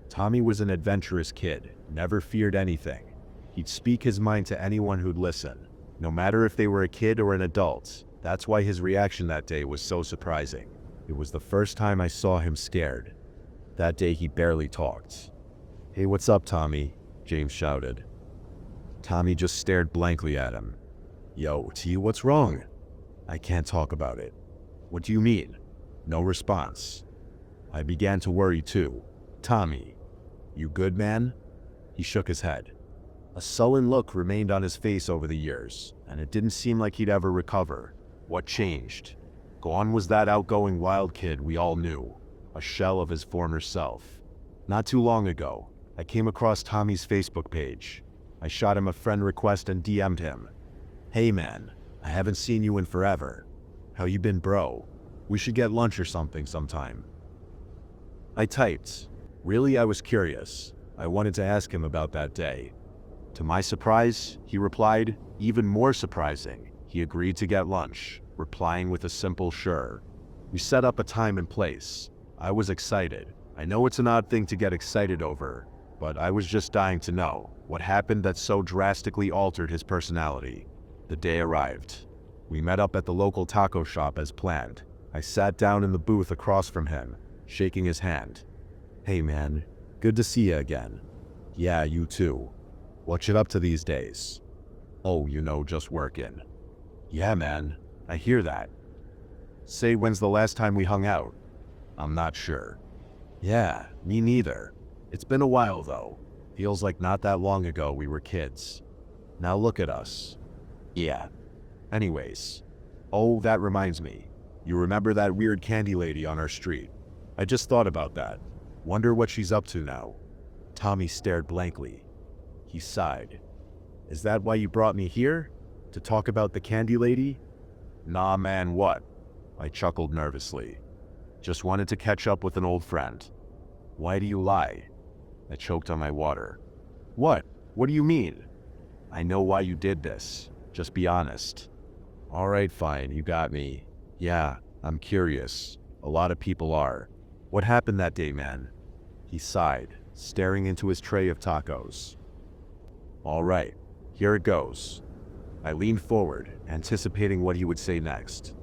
Tommy was an adventurous kid, never feared anything. He'd speak his mind to anyone who'd listen, no matter if they were a kid or an adult. That's why his reaction that day was so surprising. It was the first time I saw him scared. That day he barely talked. "Hey, what's up, Tommy?" James shouted. Tommy just stared blankly at him. "Yo, T, what's wrong?" "I can't talk about it." "What do you mean?" No response. I began to worry too. "Tommy, you good, man?" He shook his head. A sullen look remained on his face over the years, and it didn't seem like he'd ever recover. What changed? Gone was that outgoing wild kid we all knew, a shell of his former self. Not too long ago, I came across Tommy's Facebook page. I shot him a friend request and DM'd him. "Hey man, I haven't seen you in forever. How you been, bro? We should get lunch or something sometime." I typed. Really, I was curious. I wanted to ask him about that day. To my surprise, he replied, even more surprising, he agreed to get lunch, replying with a simple sure. We set up a time and place. I was excited. I know it's an odd thing to get excited over, but I was just dying to know what happened that so drastically altered his personality. The day arrived. We met up at the local taco shop as planned. I sat down in the booth across from him, shaking his hand. "Hey man, good to see you again." "Yeah, you too. What you up to these days?" "Oh, just working." "Yeah, man, I hear that." "Say, when's the last time we hung out?" "I'm not sure." "Yeah, me neither. It's been a while though. Feels like not that long ago we were kids. Now look at us." "Yeah. Anyways. Oh, that reminds me. You remember that weird candy lady on our street? I just thought about that. Wonder what she's up to now." Tommy stared blankly. He sighed. "Is that why you brought me here? To talk about the candy lady?" "Nah, man, what?" I chuckled nervously. "Just wanted to catch up with an old friend." "Why do you lie?" I choked on my water. "What? What do you mean?" "I know why you did this. Just be honest." "All right, fine, you got me. Yeah, I'm curious. A lot of people are. What happened that day, man? He sighed, staring into his tray of tacos. All right, here it goes. I leaned forward, anticipating what he would say next.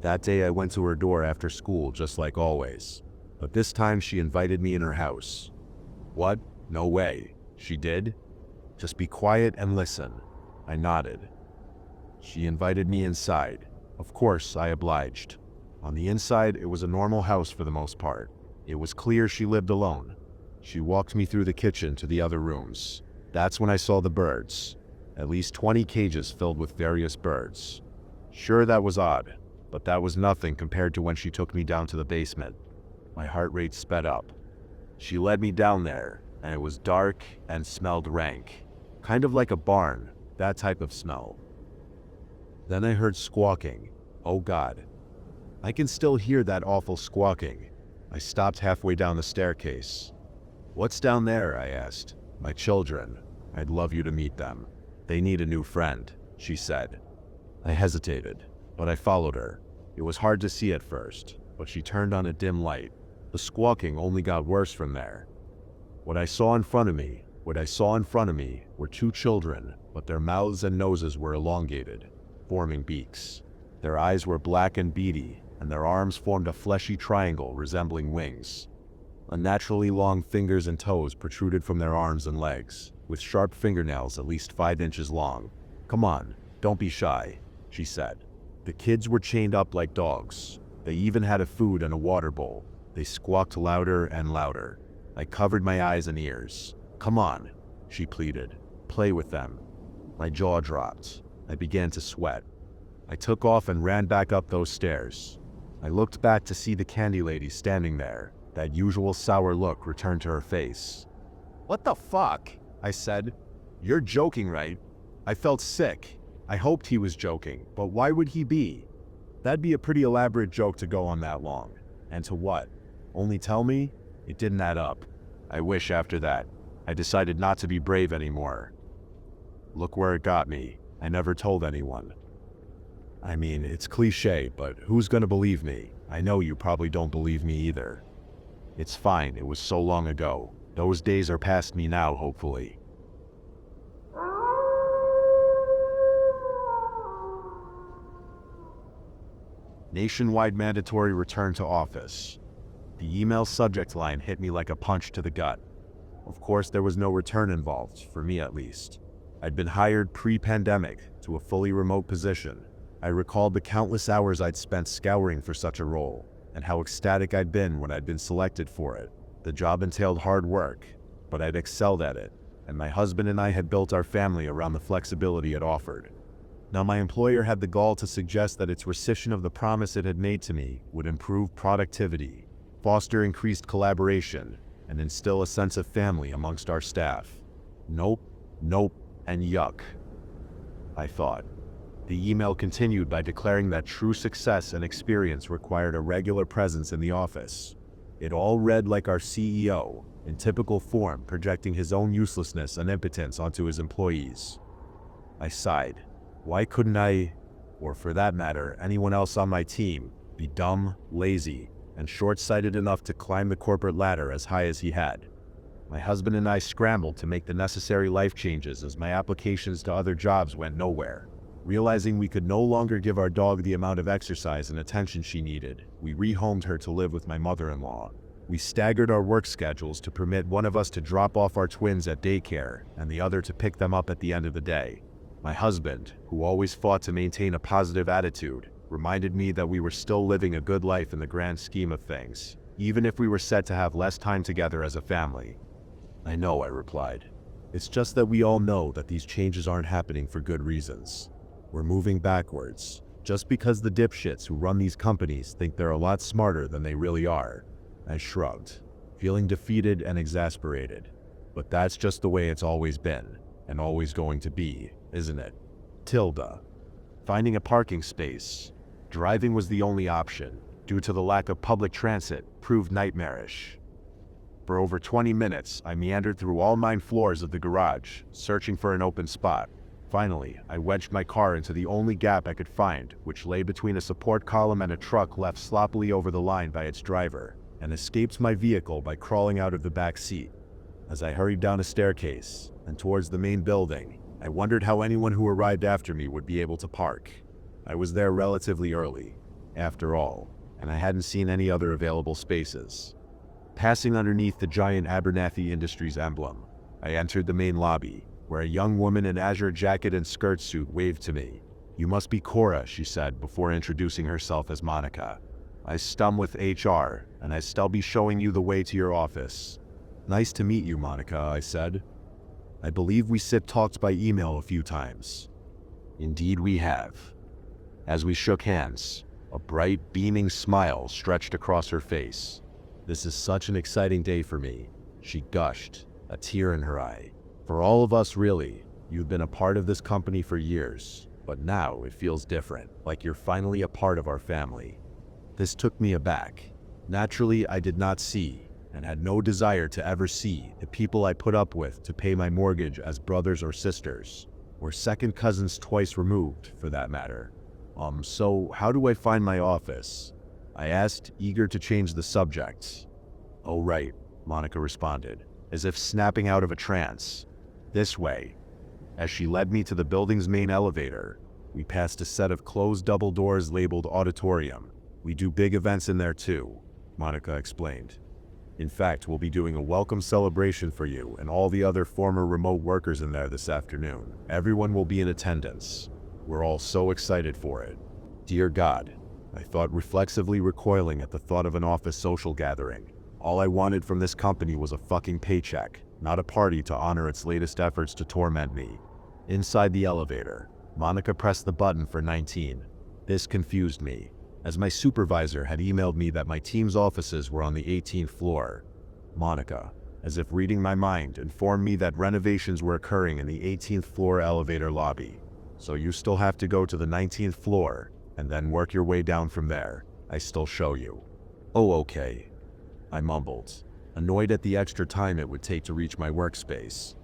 That day I went to her door after school just like always, but this time she invited me in her house. What? No way. She did? Just be quiet and listen. I nodded. She invited me inside. Of course, I obliged. On the inside, it was a normal house for the most part. It was clear she lived alone. She walked me through the kitchen to the other rooms. That's when I saw the birds. At least 20 cages filled with various birds. Sure, that was odd, but that was nothing compared to when she took me down to the basement. My heart rate sped up. She led me down there, and it was dark and smelled rank. Kind of like a barn, that type of smell. Then I heard squawking. Oh God. I can still hear that awful squawking. I stopped halfway down the staircase. What's down there? I asked. My children. I'd love you to meet them. They need a new friend, she said. I hesitated, but I followed her. It was hard to see at first, but she turned on a dim light. The squawking only got worse from there. What I saw in front of me were two children, but their mouths and noses were elongated, forming beaks. Their eyes were black and beady, and their arms formed a fleshy triangle resembling wings. Unnaturally long fingers and toes protruded from their arms and legs, with sharp fingernails at least 5 inches long. Come on, don't be shy, she said. The kids were chained up like dogs. They even had a food and a water bowl. They squawked louder and louder. I covered my eyes and ears. Come on, she pleaded. Play with them. My jaw dropped. I began to sweat. I took off and ran back up those stairs. I looked back to see the candy lady standing there. That usual sour look returned to her face. What the fuck? I said. You're joking, right? I felt sick. I hoped he was joking, but why would he be? That'd be a pretty elaborate joke to go on that long. And to what? Only tell me? It didn't add up. I wish after that, I decided not to be brave anymore. Look where it got me. I never told anyone. I mean, it's cliche, but who's gonna believe me? I know you probably don't believe me either. It's fine, it was so long ago. Those days are past me now, hopefully. Nationwide mandatory return to office. The email subject line hit me like a punch to the gut. Of course, there was no return involved, for me at least. I'd been hired pre-pandemic to a fully remote position. I recalled the countless hours I'd spent scouring for such a role, and how ecstatic I'd been when I'd been selected for it. The job entailed hard work, but I'd excelled at it, and my husband and I had built our family around the flexibility it offered. Now my employer had the gall to suggest that its rescission of the promise it had made to me would improve productivity, foster increased collaboration, and instill a sense of family amongst our staff. Nope, nope, and yuck, I thought. The email continued by declaring that true success and experience required a regular presence in the office. It all read like our CEO, in typical form, projecting his own uselessness and impotence onto his employees. I sighed. Why couldn't I, or for that matter, anyone else on my team, be dumb, lazy, and short-sighted enough to climb the corporate ladder as high as he had? My husband and I scrambled to make the necessary life changes as my applications to other jobs went nowhere. Realizing we could no longer give our dog the amount of exercise and attention she needed, we rehomed her to live with my mother-in-law. We staggered our work schedules to permit one of us to drop off our twins at daycare and the other to pick them up at the end of the day. My husband, who always fought to maintain a positive attitude, reminded me that we were still living a good life in the grand scheme of things, even if we were set to have less time together as a family. I know, I replied. It's just that we all know that these changes aren't happening for good reasons. We're moving backwards, just because the dipshits who run these companies think they're a lot smarter than they really are. I shrugged, feeling defeated and exasperated. But that's just the way it's always been, and always going to be, isn't it? Tilda. Finding a parking space. Driving was the only option, due to the lack of public transit, proved nightmarish. For over 20 minutes, I meandered through all 9 floors of the garage, searching for an open spot. Finally, I wedged my car into the only gap I could find, which lay between a support column and a truck left sloppily over the line by its driver, and escaped my vehicle by crawling out of the back seat. As I hurried down a staircase and towards the main building, I wondered how anyone who arrived after me would be able to park. I was there relatively early, after all, and I hadn't seen any other available spaces. Passing underneath the giant Abernathy Industries emblem, I entered the main lobby, where a young woman in azure jacket and skirt suit waved to me. "You must be Cora," she said before introducing herself as Monica. "I stum with HR, and I'll be showing you the way to your office." "Nice to meet you, Monica," I said. "I believe we talked by email a few times." "Indeed we have." As we shook hands, a bright, beaming smile stretched across her face. "This is such an exciting day for me," she gushed, a tear in her eye. "For all of us, really. You've been a part of this company for years, but now it feels different, like you're finally a part of our family." This took me aback. Naturally, I did not see, and had no desire to ever see, the people I put up with to pay my mortgage as brothers or sisters, or second cousins twice removed, for that matter. So how do I find my office?" I asked, eager to change the subject. "Oh right," Monica responded, as if snapping out of a trance. "This way." As she led me to the building's main elevator, we passed a set of closed double doors labeled auditorium. "We do big events in there too," Monica explained. "In fact, we'll be doing a welcome celebration for you and all the other former remote workers in there this afternoon. Everyone will be in attendance. We're all so excited for it." Dear God, I thought, reflexively recoiling at the thought of an office social gathering. All I wanted from this company was a fucking paycheck, not a party to honor its latest efforts to torment me. Inside the elevator, Monica pressed the button for 19. This confused me, as my supervisor had emailed me that my team's offices were on the 18th floor. Monica, as if reading my mind, informed me that renovations were occurring in the 18th floor elevator lobby. "So you still have to go to the 19th floor, and then work your way down from there. I still show you." "Oh, okay," I mumbled, annoyed at the extra time it would take to reach my workspace.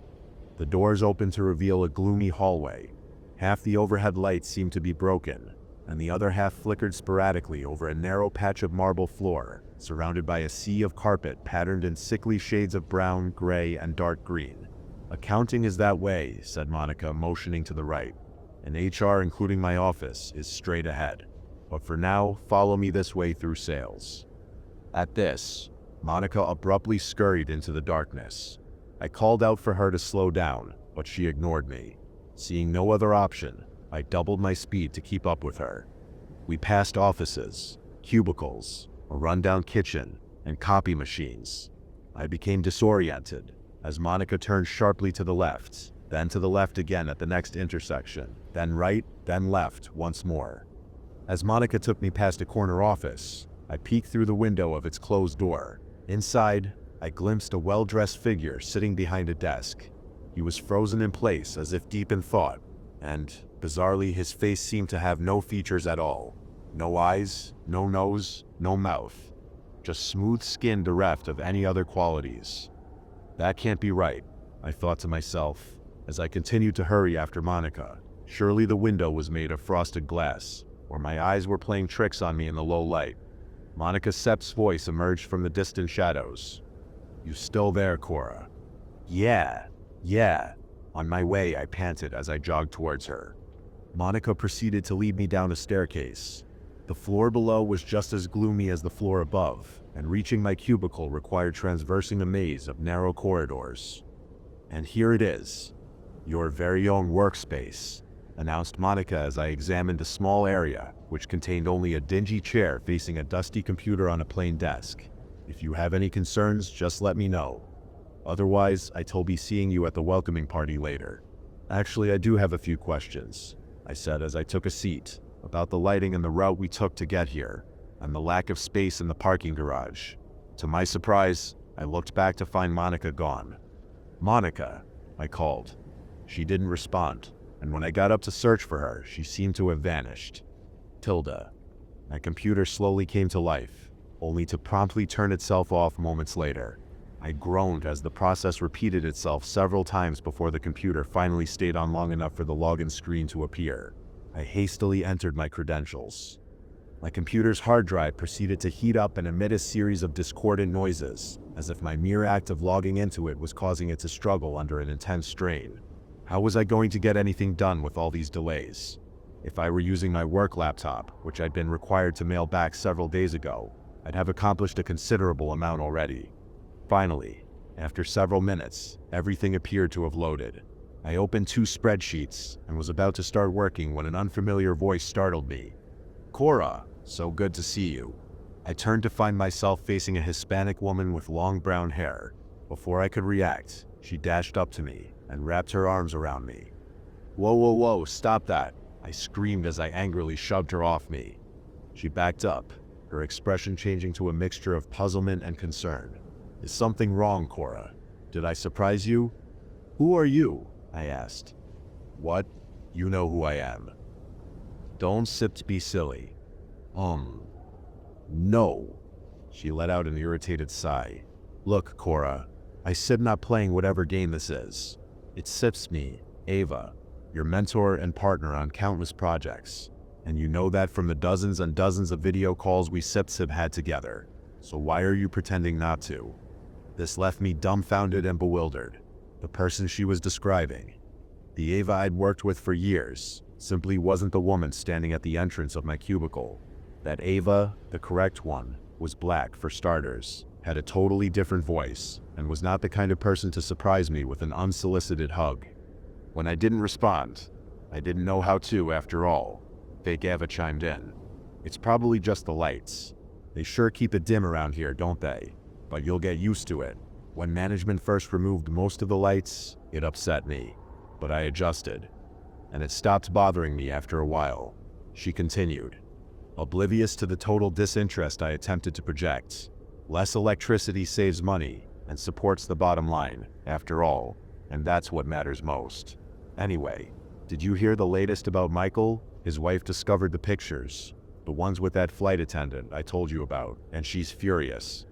The doors opened to reveal a gloomy hallway. Half the overhead lights seemed to be broken, and the other half flickered sporadically over a narrow patch of marble floor, surrounded by a sea of carpet patterned in sickly shades of brown, gray, and dark green. "Accounting is that way," said Monica, motioning to the right, "and HR, including my office, is straight ahead. But for now, follow me this way through sales." At this, Monica abruptly scurried into the darkness. I called out for her to slow down, but she ignored me. Seeing no other option, I doubled my speed to keep up with her. We passed offices, cubicles, a rundown kitchen, and copy machines. I became disoriented as Monica turned sharply to the left, then to the left again at the next intersection, then right, then left once more. As Monica took me past a corner office, I peeked through the window of its closed door. Inside, I glimpsed a well-dressed figure sitting behind a desk. He was frozen in place as if deep in thought, and, bizarrely, his face seemed to have no features at all. No eyes, no nose, no mouth. Just smooth skin bereft of any other qualities. That can't be right, I thought to myself, as I continued to hurry after Monica. Surely the window was made of frosted glass, or my eyes were playing tricks on me in the low light. Monica Sepp's voice emerged from the distant shadows. "You still there, Cora?" Yeah. On my way, I panted as I jogged towards her. Monica proceeded to lead me down a staircase. The floor below was just as gloomy as the floor above, and reaching my cubicle required traversing a maze of narrow corridors. "And here it is, your very own workspace," announced Monica as I examined a small area which contained only a dingy chair facing a dusty computer on a plain desk. "If you have any concerns, just let me know. Otherwise, I'll be seeing you at the welcoming party later." "Actually, I do have a few questions," I said as I took a seat, "about the lighting and the route we took to get here, and the lack of space in the parking garage." To my surprise, I looked back to find Monica gone. "Monica," I called. She didn't respond, and when I got up to search for her, she seemed to have vanished. Tilda. My computer slowly came to life, only to promptly turn itself off moments later. I groaned as the process repeated itself several times before the computer finally stayed on long enough for the login screen to appear. I hastily entered my credentials. My computer's hard drive proceeded to heat up and emit a series of discordant noises, as if my mere act of logging into it was causing it to struggle under an intense strain. How was I going to get anything done with all these delays? If I were using my work laptop, which I'd been required to mail back several days ago, I'd have accomplished a considerable amount already. Finally, after several minutes, everything appeared to have loaded. I opened 2 spreadsheets and was about to start working when an unfamiliar voice startled me. "Cora, so good to see you." I turned to find myself facing a Hispanic woman with long brown hair. Before I could react, she dashed up to me and wrapped her arms around me. "Whoa, whoa, whoa, stop that!" I screamed as I angrily shoved her off me. She backed up, her expression changing to a mixture of puzzlement and concern. "Is something wrong, Cora? Did I surprise you?" "Who are you?" I asked. "What? You know who I am." "Don't be silly." No." She let out an irritated sigh. "Look, Cora, I said not playing whatever game this is. It sips me, Ava, your mentor and partner on countless projects. And you know that from the dozens and dozens of video calls we sips have had together. So why are you pretending not to?" This left me dumbfounded and bewildered. The person she was describing, the Ava I'd worked with for years, simply wasn't the woman standing at the entrance of my cubicle. That Ava, the correct one, was black for starters, had a totally different voice, and was not the kind of person to surprise me with an unsolicited hug. When I didn't respond, I didn't know how to after all, Fake Ava chimed in. "It's probably just the lights. They sure keep it dim around here, don't they? But you'll get used to it. When management first removed most of the lights, it upset me. But I adjusted, and it stopped bothering me after a while." She continued, oblivious to the total disinterest I attempted to project. "Less electricity saves money and supports the bottom line, after all, and that's what matters most. Anyway, did you hear the latest about Michael? His wife discovered the pictures, the ones with that flight attendant I told you about, and she's furious."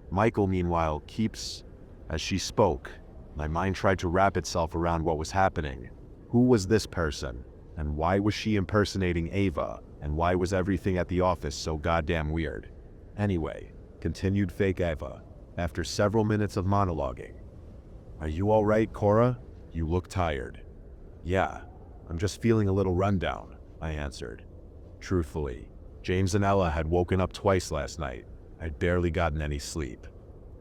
Michael, meanwhile, keeps... As she spoke, my mind tried to wrap itself around what was happening. Who was this person? And why was she impersonating Ava? And why was everything at the office so goddamn weird? "Anyway," continued Fake Ava, after several minutes of monologuing. "Are you all right, Cora? You look tired." "Yeah, I'm just feeling a little rundown," I answered. Truthfully, James and Ella had woken up twice last night. I'd barely gotten any sleep.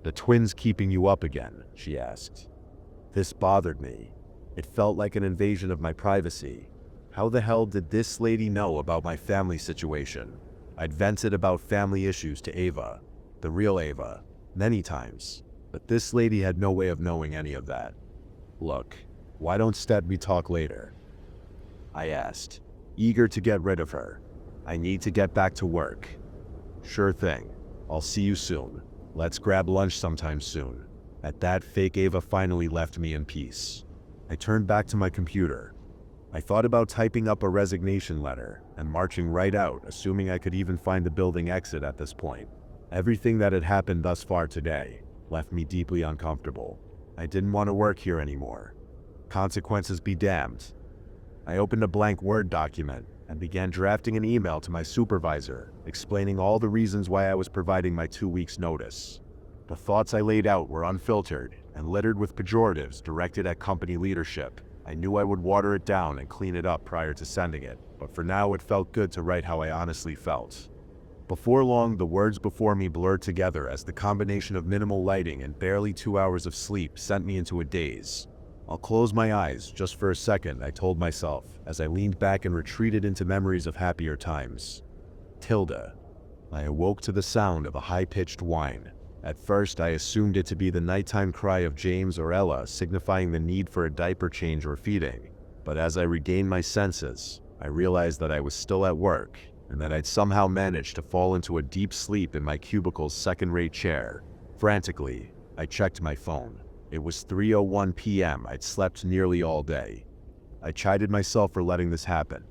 "The twins keeping you up again?" she asked. This bothered me. It felt like an invasion of my privacy. How the hell did this lady know about my family situation? I'd vented about family issues to Ava, the real Ava, many times, but this lady had no way of knowing any of that. "Look, why don't we talk later?" I asked, eager to get rid of her. "I need to get back to work." "Sure thing. I'll see you soon. Let's grab lunch sometime soon." At that, Fake Ava finally left me in peace. I turned back to my computer. I thought about typing up a resignation letter and marching right out, assuming I could even find the building exit at this point. Everything that had happened thus far today left me deeply uncomfortable. I didn't want to work here anymore. Consequences be damned. I opened a blank Word document and began drafting an email to my supervisor, explaining all the reasons why I was providing my 2 weeks' notice. The thoughts I laid out were unfiltered and littered with pejoratives directed at company leadership. I knew I would water it down and clean it up prior to sending it, but for now it felt good to write how I honestly felt. Before long, the words before me blurred together as the combination of minimal lighting and barely 2 hours of sleep sent me into a daze. "I'll close my eyes just for a second," I told myself as I leaned back and retreated into memories of happier times. Tilda. I awoke to the sound of a high-pitched whine. At first, I assumed it to be the nighttime cry of James or Ella, signifying the need for a diaper change or feeding. But as I regained my senses, I realized that I was still at work, and that I'd somehow managed to fall into a deep sleep in my cubicle's second-rate chair. Frantically, I checked my phone. It was 3:01 p.m. I'd slept nearly all day. I chided myself for letting this happen.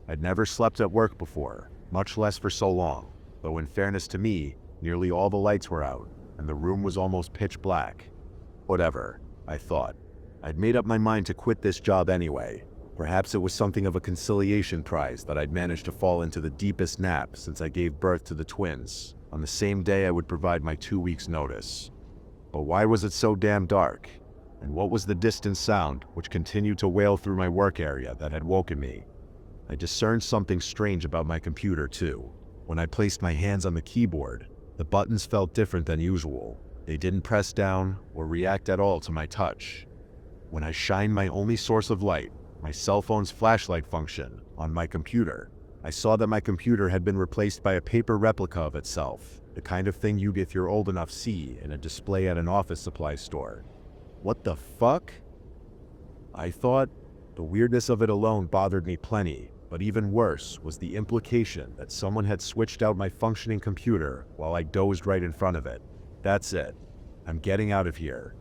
I'd never slept at work before, much less for so long, though in fairness to me, nearly all the lights were out. and the room was almost pitch black. Whatever, I thought. I'd made up my mind to quit this job anyway. Perhaps it was something of a conciliation prize that I'd managed to fall into the deepest nap since I gave birth to the twins, on the same day I would provide my 2 weeks' notice. But why was it so damn dark? And what was the distant sound which continued to wail through my work area that had woken me? I discerned something strange about my computer too. When I placed my hands on the keyboard, the buttons felt different than usual. They didn't press down or react at all to my touch. When I shined my only source of light, my cell phone's flashlight function, on my computer, I saw that my computer had been replaced by a paper replica of itself, the kind of thing you'd, if you're old enough, see in a display at an office supply store. What the fuck? I thought. The weirdness of it alone bothered me plenty, but even worse was the implication that someone had switched out my functioning computer while I dozed right in front of it. That's it. I'm getting out of here.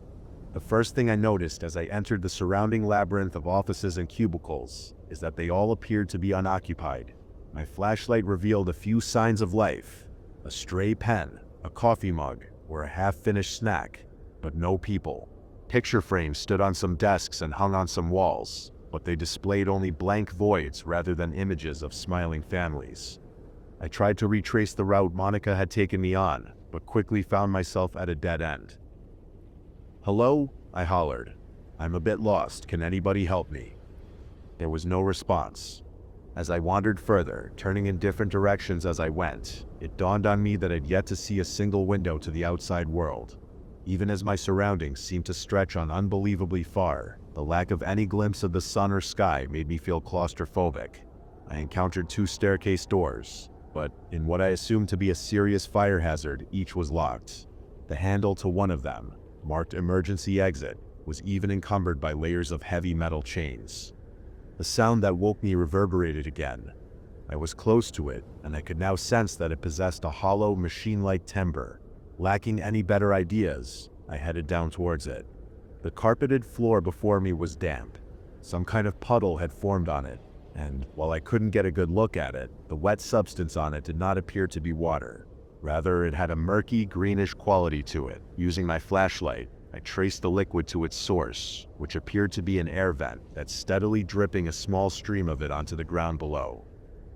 The first thing I noticed as I entered the surrounding labyrinth of offices and cubicles is that they all appeared to be unoccupied. My flashlight revealed a few signs of life: a stray pen, a coffee mug, or a half-finished snack, but no people. Picture frames stood on some desks and hung on some walls, but they displayed only blank voids rather than images of smiling families. I tried to retrace the route Monica had taken me on, but quickly found myself at a dead end. "Hello?" I hollered. "I'm a bit lost. Can anybody help me?" There was no response. As I wandered further, turning in different directions as I went, it dawned on me that I'd yet to see a single window to the outside world. Even as my surroundings seemed to stretch on unbelievably far, the lack of any glimpse of the sun or sky made me feel claustrophobic. I encountered 2 staircase doors, but in what I assumed to be a serious fire hazard, each was locked. The handle to one of them, marked emergency exit, was even encumbered by layers of heavy metal chains. The sound that woke me reverberated again. I was close to it, and I could now sense that it possessed a hollow, machine-like timbre. Lacking any better ideas, I headed down towards it. The carpeted floor before me was damp. Some kind of puddle had formed on it, and while I couldn't get a good look at it, the wet substance on it did not appear to be water. Rather, it had a murky, greenish quality to it. Using my flashlight, I traced the liquid to its source, which appeared to be an air vent that's steadily dripping a small stream of it onto the ground below.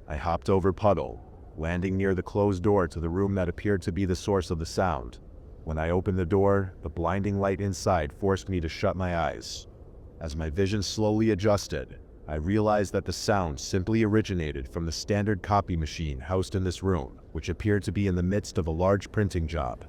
I hopped over puddle, landing near the closed door to the room that appeared to be the source of the sound. When I opened the door, the blinding light inside forced me to shut my eyes. As my vision slowly adjusted, I realized that the sound simply originated from the standard copy machine housed in this room, which appeared to be in the midst of a large printing job.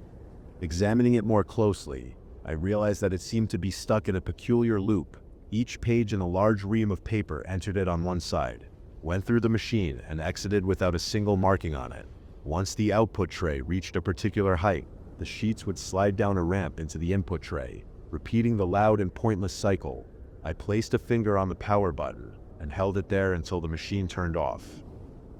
Examining it more closely, I realized that it seemed to be stuck in a peculiar loop. Each page in a large ream of paper entered it on one side, went through the machine, and exited without a single marking on it. Once the output tray reached a particular height, the sheets would slide down a ramp into the input tray, repeating the loud and pointless cycle. I placed a finger on the power button and held it there until the machine turned off.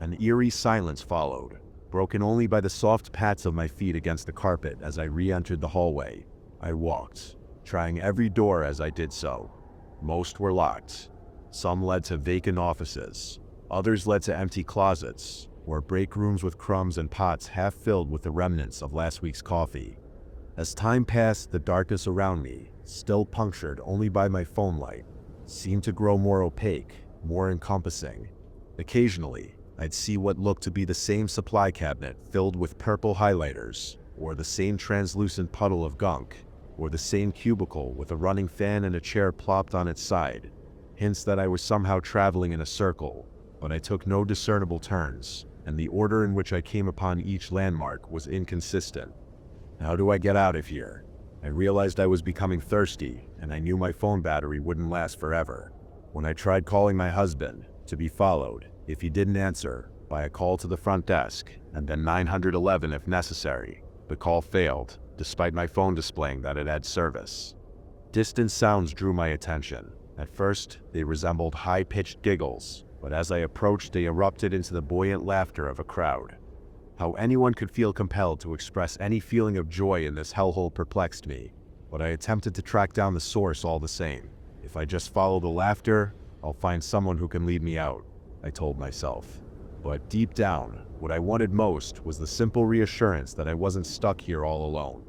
An eerie silence followed, broken only by the soft pats of my feet against the carpet as I re-entered the hallway. I walked, trying every door as I did so. Most were locked. Some led to vacant offices. Others led to empty closets, or break rooms with crumbs and pots half filled with the remnants of last week's coffee. As time passed, the darkness around me, still punctured only by my phone light, seemed to grow more opaque, more encompassing. Occasionally, I'd see what looked to be the same supply cabinet filled with purple highlighters, or the same translucent puddle of gunk, or the same cubicle with a running fan and a chair plopped on its side. Hints that I was somehow traveling in a circle, but I took no discernible turns, and the order in which I came upon each landmark was inconsistent. How do I get out of here? I realized I was becoming thirsty, and I knew my phone battery wouldn't last forever. When I tried calling my husband, to be followed, if he didn't answer, by a call to the front desk, and then 911 if necessary, the call failed, despite my phone displaying that it had service. Distant sounds drew my attention. At first, they resembled high-pitched giggles, but as I approached, they erupted into the buoyant laughter of a crowd. How anyone could feel compelled to express any feeling of joy in this hellhole perplexed me, but I attempted to track down the source all the same. If I just follow the laughter, I'll find someone who can lead me out, I told myself. But deep down, what I wanted most was the simple reassurance that I wasn't stuck here all alone.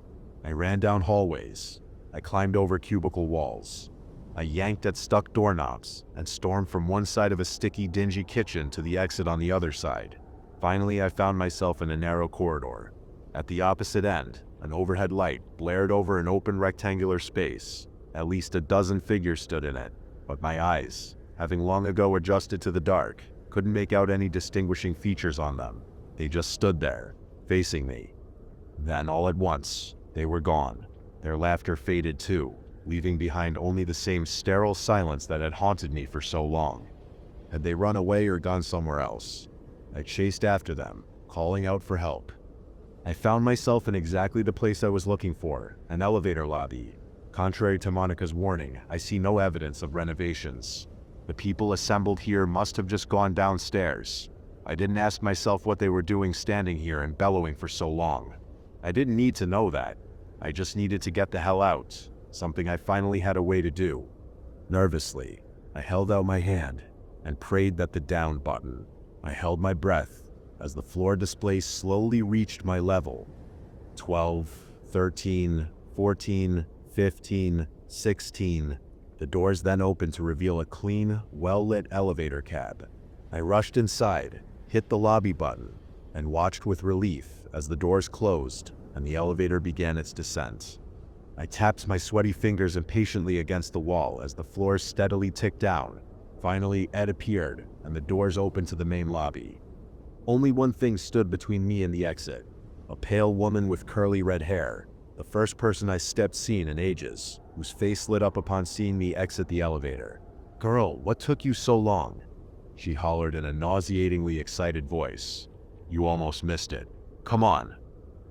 I ran down hallways. I climbed over cubicle walls. I yanked at stuck doorknobs and stormed from one side of a sticky, dingy kitchen to the exit on the other side. Finally, I found myself in a narrow corridor. At the opposite end, an overhead light blared over an open rectangular space. At least a dozen figures stood in it, but my eyes, having long ago adjusted to the dark, couldn't make out any distinguishing features on them. They just stood there, facing me. Then, all at once, they were gone. Their laughter faded too, leaving behind only the same sterile silence that had haunted me for so long. Had they run away or gone somewhere else? I chased after them, calling out for help. I found myself in exactly the place I was looking for, an elevator lobby. Contrary to Monica's warning, I see no evidence of renovations. The people assembled here must have just gone downstairs. I didn't ask myself what they were doing standing here and bellowing for so long. I didn't need to know that. I just needed to get the hell out, something I finally had a way to do. Nervously, I held out my hand and prayed that the down button. I held my breath as the floor display slowly reached my level. 12, 13, 14, 15, 16. The doors then opened to reveal a clean, well-lit elevator cab. I rushed inside, hit the lobby button, and watched with relief as the doors closed and the elevator began its descent. I tapped my sweaty fingers impatiently against the wall as the floor steadily ticked down. Finally, Ed appeared, and the doors opened to the main lobby. Only one thing stood between me and the exit: a pale woman with curly red hair, the first person I stepped seen in ages, whose face lit up upon seeing me exit the elevator. "Girl, what took you so long?" she hollered in a nauseatingly excited voice. "You almost missed it. Come on."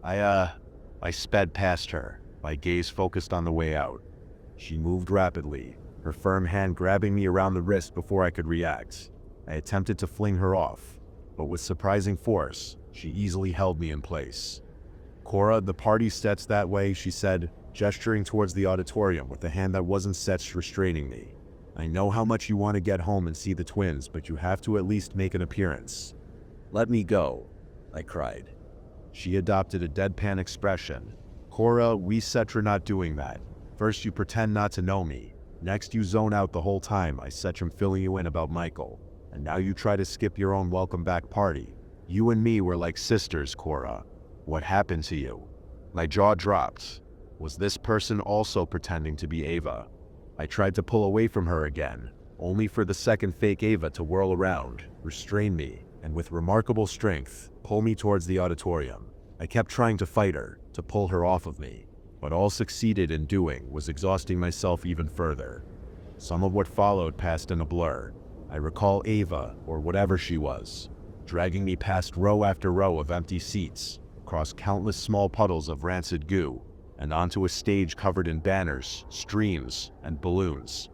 I sped past her, my gaze focused on the way out. She moved rapidly, her firm hand grabbing me around the wrist before I could react. I attempted to fling her off, but with surprising force, she easily held me in place. "Cora, the party sets that way," she said, gesturing towards the auditorium with a hand that wasn't set restraining me. "I know how much you want to get home and see the twins, but you have to at least make an appearance." "Let me go," I cried. She adopted a deadpan expression. "Cora, we said you're not doing that. First you pretend not to know me. Next you zone out the whole time I said I'm filling you in about Michael. And now you try to skip your own welcome back party. You and me were like sisters, Cora. What happened to you?" My jaw dropped. Was this person also pretending to be Ava? I tried to pull away from her again, only for the second fake Ava to whirl around, restrain me, and with remarkable strength, pull me towards the auditorium. I kept trying to fight her, to pull her off of me, but all succeeded in doing was exhausting myself even further. Some of what followed passed in a blur. I recall Ava, or whatever she was, dragging me past row after row of empty seats, across countless small puddles of rancid goo, and onto a stage covered in banners, streams, and balloons.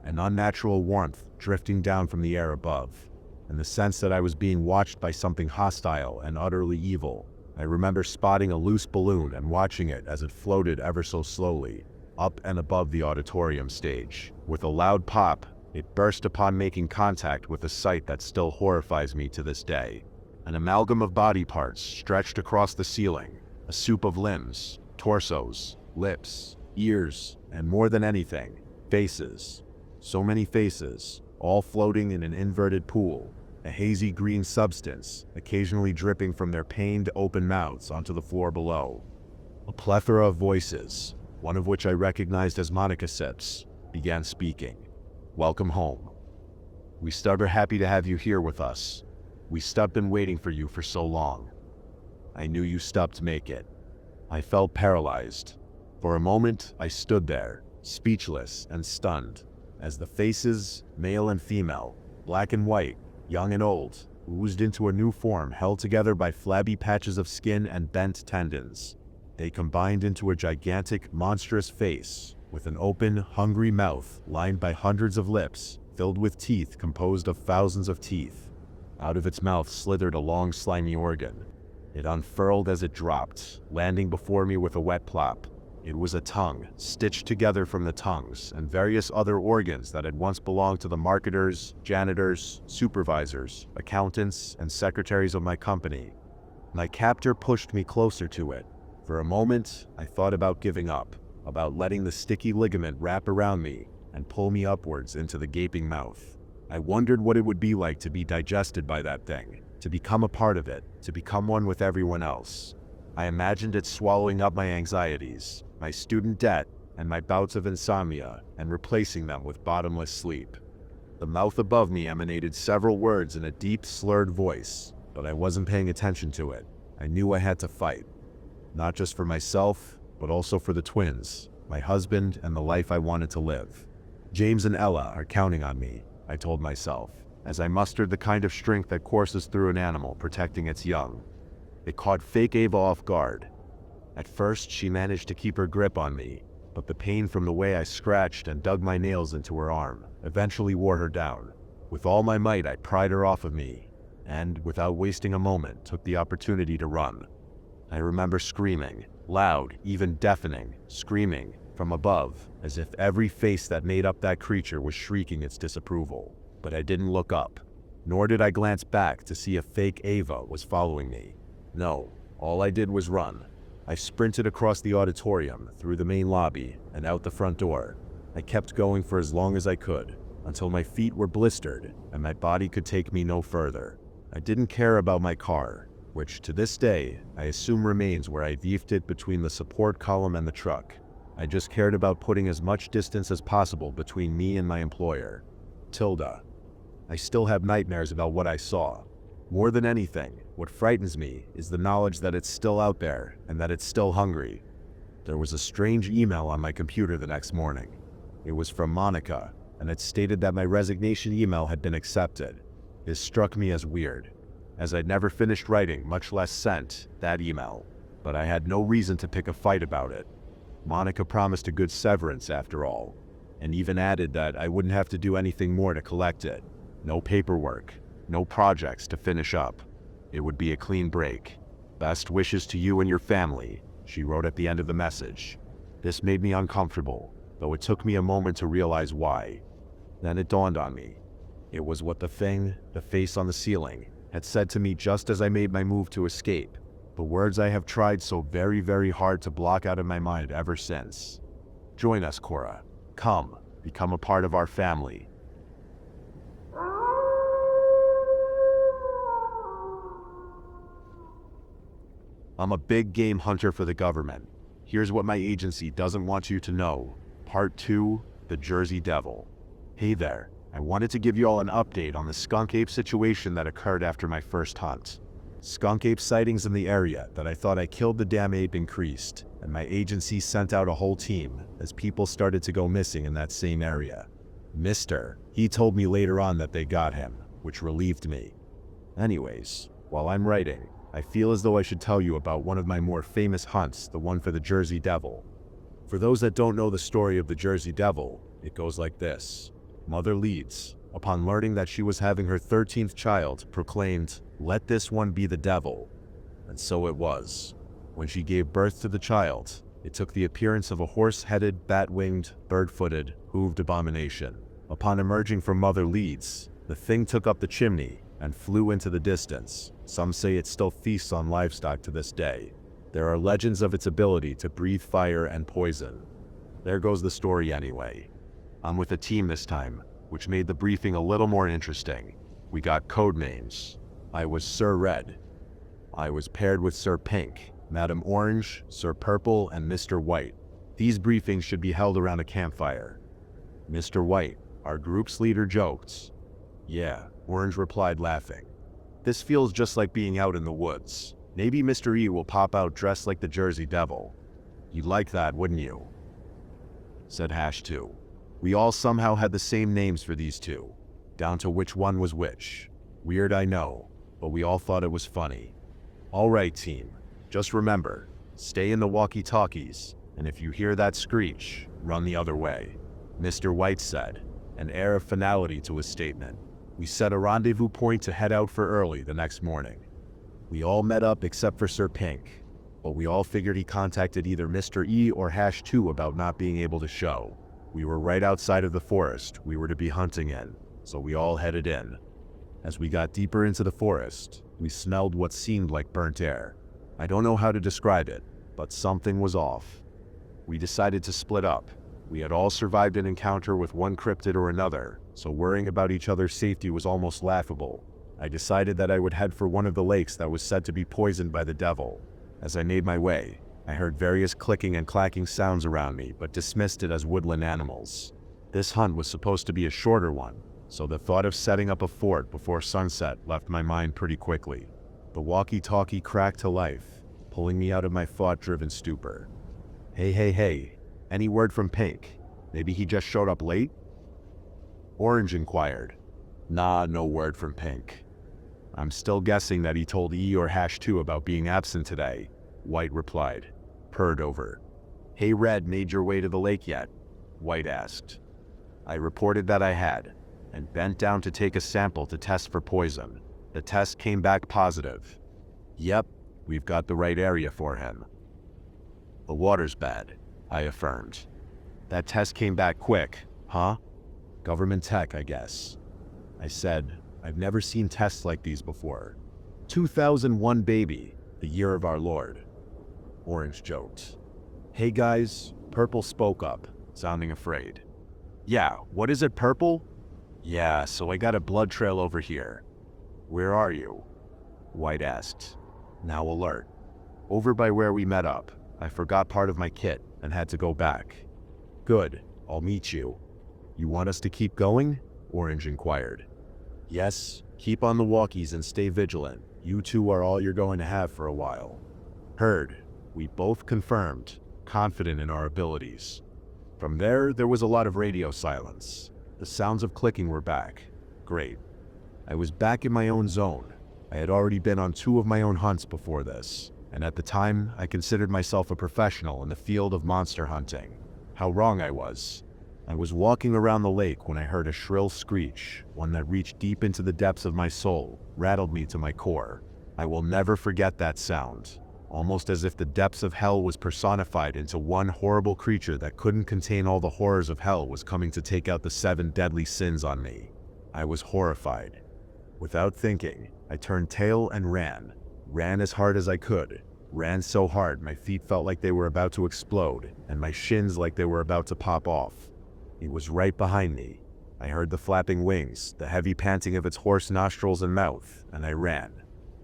An unnatural warmth drifting down from the air above, and the sense that I was being watched by something hostile and utterly evil. I remember spotting a loose balloon and watching it as it floated ever so slowly, up and above the auditorium stage. With a loud pop, it burst upon making contact with a sight that still horrifies me to this day. An amalgam of body parts stretched across the ceiling, a soup of limbs, torsos, lips, ears, and more than anything, faces. So many faces, all floating in an inverted pool, a hazy green substance occasionally dripping from their pained open mouths onto the floor below. A plethora of voices, one of which I recognized as Monica Sips, began speaking. "Welcome home. We are happy to have you here with us. We been waiting for you for so long. I knew you to make it." I felt paralyzed. For a moment, I stood there, speechless and stunned, as the faces, male and female, black and white, young and old, oozed into a new form held together by flabby patches of skin and bent tendons. They combined into a gigantic, monstrous face, with an open, hungry mouth lined by hundreds of lips, filled with teeth composed of thousands of teeth. Out of its mouth slithered a long, slimy organ. It unfurled as it dropped, landing before me with a wet plop. It was a tongue, stitched together from the tongues and various other organs that had once belonged to the marketers, janitors, supervisors, accountants, and secretaries of my company. My captor pushed me closer to it, For a moment, I thought about giving up, about letting the sticky ligament wrap around me and pull me upwards into the gaping mouth. I wondered what it would be like to be digested by that thing, to become a part of it, to become one with everyone else. I imagined it swallowing up my anxieties, my student debt, and my bouts of insomnia, and replacing them with bottomless sleep. The mouth above me emanated several words in a deep, slurred voice, but I wasn't paying attention to it. I knew I had to fight. Not just for myself, but also for the twins, my husband, and the life I wanted to live. James and Ella are counting on me, I told myself, as I mustered the kind of strength that courses through an animal protecting its young. It caught fake Ava off guard. At first, she managed to keep her grip on me, but the pain from the way I scratched and dug my nails into her arm eventually wore her down. With all my might, I pried her off of me, and, without wasting a moment, took the opportunity to run. I remember screaming, loud, even deafening, screaming from above, as if every face that made up that creature was shrieking its disapproval. But I didn't look up, nor did I glance back to see if fake Ava was following me. No, all I did was run. I sprinted across the auditorium, through the main lobby, and out the front door. I kept going for as long as I could, until my feet were blistered and my body could take me no further. I didn't care about my car, which to this day I assume remains where I veefed it between the support column and the truck. I just cared about putting as much distance as possible between me and my employer, Tilda. I still have nightmares about what I saw. More than anything, what frightens me is the knowledge that it's still out there and that it's still hungry. There was a strange email on my computer the next morning. It was from Monica, and it stated that my resignation email had been accepted. It struck me as weird, as I'd never finished writing, much less sent, that email. But I had no reason to pick a fight about it. Monica promised a good severance after all, and even added that I wouldn't have to do anything more to collect it. No paperwork, no projects to finish up. It would be a clean break. Best wishes to you and your family, she wrote at the end of the message. This made me uncomfortable, though it took me a moment to realize why. Then it dawned on me. It was what the face on the ceiling, had said to me just as I made my move to escape. The words I have tried so very, very hard to block out of my mind ever since. Join us, Cora. Come, become a part of our family. I'm a big game hunter for the government. Here's what my agency doesn't want you to know. Part 2, The Jersey Devil. Hey there, I wanted to give you all an update on the skunk ape situation that occurred after my first hunt. Skunk ape sightings in the area that I thought I killed the damn ape increased, and my agency sent out a whole team as people started to go missing in that same area. He told me later on that they got him, which relieved me. Anyways, while I'm writing, I feel as though I should tell you about one of my more famous hunts, the one for the Jersey Devil. For those that don't know the story of the Jersey Devil, it goes like this. Mother Leeds, upon learning that she was having her 13th child, proclaimed, "Let this one be the devil." And so it was. When she gave birth to the child, it took the appearance of a horse-headed, bat-winged, bird-footed, hooved abomination. Upon emerging from Mother Leeds, the thing took up the chimney and flew into the distance. Some say it still feasts on livestock to this day. There are legends of its ability to breathe fire and poison. There goes the story anyway. I'm with a team this time, which made the briefing a little more interesting. We got code names. I was Sir Red. I was paired with Sir Pink, Madam Orange, Sir Purple, and Mr. White. These briefings should be held around a campfire. Mr. White, our group's leader, joked. Yeah, Orange replied, laughing. This feels just like being out in the woods. Maybe Mr. E will pop out dressed like the Jersey Devil. You'd like that, wouldn't you? Said Hash 2. We all somehow had the same names for these two, down to which one was which. Weird, I know, but we all thought it was funny. All right, team. Just remember, stay in the walkie-talkies, and if you hear that screech, run the other way. Mr. White said, an air of finality to his statement. We set a rendezvous point to head out for early the next morning. We all met up except for Sir Pink, but we all figured he contacted either Mr. E or Hash 2 about not being able to show. We were right outside of the forest we were to be hunting in, so we all headed in. As we got deeper into the forest, we smelled what seemed like burnt air. I don't know how to describe it. But something was off. We decided to split up. We had all survived an encounter with one cryptid or another, so worrying about each other's safety was almost laughable. I decided that I would head for one of the lakes that was said to be poisoned by the devil. As I made my way, I heard various clicking and clacking sounds around me, but dismissed it as woodland animals. This hunt was supposed to be a shorter one, so the thought of setting up a fort before sunset left my mind pretty quickly. The walkie-talkie cracked to life, pulling me out of my thought-driven stupor. Hey, any word from Pink? Maybe he just showed up late? Orange inquired. Nah, no word from Pink. I'm still guessing that he told E or #2 about being absent today, White replied, purred over. Hey Red, made your way to the lake yet? White asked. I reported that I had, and bent down to take a sample to test for poison. The test came back positive. Yep, we've got the right area for him. The water's bad, I affirmed. That test came back quick, huh? Government tech, I guess. I said, I've never seen tests like these before. 2001 baby, the year of our Lord. Orange joked. Hey guys, Purple spoke up, sounding afraid. Yeah, what is it, Purple? Yeah, so I got a blood trail over here. Where are you? White asked, now alert. Over by where we met up. I forgot part of my kit and had to go back. Good, I'll meet you. You want us to keep going? Orange inquired. Yes, keep on the walkies and stay vigilant. You two are all you're going to have for a while. Heard, we both confirmed, confident in our abilities. From there was a lot of radio silence. The sounds of clicking were back. Great. I was back in my own zone. I had already been on 2 of my own hunts before this, and at the time, I considered myself a professional in the field of monster hunting. How wrong I was. I was walking around the lake when I heard a shrill screech, one that reached deep into the depths of my soul, rattled me to my core. I will never forget that sound, almost as if the depths of hell was personified into one horrible creature that couldn't contain all the horrors of hell was coming to take out the 7 deadly sins on me. I was horrified. Without thinking, I turned tail and ran. Ran as hard as I could. Ran so hard my feet felt like they were about to explode, and my shins like they were about to pop off. It was right behind me. I heard the flapping wings, the heavy panting of its hoarse nostrils and mouth, and I ran.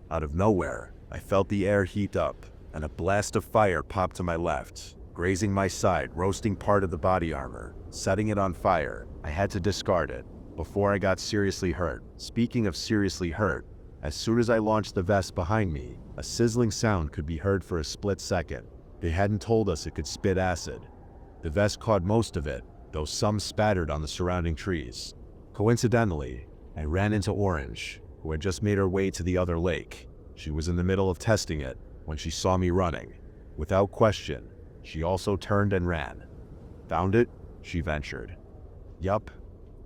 Out of nowhere, I felt the air heat up, and a blast of fire popped to my left, grazing my side, roasting part of the body armor, setting it on fire. I had to discard it before I got seriously hurt. Speaking of seriously hurt, as soon as I launched the vest behind me, a sizzling sound could be heard for a split second. They hadn't told us it could spit acid. The vest caught most of it, though some spattered on the surrounding trees. Coincidentally, I ran into Orange, who had just made her way to the other lake. She was in the middle of testing it when she saw me running. Without question, she also turned and ran. Found it? She ventured. Yup.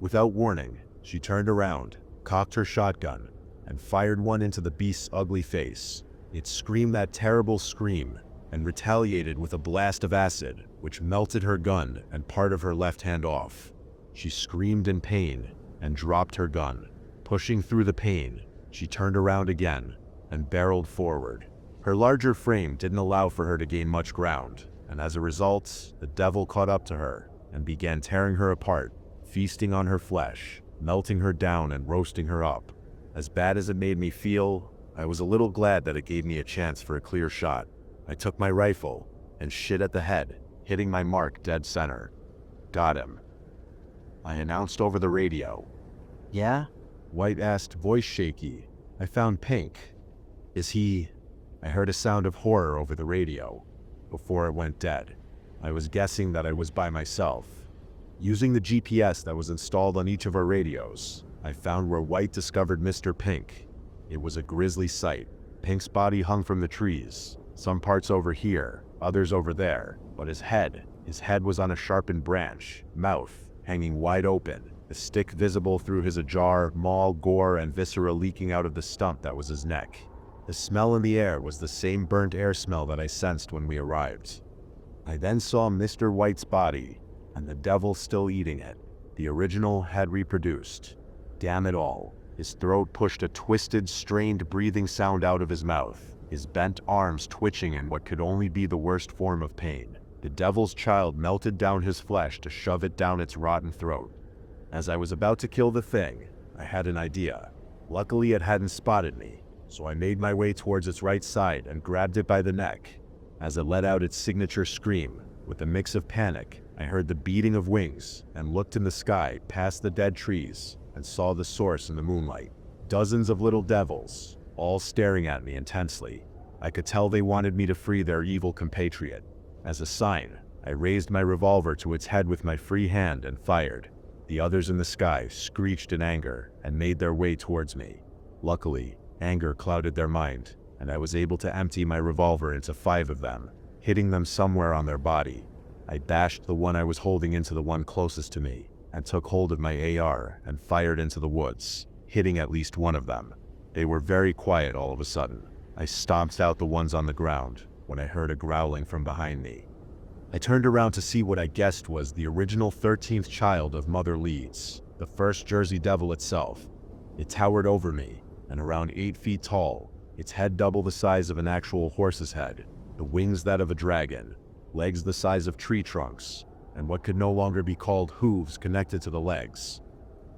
Without warning, she turned around, cocked her shotgun, and fired one into the beast's ugly face. It screamed that terrible scream and retaliated with a blast of acid, which melted her gun and part of her left hand off. She screamed in pain and dropped her gun. Pushing through the pain, she turned around again and barreled forward. Her larger frame didn't allow for her to gain much ground, and as a result, the devil caught up to her and began tearing her apart, feasting on her flesh, melting her down and roasting her up. As bad as it made me feel, I was a little glad that it gave me a chance for a clear shot. I took my rifle and shit at the head, hitting my mark dead center. Got him. I announced over the radio. Yeah? White asked, voice shaky. I found Pink. Is he... I heard a sound of horror over the radio before it went dead. I was guessing that I was by myself. Using the GPS that was installed on each of our radios, I found where White discovered Mr. Pink. It was a grisly sight. Pink's body hung from the trees, some parts over here, others over there, but his head was on a sharpened branch, mouth hanging wide open, a stick visible through his ajar, maw, gore, and viscera leaking out of the stump that was his neck. The smell in the air was the same burnt air smell that I sensed when we arrived. I then saw Mr. White's body, and the devil still eating it. The original had reproduced. Damn it all. His throat pushed a twisted, strained breathing sound out of his mouth. his bent arms twitching in what could only be the worst form of pain. The devil's child melted down his flesh to shove it down its rotten throat. As I was about to kill the thing, I had an idea. Luckily, it hadn't spotted me, so I made my way towards its right side and grabbed it by the neck. As it let out its signature scream, with a mix of panic, I heard the beating of wings and looked in the sky past the dead trees and saw the source in the moonlight. Dozens of little devils, all staring at me intensely. I could tell they wanted me to free their evil compatriot. As a sign, I raised my revolver to its head with my free hand and fired. The others in the sky screeched in anger and made their way towards me. Luckily, anger clouded their mind, and I was able to empty my revolver into 5 of them, hitting them somewhere on their body. I bashed the one I was holding into the one closest to me, and took hold of my AR and fired into the woods, hitting at least one of them. They were very quiet all of a sudden. I stomped out the ones on the ground when I heard a growling from behind me. I turned around to see what I guessed was the original 13th child of Mother Leeds, the first Jersey Devil itself. It towered over me, and around 8 feet tall, its head double the size of an actual horse's head, the wings that of a dragon, legs the size of tree trunks, and what could no longer be called hooves connected to the legs.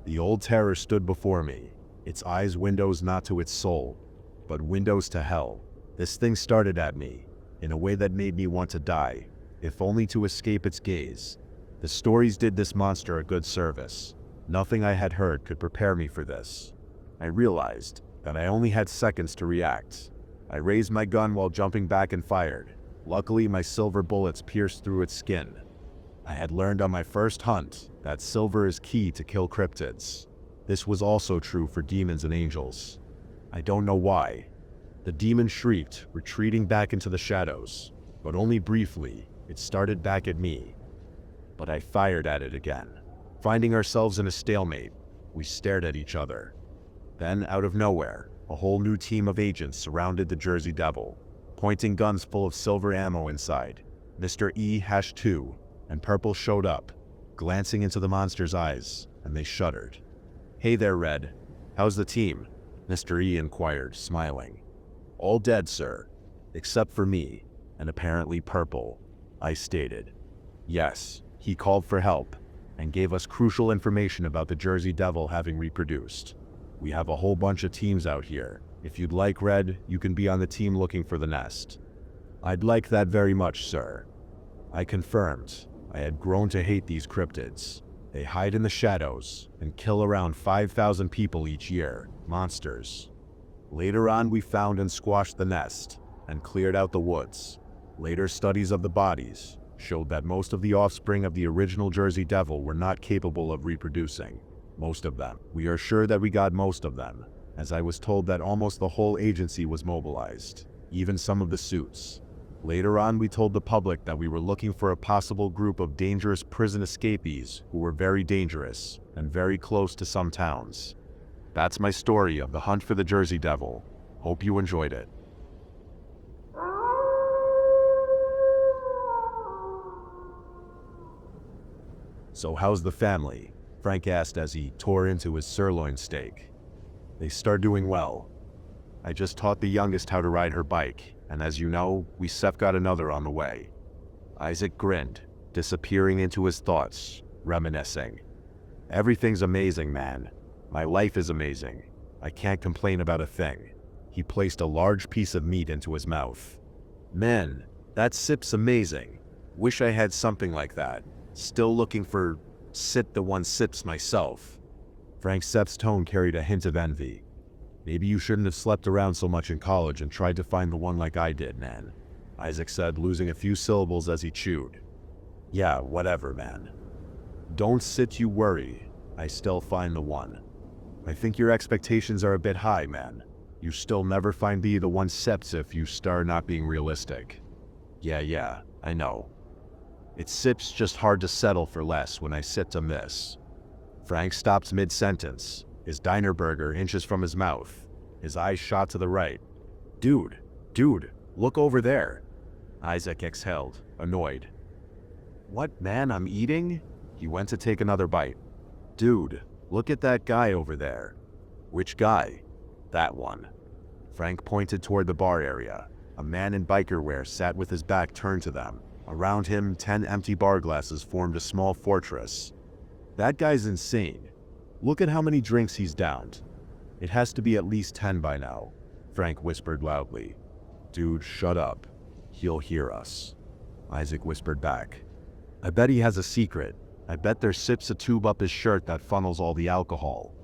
The old terror stood before me, its eyes windows not to its soul, but windows to hell. This thing started at me, in a way that made me want to die, if only to escape its gaze. The stories did this monster a good service. Nothing I had heard could prepare me for this. I realized that I only had seconds to react. I raised my gun while jumping back and fired. Luckily, my silver bullets pierced through its skin. I had learned on my first hunt that silver is key to kill cryptids. This was also true for demons and angels. I don't know why. The demon shrieked, retreating back into the shadows, but only briefly. It started back at me, but I fired at it again. Finding ourselves in a stalemate, we stared at each other. Then, out of nowhere, a whole new team of agents surrounded the Jersey Devil, pointing guns full of silver ammo inside. Mr. E-2 and Purple showed up, glancing into the monster's eyes, and they shuddered. "Hey there, Red. How's the team?" Mr. E inquired, smiling. "All dead, sir, except for me, and apparently Purple," I stated. "Yes, he called for help, and gave us crucial information about the Jersey Devil having reproduced. We have a whole bunch of teams out here. If you'd like, Red, you can be on the team looking for the nest." "I'd like that very much, sir." I confirmed. I had grown to hate these cryptids. They hide in the shadows and kill around 5,000 people each year, monsters. Later on, we found and squashed the nest and cleared out the woods. Later studies of the bodies showed that most of the offspring of the original Jersey Devil were not capable of reproducing. Most of them. We are sure that we got most of them, as I was told that almost the whole agency was mobilized, even some of the suits. Later on, we told the public that we were looking for a possible group of dangerous prison escapees who were very dangerous and very close to some towns. That's my story of the hunt for the Jersey Devil. Hope you enjoyed it. "So how's the family?" Frank asked as he tore into his sirloin steak. "They start doing well. I just taught the youngest how to ride her bike, and as you know, we got another on the way." Isaac grinned, disappearing into his thoughts, reminiscing. "Everything's amazing, man. My life is amazing. I can't complain about a thing." He placed a large piece of meat into his mouth. "Man, that sip's amazing. Wish I had something like that. Still looking for sit the one sips myself." Frank Sepp's tone carried a hint of envy. "Maybe you shouldn't have slept around so much in college and tried to find the one like I did, man," Isaac said, losing a few syllables as he chewed. "Yeah, whatever, man. Don't sit you worry. I still find the one. I think your expectations are a bit high, man. You still never find the one Seps if you start not being realistic." Yeah, I know. It's Sips just hard to settle for less when I sit to miss." Frank stopped mid-sentence, his diner burger inches from his mouth. His eyes shot to the right. Dude, look over there." Isaac exhaled, annoyed. "What, man, I'm eating?" He went to take another bite. "Dude, look at that guy over there." "Which guy?" "That one." Frank pointed toward the bar area. A man in biker wear sat with his back turned to them. Around him, 10 empty bar glasses formed a small fortress. That guy's insane. Look at how many drinks he's downed. It has to be at least 10 by now, Frank whispered loudly. Dude, shut up. He'll hear us, Isaac whispered back. I bet he has a secret. I bet there sips a tube up his shirt that funnels all the alcohol.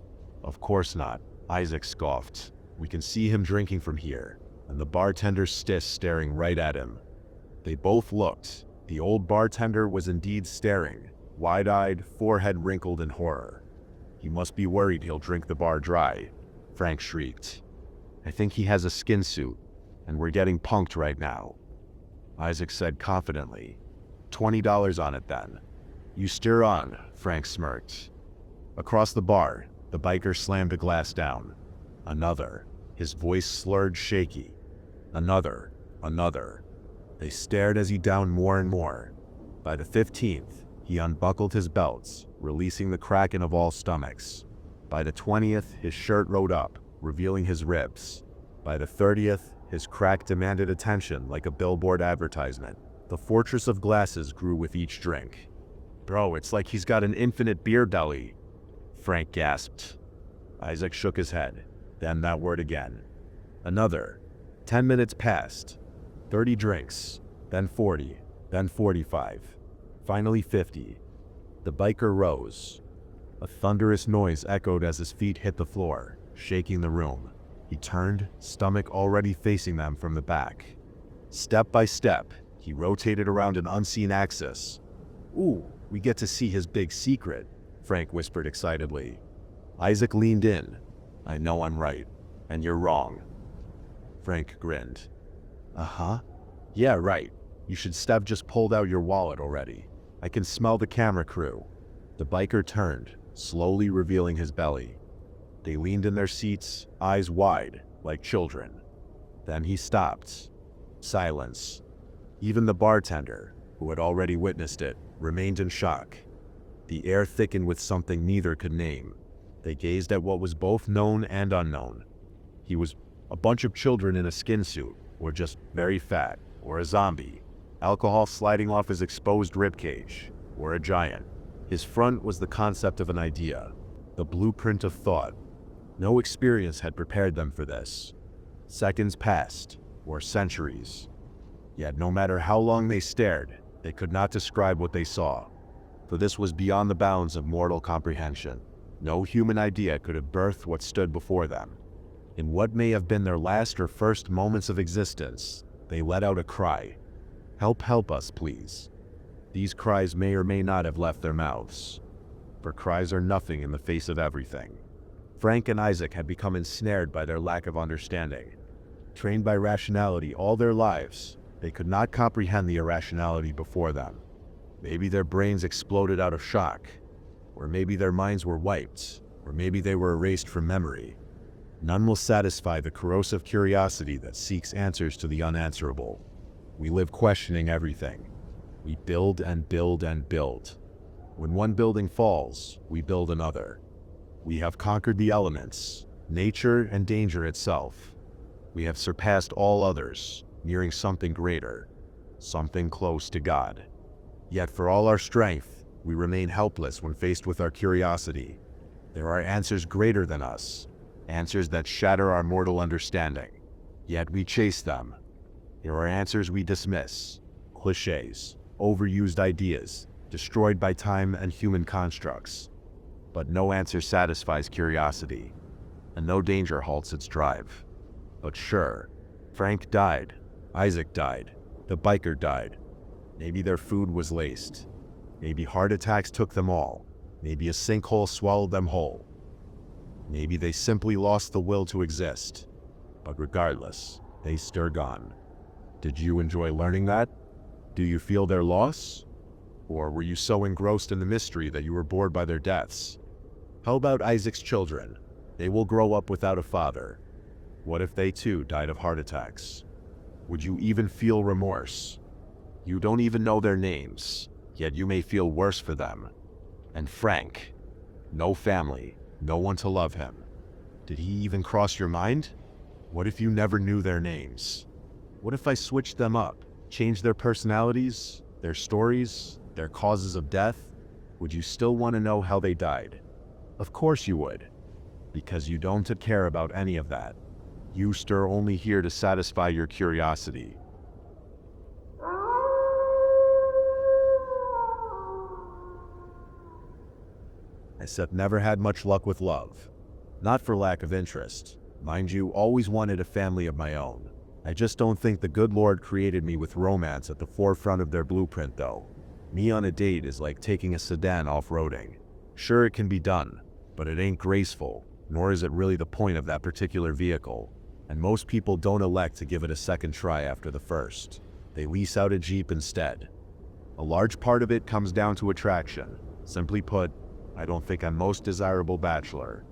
Of course not, Isaac scoffed. We can see him drinking from here, and the bartender's stiff staring right at him. They both looked. The old bartender was indeed staring, wide-eyed, forehead wrinkled in horror. He must be worried he'll drink the bar dry, Frank shrieked. I think he has a skin suit, and we're getting punked right now, Isaac said confidently. $20 on it then. You steer on, Frank smirked. Across the bar, the biker slammed a glass down. Another, his voice slurred shaky. Another. They stared as he downed more and more. By the 15th, he unbuckled his belts, releasing the kraken of all stomachs. By the 20th, his shirt rode up, revealing his ribs. By the 30th, his crack demanded attention like a billboard advertisement. The fortress of glasses grew with each drink. Bro, it's like he's got an infinite beer belly, Frank gasped. Isaac shook his head, then that word again. Another. 10 minutes passed. 30 drinks, then 40, then 45, finally 50. The biker rose. A thunderous noise echoed as his feet hit the floor, shaking the room. He turned, stomach already facing them from the back. Step by step, he rotated around an unseen axis. Ooh, we get to see his big secret, Frank whispered excitedly. Isaac leaned in. I know I'm right, and you're wrong. Frank grinned. Uh-huh. Yeah, right. You should Steph just pulled out your wallet already. I can smell the camera crew. The biker turned, slowly revealing his belly. They leaned in their seats, eyes wide, like children. Then he stopped. Silence. Even the bartender, who had already witnessed it, remained in shock. The air thickened with something neither could name. They gazed at what was both known and unknown. He was a bunch of children in a skin suit, or just very fat, or a zombie, alcohol sliding off his exposed ribcage, or a giant. His front was the concept of an idea, the blueprint of thought. No experience had prepared them for this. Seconds passed, or centuries. Yet no matter how long they stared, they could not describe what they saw, for this was beyond the bounds of mortal comprehension. No human idea could have birthed what stood before them. In what may have been their last or first moments of existence, they let out a cry. Help us, please. These cries may or may not have left their mouths, for cries are nothing in the face of everything. Frank and Isaac had become ensnared by their lack of understanding. Trained by rationality all their lives, they could not comprehend the irrationality before them. Maybe their brains exploded out of shock, or maybe their minds were wiped, or maybe they were erased from memory. None will satisfy the corrosive curiosity that seeks answers to the unanswerable. We live questioning everything. We build and build and build. When one building falls, we build another. We have conquered the elements, nature and danger itself. We have surpassed all others, nearing something greater, something close to God. Yet for all our strength, we remain helpless when faced with our curiosity. There are answers greater than us, answers that shatter our mortal understanding. Yet we chase them. There are answers we dismiss, cliches, overused ideas, destroyed by time and human constructs. But no answer satisfies curiosity, and no danger halts its drive. But sure, Frank died, Isaac died, the biker died. Maybe their food was laced. Maybe heart attacks took them all. Maybe a sinkhole swallowed them whole. Maybe they simply lost the will to exist. But regardless, they stir gone. Did you enjoy learning that? Do you feel their loss? Or were you so engrossed in the mystery that you were bored by their deaths? How about Isaac's children? They will grow up without a father. What if they too died of heart attacks? Would you even feel remorse? You don't even know their names, yet you may feel worse for them. And Frank, no family, no one to love him. Did he even cross your mind? What if you never knew their names? What if I switched them up, changed their personalities, their stories, their causes of death? Would you still want to know how they died? Of course you would, because you don't care about any of that. You're only here to satisfy your curiosity. I said never had much luck with love. Not for lack of interest. Mind you, always wanted a family of my own. I just don't think the good Lord created me with romance at the forefront of their blueprint though. Me on a date is like taking a sedan off-roading. Sure, it can be done, but it ain't graceful, nor is it really the point of that particular vehicle. And most people don't elect to give it a second try after the first. They lease out a Jeep instead. A large part of it comes down to attraction. Simply put, I don't think I'm most desirable bachelor.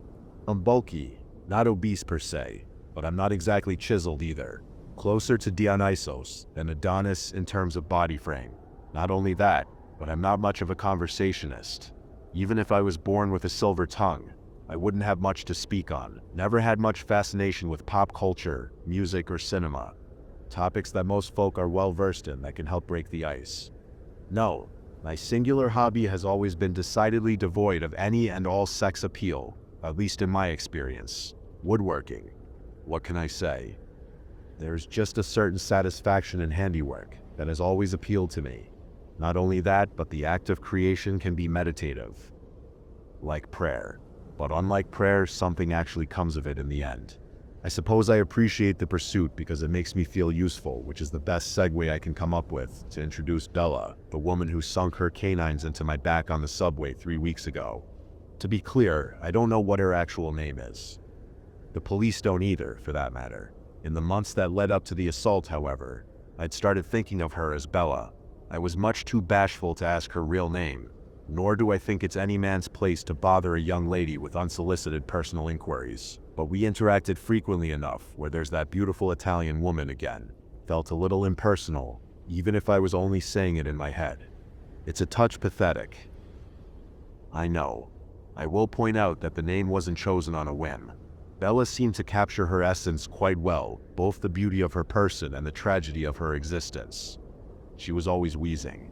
I'm bulky, not obese per se, but I'm not exactly chiseled either. Closer to Dionysos than Adonis in terms of body frame. Not only that, but I'm not much of a conversationist. Even if I was born with a silver tongue, I wouldn't have much to speak on. Never had much fascination with pop culture, music, or cinema. Topics that most folk are well versed in that can help break the ice. No, my singular hobby has always been decidedly devoid of any and all sex appeal, at least in my experience. Woodworking. What can I say? There's just a certain satisfaction in handiwork that has always appealed to me. Not only that, but the act of creation can be meditative. Like prayer. But unlike prayer, something actually comes of it in the end. I suppose I appreciate the pursuit because it makes me feel useful, which is the best segue I can come up with to introduce Bella, the woman who sunk her canines into my back on the subway 3 weeks ago. To be clear, I don't know what her actual name is. The police don't either, for that matter. In the months that led up to the assault, however, I'd started thinking of her as Bella. I was much too bashful to ask her real name, nor do I think it's any man's place to bother a young lady with unsolicited personal inquiries. But we interacted frequently enough where there's that beautiful Italian woman again. Felt a little impersonal, even if I was only saying it in my head. It's a touch pathetic. I know. I will point out that the name wasn't chosen on a whim. Bella seemed to capture her essence quite well, both the beauty of her person and the tragedy of her existence. She was always wheezing.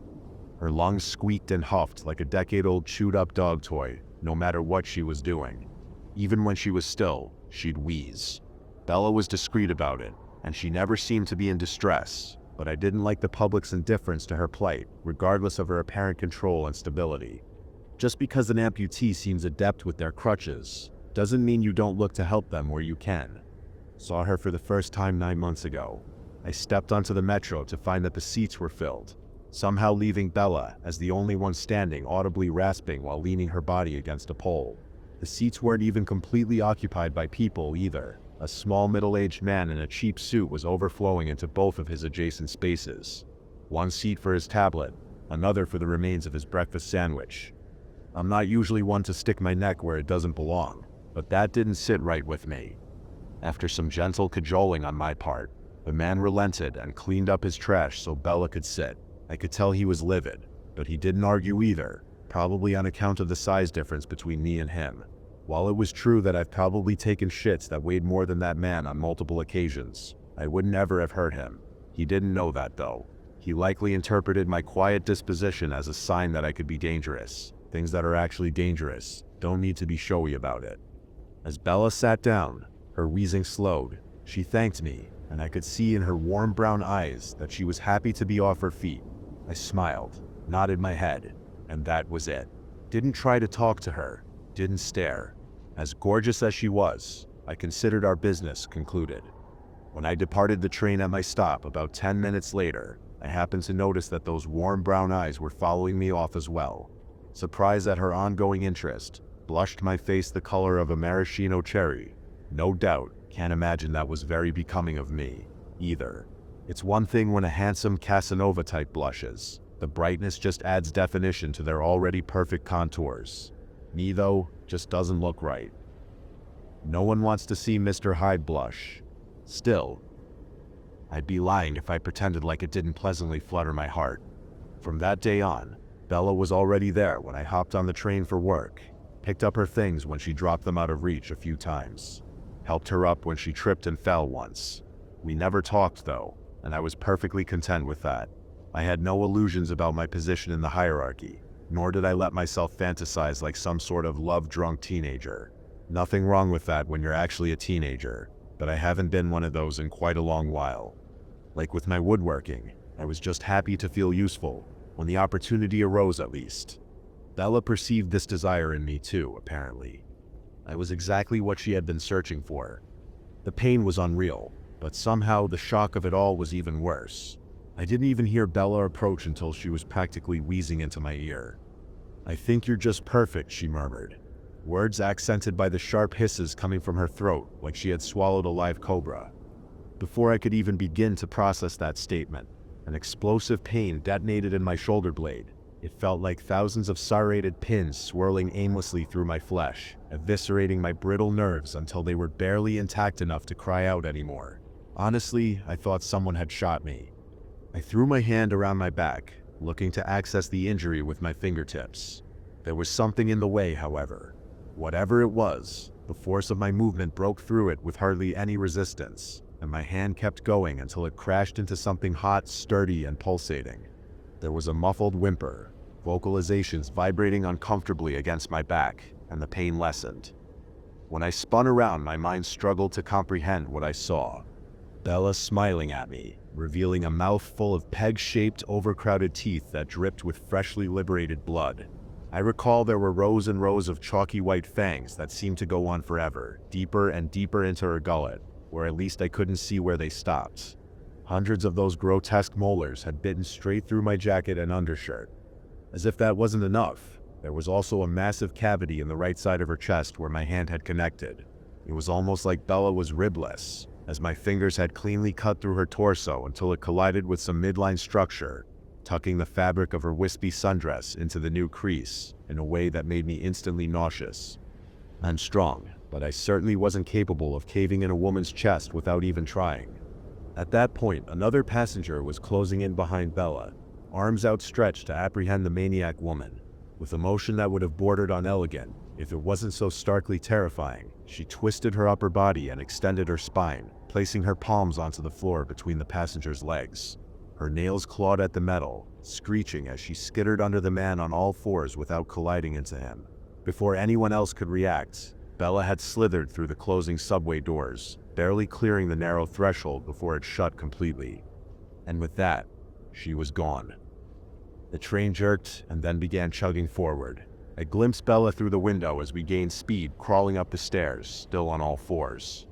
Her lungs squeaked and huffed like a decade-old chewed-up dog toy, no matter what she was doing. Even when she was still, she'd wheeze. Bella was discreet about it, and she never seemed to be in distress, but I didn't like the public's indifference to her plight, regardless of her apparent control and stability. Just because an amputee seems adept with their crutches, doesn't mean you don't look to help them where you can. Saw her for the first time 9 months ago. I stepped onto the metro to find that the seats were filled, somehow leaving Bella as the only one standing, audibly rasping while leaning her body against a pole. The seats weren't even completely occupied by people either. A small middle-aged man in a cheap suit was overflowing into both of his adjacent spaces. One seat for his tablet, another for the remains of his breakfast sandwich. I'm not usually one to stick my neck where it doesn't belong, but that didn't sit right with me. After some gentle cajoling on my part, the man relented and cleaned up his trash so Bella could sit. I could tell he was livid, but he didn't argue either, probably on account of the size difference between me and him. While it was true that I've probably taken shits that weighed more than that man on multiple occasions, I would never have hurt him. He didn't know that though. He likely interpreted my quiet disposition as a sign that I could be dangerous. Things that are actually dangerous don't need to be showy about it. As Bella sat down, her wheezing slowed. She thanked me, and I could see in her warm brown eyes that she was happy to be off her feet. I smiled, nodded my head, and that was it. Didn't try to talk to her, didn't stare. As gorgeous as she was, I considered our business concluded. When I departed the train at my stop about 10 minutes later, I happened to notice that those warm brown eyes were following me off as well. Surprised at her ongoing interest, blushed my face the color of a maraschino cherry. No doubt, can't imagine that was very becoming of me, either. It's one thing when a handsome Casanova type blushes. The brightness just adds definition to their already perfect contours. Me, though, just doesn't look right. No one wants to see Mr. Hyde blush. Still, I'd be lying if I pretended like it didn't pleasantly flutter my heart. From that day on, Bella was already there when I hopped on the train for work, picked up her things when she dropped them out of reach a few times. helped her up when she tripped and fell once. We never talked though, and I was perfectly content with that. I had no illusions about my position in the hierarchy, nor did I let myself fantasize like some sort of love-drunk teenager. Nothing wrong with that when you're actually a teenager, but I haven't been one of those in quite a long while. Like with my woodworking, I was just happy to feel useful, when the opportunity arose at least. Bella perceived this desire in me too, apparently. I was exactly what she had been searching for. The pain was unreal, but somehow the shock of it all was even worse. I didn't even hear Bella approach until she was practically wheezing into my ear. "I think you're just perfect," she murmured, words accented by the sharp hisses coming from her throat like she had swallowed a live cobra. Before I could even begin to process that statement, an explosive pain detonated in my shoulder blade. It felt like thousands of serrated pins swirling aimlessly through my flesh, eviscerating my brittle nerves until they were barely intact enough to cry out anymore. Honestly, I thought someone had shot me. I threw my hand around my back, looking to access the injury with my fingertips. There was something in the way, however. Whatever it was, the force of my movement broke through it with hardly any resistance, and my hand kept going until it crashed into something hot, sturdy, and pulsating. There was a muffled whimper, vocalizations vibrating uncomfortably against my back, and the pain lessened. When I spun around, my mind struggled to comprehend what I saw. Bella smiling at me, revealing a mouth full of peg-shaped, overcrowded teeth that dripped with freshly liberated blood. I recall there were rows and rows of chalky white fangs that seemed to go on forever, deeper and deeper into her gullet, where at least I couldn't see where they stopped. Hundreds of those grotesque molars had bitten straight through my jacket and undershirt. As if that wasn't enough, there was also a massive cavity in the right side of her chest where my hand had connected. It was almost like Bella was ribless, as my fingers had cleanly cut through her torso until it collided with some midline structure, tucking the fabric of her wispy sundress into the new crease in a way that made me instantly nauseous. I'm strong, but I certainly wasn't capable of caving in a woman's chest without even trying. At that point, another passenger was closing in behind Bella, arms outstretched to apprehend the maniac woman. With a motion that would have bordered on elegant, if it wasn't so starkly terrifying, she twisted her upper body and extended her spine, placing her palms onto the floor between the passenger's legs. Her nails clawed at the metal, screeching as she skittered under the man on all fours without colliding into him. Before anyone else could react, Bella had slithered through the closing subway doors, barely clearing the narrow threshold before it shut completely. And with that, she was gone. The train jerked and then began chugging forward. I glimpsed Bella through the window as we gained speed, crawling up the stairs, still on all fours.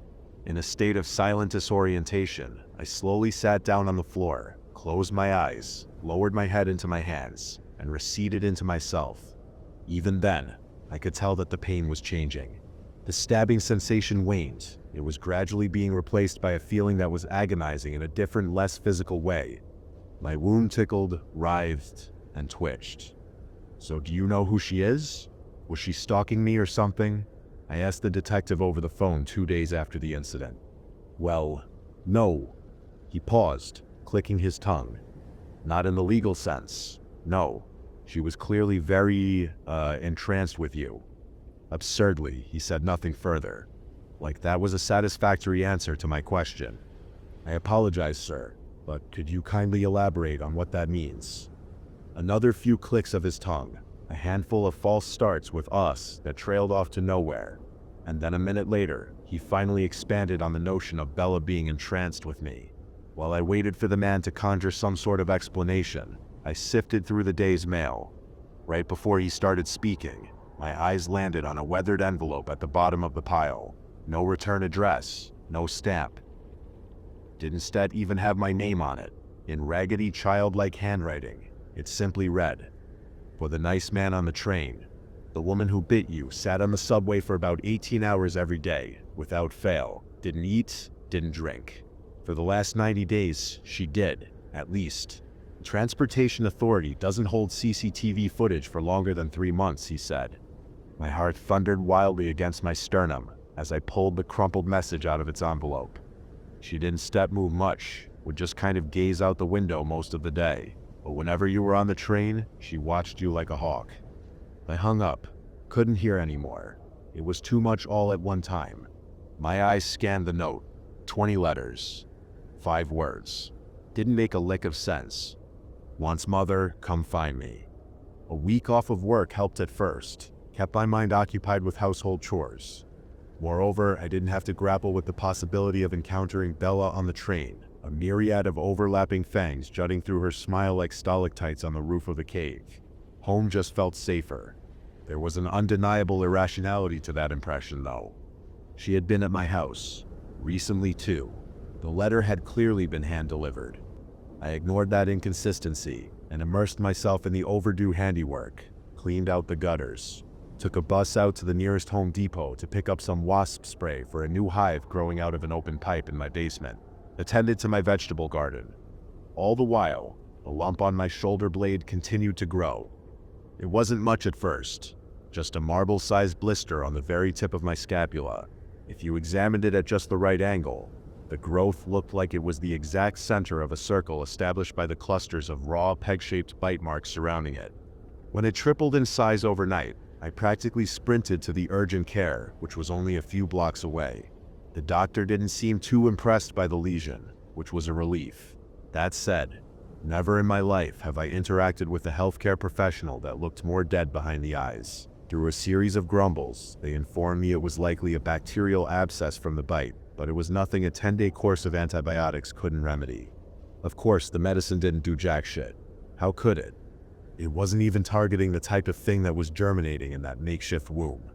In a state of silent disorientation, I slowly sat down on the floor, closed my eyes, lowered my head into my hands, and receded into myself. Even then, I could tell that the pain was changing. The stabbing sensation waned. It was gradually being replaced by a feeling that was agonizing in a different, less physical way. My wound tickled, writhed, and twitched. "So do you know who she is? Was she stalking me or something?" I asked the detective over the phone 2 days after the incident. "Well, no." He paused, clicking his tongue. "Not in the legal sense. No. She was clearly very, entranced with you." Absurdly, he said nothing further. Like that was a satisfactory answer to my question. "I apologize, sir, but could you kindly elaborate on what that means?" Another few clicks of his tongue, a handful of false starts with us that trailed off to nowhere, and then a minute later, he finally expanded on the notion of Bella being entranced with me. While I waited for the man to conjure some sort of explanation, I sifted through the day's mail. Right before he started speaking, my eyes landed on a weathered envelope at the bottom of the pile. No return address, no stamp. Did instead even have my name on it, in raggedy childlike handwriting. It simply read, "For the nice man on the train. The woman who bit you sat on the subway for about 18 hours every day, without fail. Didn't eat, didn't drink. For the last 90 days, she did, at least. The Transportation Authority doesn't hold CCTV footage for longer than 3 months," he said. My heart thundered wildly against my sternum as I pulled the crumpled message out of its envelope. She didn't step move much, would just kind of gaze out the window most of the day. But whenever you were on the train, she watched you like a hawk. I hung up, couldn't hear anymore. It was too much all at one time. My eyes scanned the note. 20 letters. 5 words. Didn't make a lick of sense. Wants mother, come find me. A week off of work helped at first, kept my mind occupied with household chores. Moreover, I didn't have to grapple with the possibility of encountering Bella on the train, a myriad of overlapping fangs jutting through her smile like stalactites on the roof of the cave. Home just felt safer. There was an undeniable irrationality to that impression, though. She had been at my house. Recently, too. The letter had clearly been hand-delivered. I ignored that inconsistency and immersed myself in the overdue handiwork, cleaned out the gutters, took a bus out to the nearest Home Depot to pick up some wasp spray for a new hive growing out of an open pipe in my basement, attended to my vegetable garden. All the while, the lump on my shoulder blade continued to grow. It wasn't much at first, just a marble-sized blister on the very tip of my scapula. If you examined it at just the right angle, the growth looked like it was the exact center of a circle established by the clusters of raw, peg-shaped bite marks surrounding it. When it tripled in size overnight, I practically sprinted to the urgent care, which was only a few blocks away. The doctor didn't seem too impressed by the lesion, which was a relief. That said, never in my life have I interacted with a healthcare professional that looked more dead behind the eyes. Through a series of grumbles, they informed me it was likely a bacterial abscess from the bite, but it was nothing a 10-day course of antibiotics couldn't remedy. Of course, the medicine didn't do jack shit. How could it? It wasn't even targeting the type of thing that was germinating in that makeshift womb.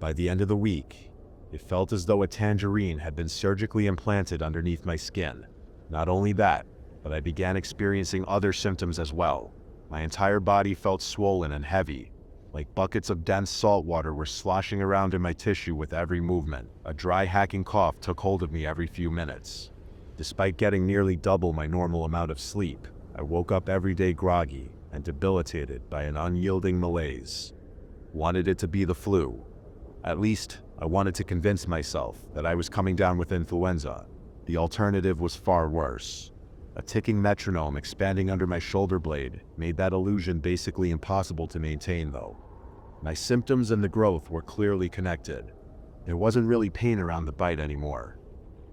By the end of the week, it felt as though a tangerine had been surgically implanted underneath my skin. Not only that, but I began experiencing other symptoms as well. My entire body felt swollen and heavy, like buckets of dense salt water were sloshing around in my tissue with every movement. A dry, hacking cough took hold of me every few minutes. Despite getting nearly double my normal amount of sleep, I woke up every day groggy and debilitated by an unyielding malaise. Wanted it to be the flu. At least, I wanted to convince myself that I was coming down with influenza. The alternative was far worse. A ticking metronome expanding under my shoulder blade made that illusion basically impossible to maintain, though. My symptoms and the growth were clearly connected. There wasn't really pain around the bite anymore.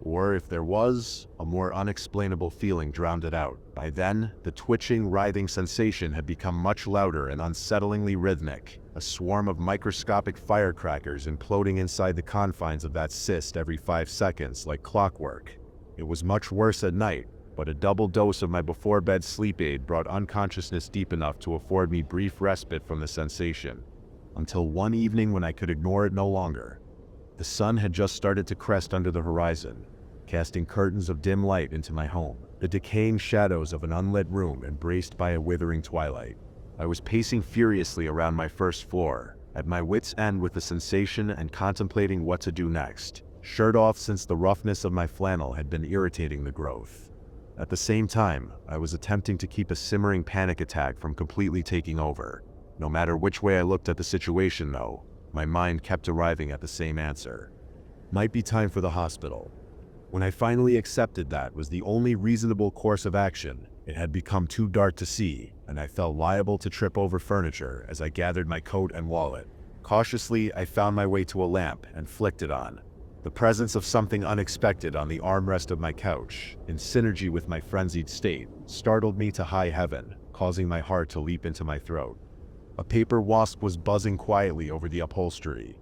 Or if there was, a more unexplainable feeling drowned it out. By then, the twitching, writhing sensation had become much louder and unsettlingly rhythmic, a swarm of microscopic firecrackers imploding inside the confines of that cyst every 5 seconds like clockwork. It was much worse at night, but a double dose of my before-bed sleep aid brought unconsciousness deep enough to afford me brief respite from the sensation. Until one evening when I could ignore it no longer. The sun had just started to crest under the horizon, casting curtains of dim light into my home, the decaying shadows of an unlit room embraced by a withering twilight. I was pacing furiously around my first floor, at my wit's end with the sensation and contemplating what to do next, shirt off since the roughness of my flannel had been irritating the growth. At the same time, I was attempting to keep a simmering panic attack from completely taking over. No matter which way I looked at the situation, though, my mind kept arriving at the same answer. Might be time for the hospital. When I finally accepted that was the only reasonable course of action, it had become too dark to see, and I felt liable to trip over furniture as I gathered my coat and wallet. Cautiously, I found my way to a lamp and flicked it on. The presence of something unexpected on the armrest of my couch, in synergy with my frenzied state, startled me to high heaven, causing my heart to leap into my throat. A paper wasp was buzzing quietly over the upholstery.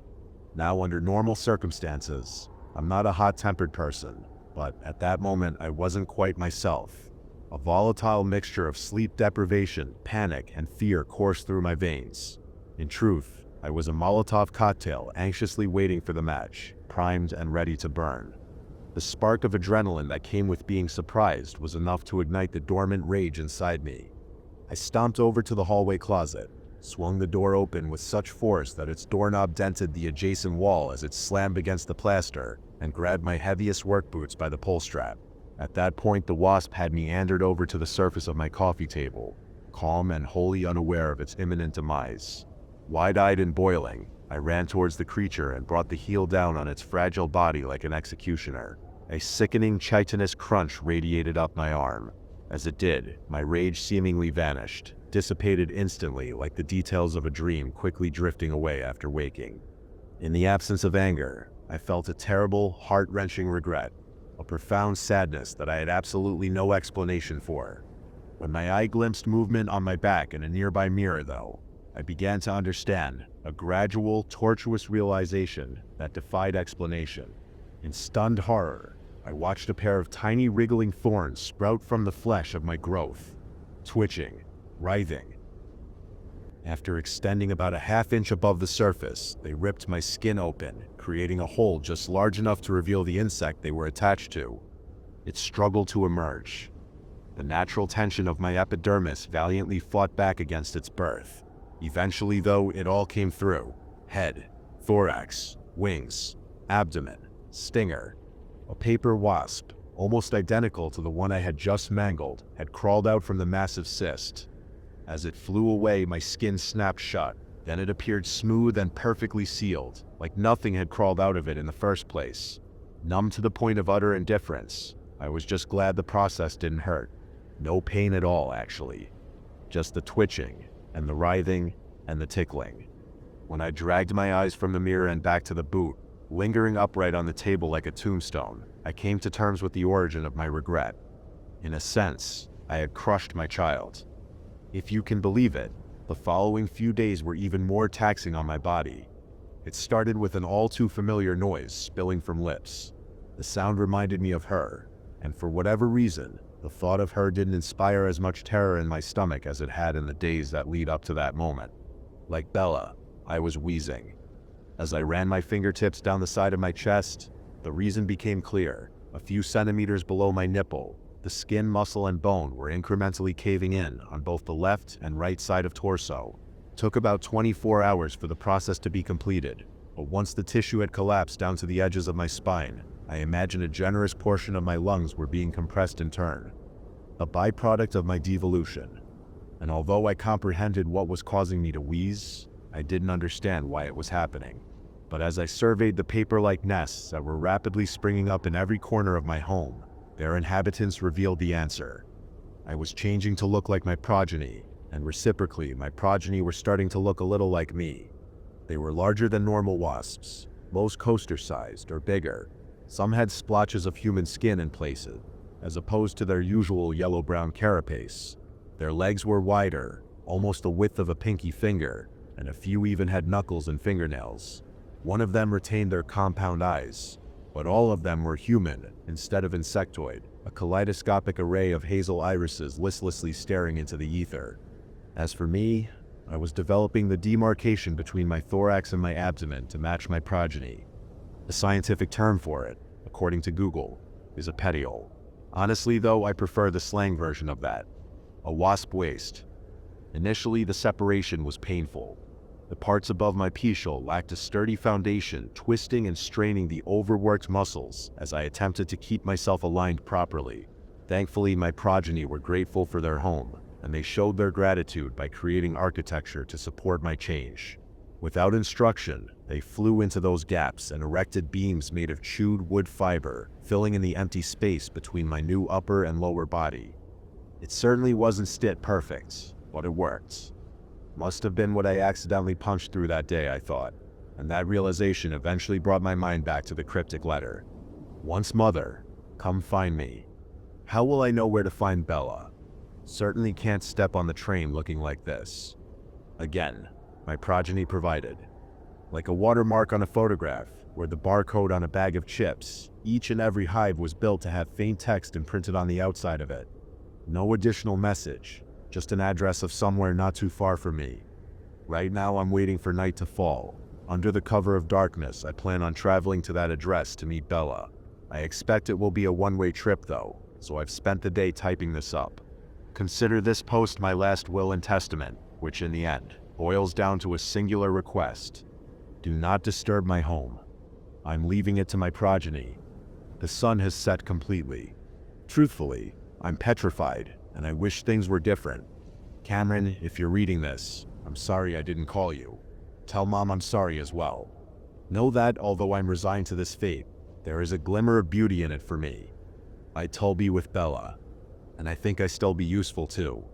Now, under normal circumstances, I'm not a hot-tempered person, but at that moment I wasn't quite myself. A volatile mixture of sleep deprivation, panic, and fear coursed through my veins. In truth, I was a Molotov cocktail anxiously waiting for the match, primed and ready to burn. The spark of adrenaline that came with being surprised was enough to ignite the dormant rage inside me. I stomped over to the hallway closet, swung the door open with such force that its doorknob dented the adjacent wall as it slammed against the plaster, and grabbed my heaviest work boots by the pull strap. At that point, the wasp had meandered over to the surface of my coffee table, calm and wholly unaware of its imminent demise. Wide-eyed and boiling, I ran towards the creature and brought the heel down on its fragile body like an executioner. A sickening chitinous crunch radiated up my arm. As it did, my rage seemingly vanished, dissipated instantly like the details of a dream quickly drifting away after waking. In the absence of anger, I felt a terrible, heart-wrenching regret, a profound sadness that I had absolutely no explanation for. When my eye glimpsed movement on my back in a nearby mirror, though, I began to understand, a gradual, tortuous realization that defied explanation. In stunned horror, I watched a pair of tiny wriggling thorns sprout from the flesh of my growth, twitching, writhing. After extending about a half-inch above the surface, they ripped my skin open, creating a hole just large enough to reveal the insect they were attached to. It struggled to emerge. The natural tension of my epidermis valiantly fought back against its birth. Eventually, though, it all came through. Head, thorax, wings, abdomen, stinger. A paper wasp, almost identical to the one I had just mangled, had crawled out from the massive cyst. As it flew away, my skin snapped shut. Then it appeared smooth and perfectly sealed, like nothing had crawled out of it in the first place. Numb to the point of utter indifference, I was just glad the process didn't hurt. No pain at all, actually. Just the twitching, and the writhing, and the tickling. When I dragged my eyes from the mirror and back to the boot, lingering upright on the table like a tombstone, I came to terms with the origin of my regret. In a sense, I had crushed my child. If you can believe it, the following few days were even more taxing on my body. It started with an all-too-familiar noise spilling from lips. The sound reminded me of her, and for whatever reason, the thought of her didn't inspire as much terror in my stomach as it had in the days that lead up to that moment. Like Bella, I was wheezing. As I ran my fingertips down the side of my chest, the reason became clear. A few centimeters below my nipple, the skin, muscle, and bone were incrementally caving in on both the left and right side of torso. It took about 24 hours for the process to be completed, but once the tissue had collapsed down to the edges of my spine, I imagined a generous portion of my lungs were being compressed in turn. A byproduct of my devolution. And although I comprehended what was causing me to wheeze, I didn't understand why it was happening. But as I surveyed the paper-like nests that were rapidly springing up in every corner of my home, their inhabitants revealed the answer. I was changing to look like my progeny, and reciprocally, my progeny were starting to look a little like me. They were larger than normal wasps, most coaster-sized or bigger. Some had splotches of human skin in places, as opposed to their usual yellow-brown carapace. Their legs were wider, almost the width of a pinky finger, and a few even had knuckles and fingernails. One of them retained their compound eyes, but all of them were human instead of insectoid, a kaleidoscopic array of hazel irises listlessly staring into the ether. As for me, I was developing the demarcation between my thorax and my abdomen to match my progeny. The scientific term for it, according to Google, is a petiole. Honestly, though, I prefer the slang version of that. A wasp waist. Initially, the separation was painful. The parts above my petiole lacked a sturdy foundation, twisting and straining the overworked muscles as I attempted to keep myself aligned properly. Thankfully, my progeny were grateful for their home, and they showed their gratitude by creating architecture to support my change. Without instruction, they flew into those gaps and erected beams made of chewed wood fiber, filling in the empty space between my new upper and lower body. It certainly wasn't stitched perfect, but it worked. Must have been what I accidentally punched through that day, I thought, and that realization eventually brought my mind back to the cryptic letter. Once mother, come find me. How will I know where to find Bella? Certainly can't step on the train looking like this. Again, my progeny provided. Like a watermark on a photograph, or the barcode on a bag of chips, each and every hive was built to have faint text imprinted on the outside of it. No additional message, just an address of somewhere not too far from me. Right now I'm waiting for night to fall. Under the cover of darkness, I plan on traveling to that address to meet Bella. I expect it will be a one-way trip though, so I've spent the day typing this up. Consider this post my last will and testament, which in the end boils down to a singular request. Do not disturb my home. I'm leaving it to my progeny. The sun has set completely. Truthfully, I'm petrified, and I wish things were different. Cameron, if you're reading this, I'm sorry I didn't call you. Tell Mom I'm sorry as well. Know that, although I'm resigned to this fate, there is a glimmer of beauty in it for me. I'd be with Bella, and I think I still be useful too.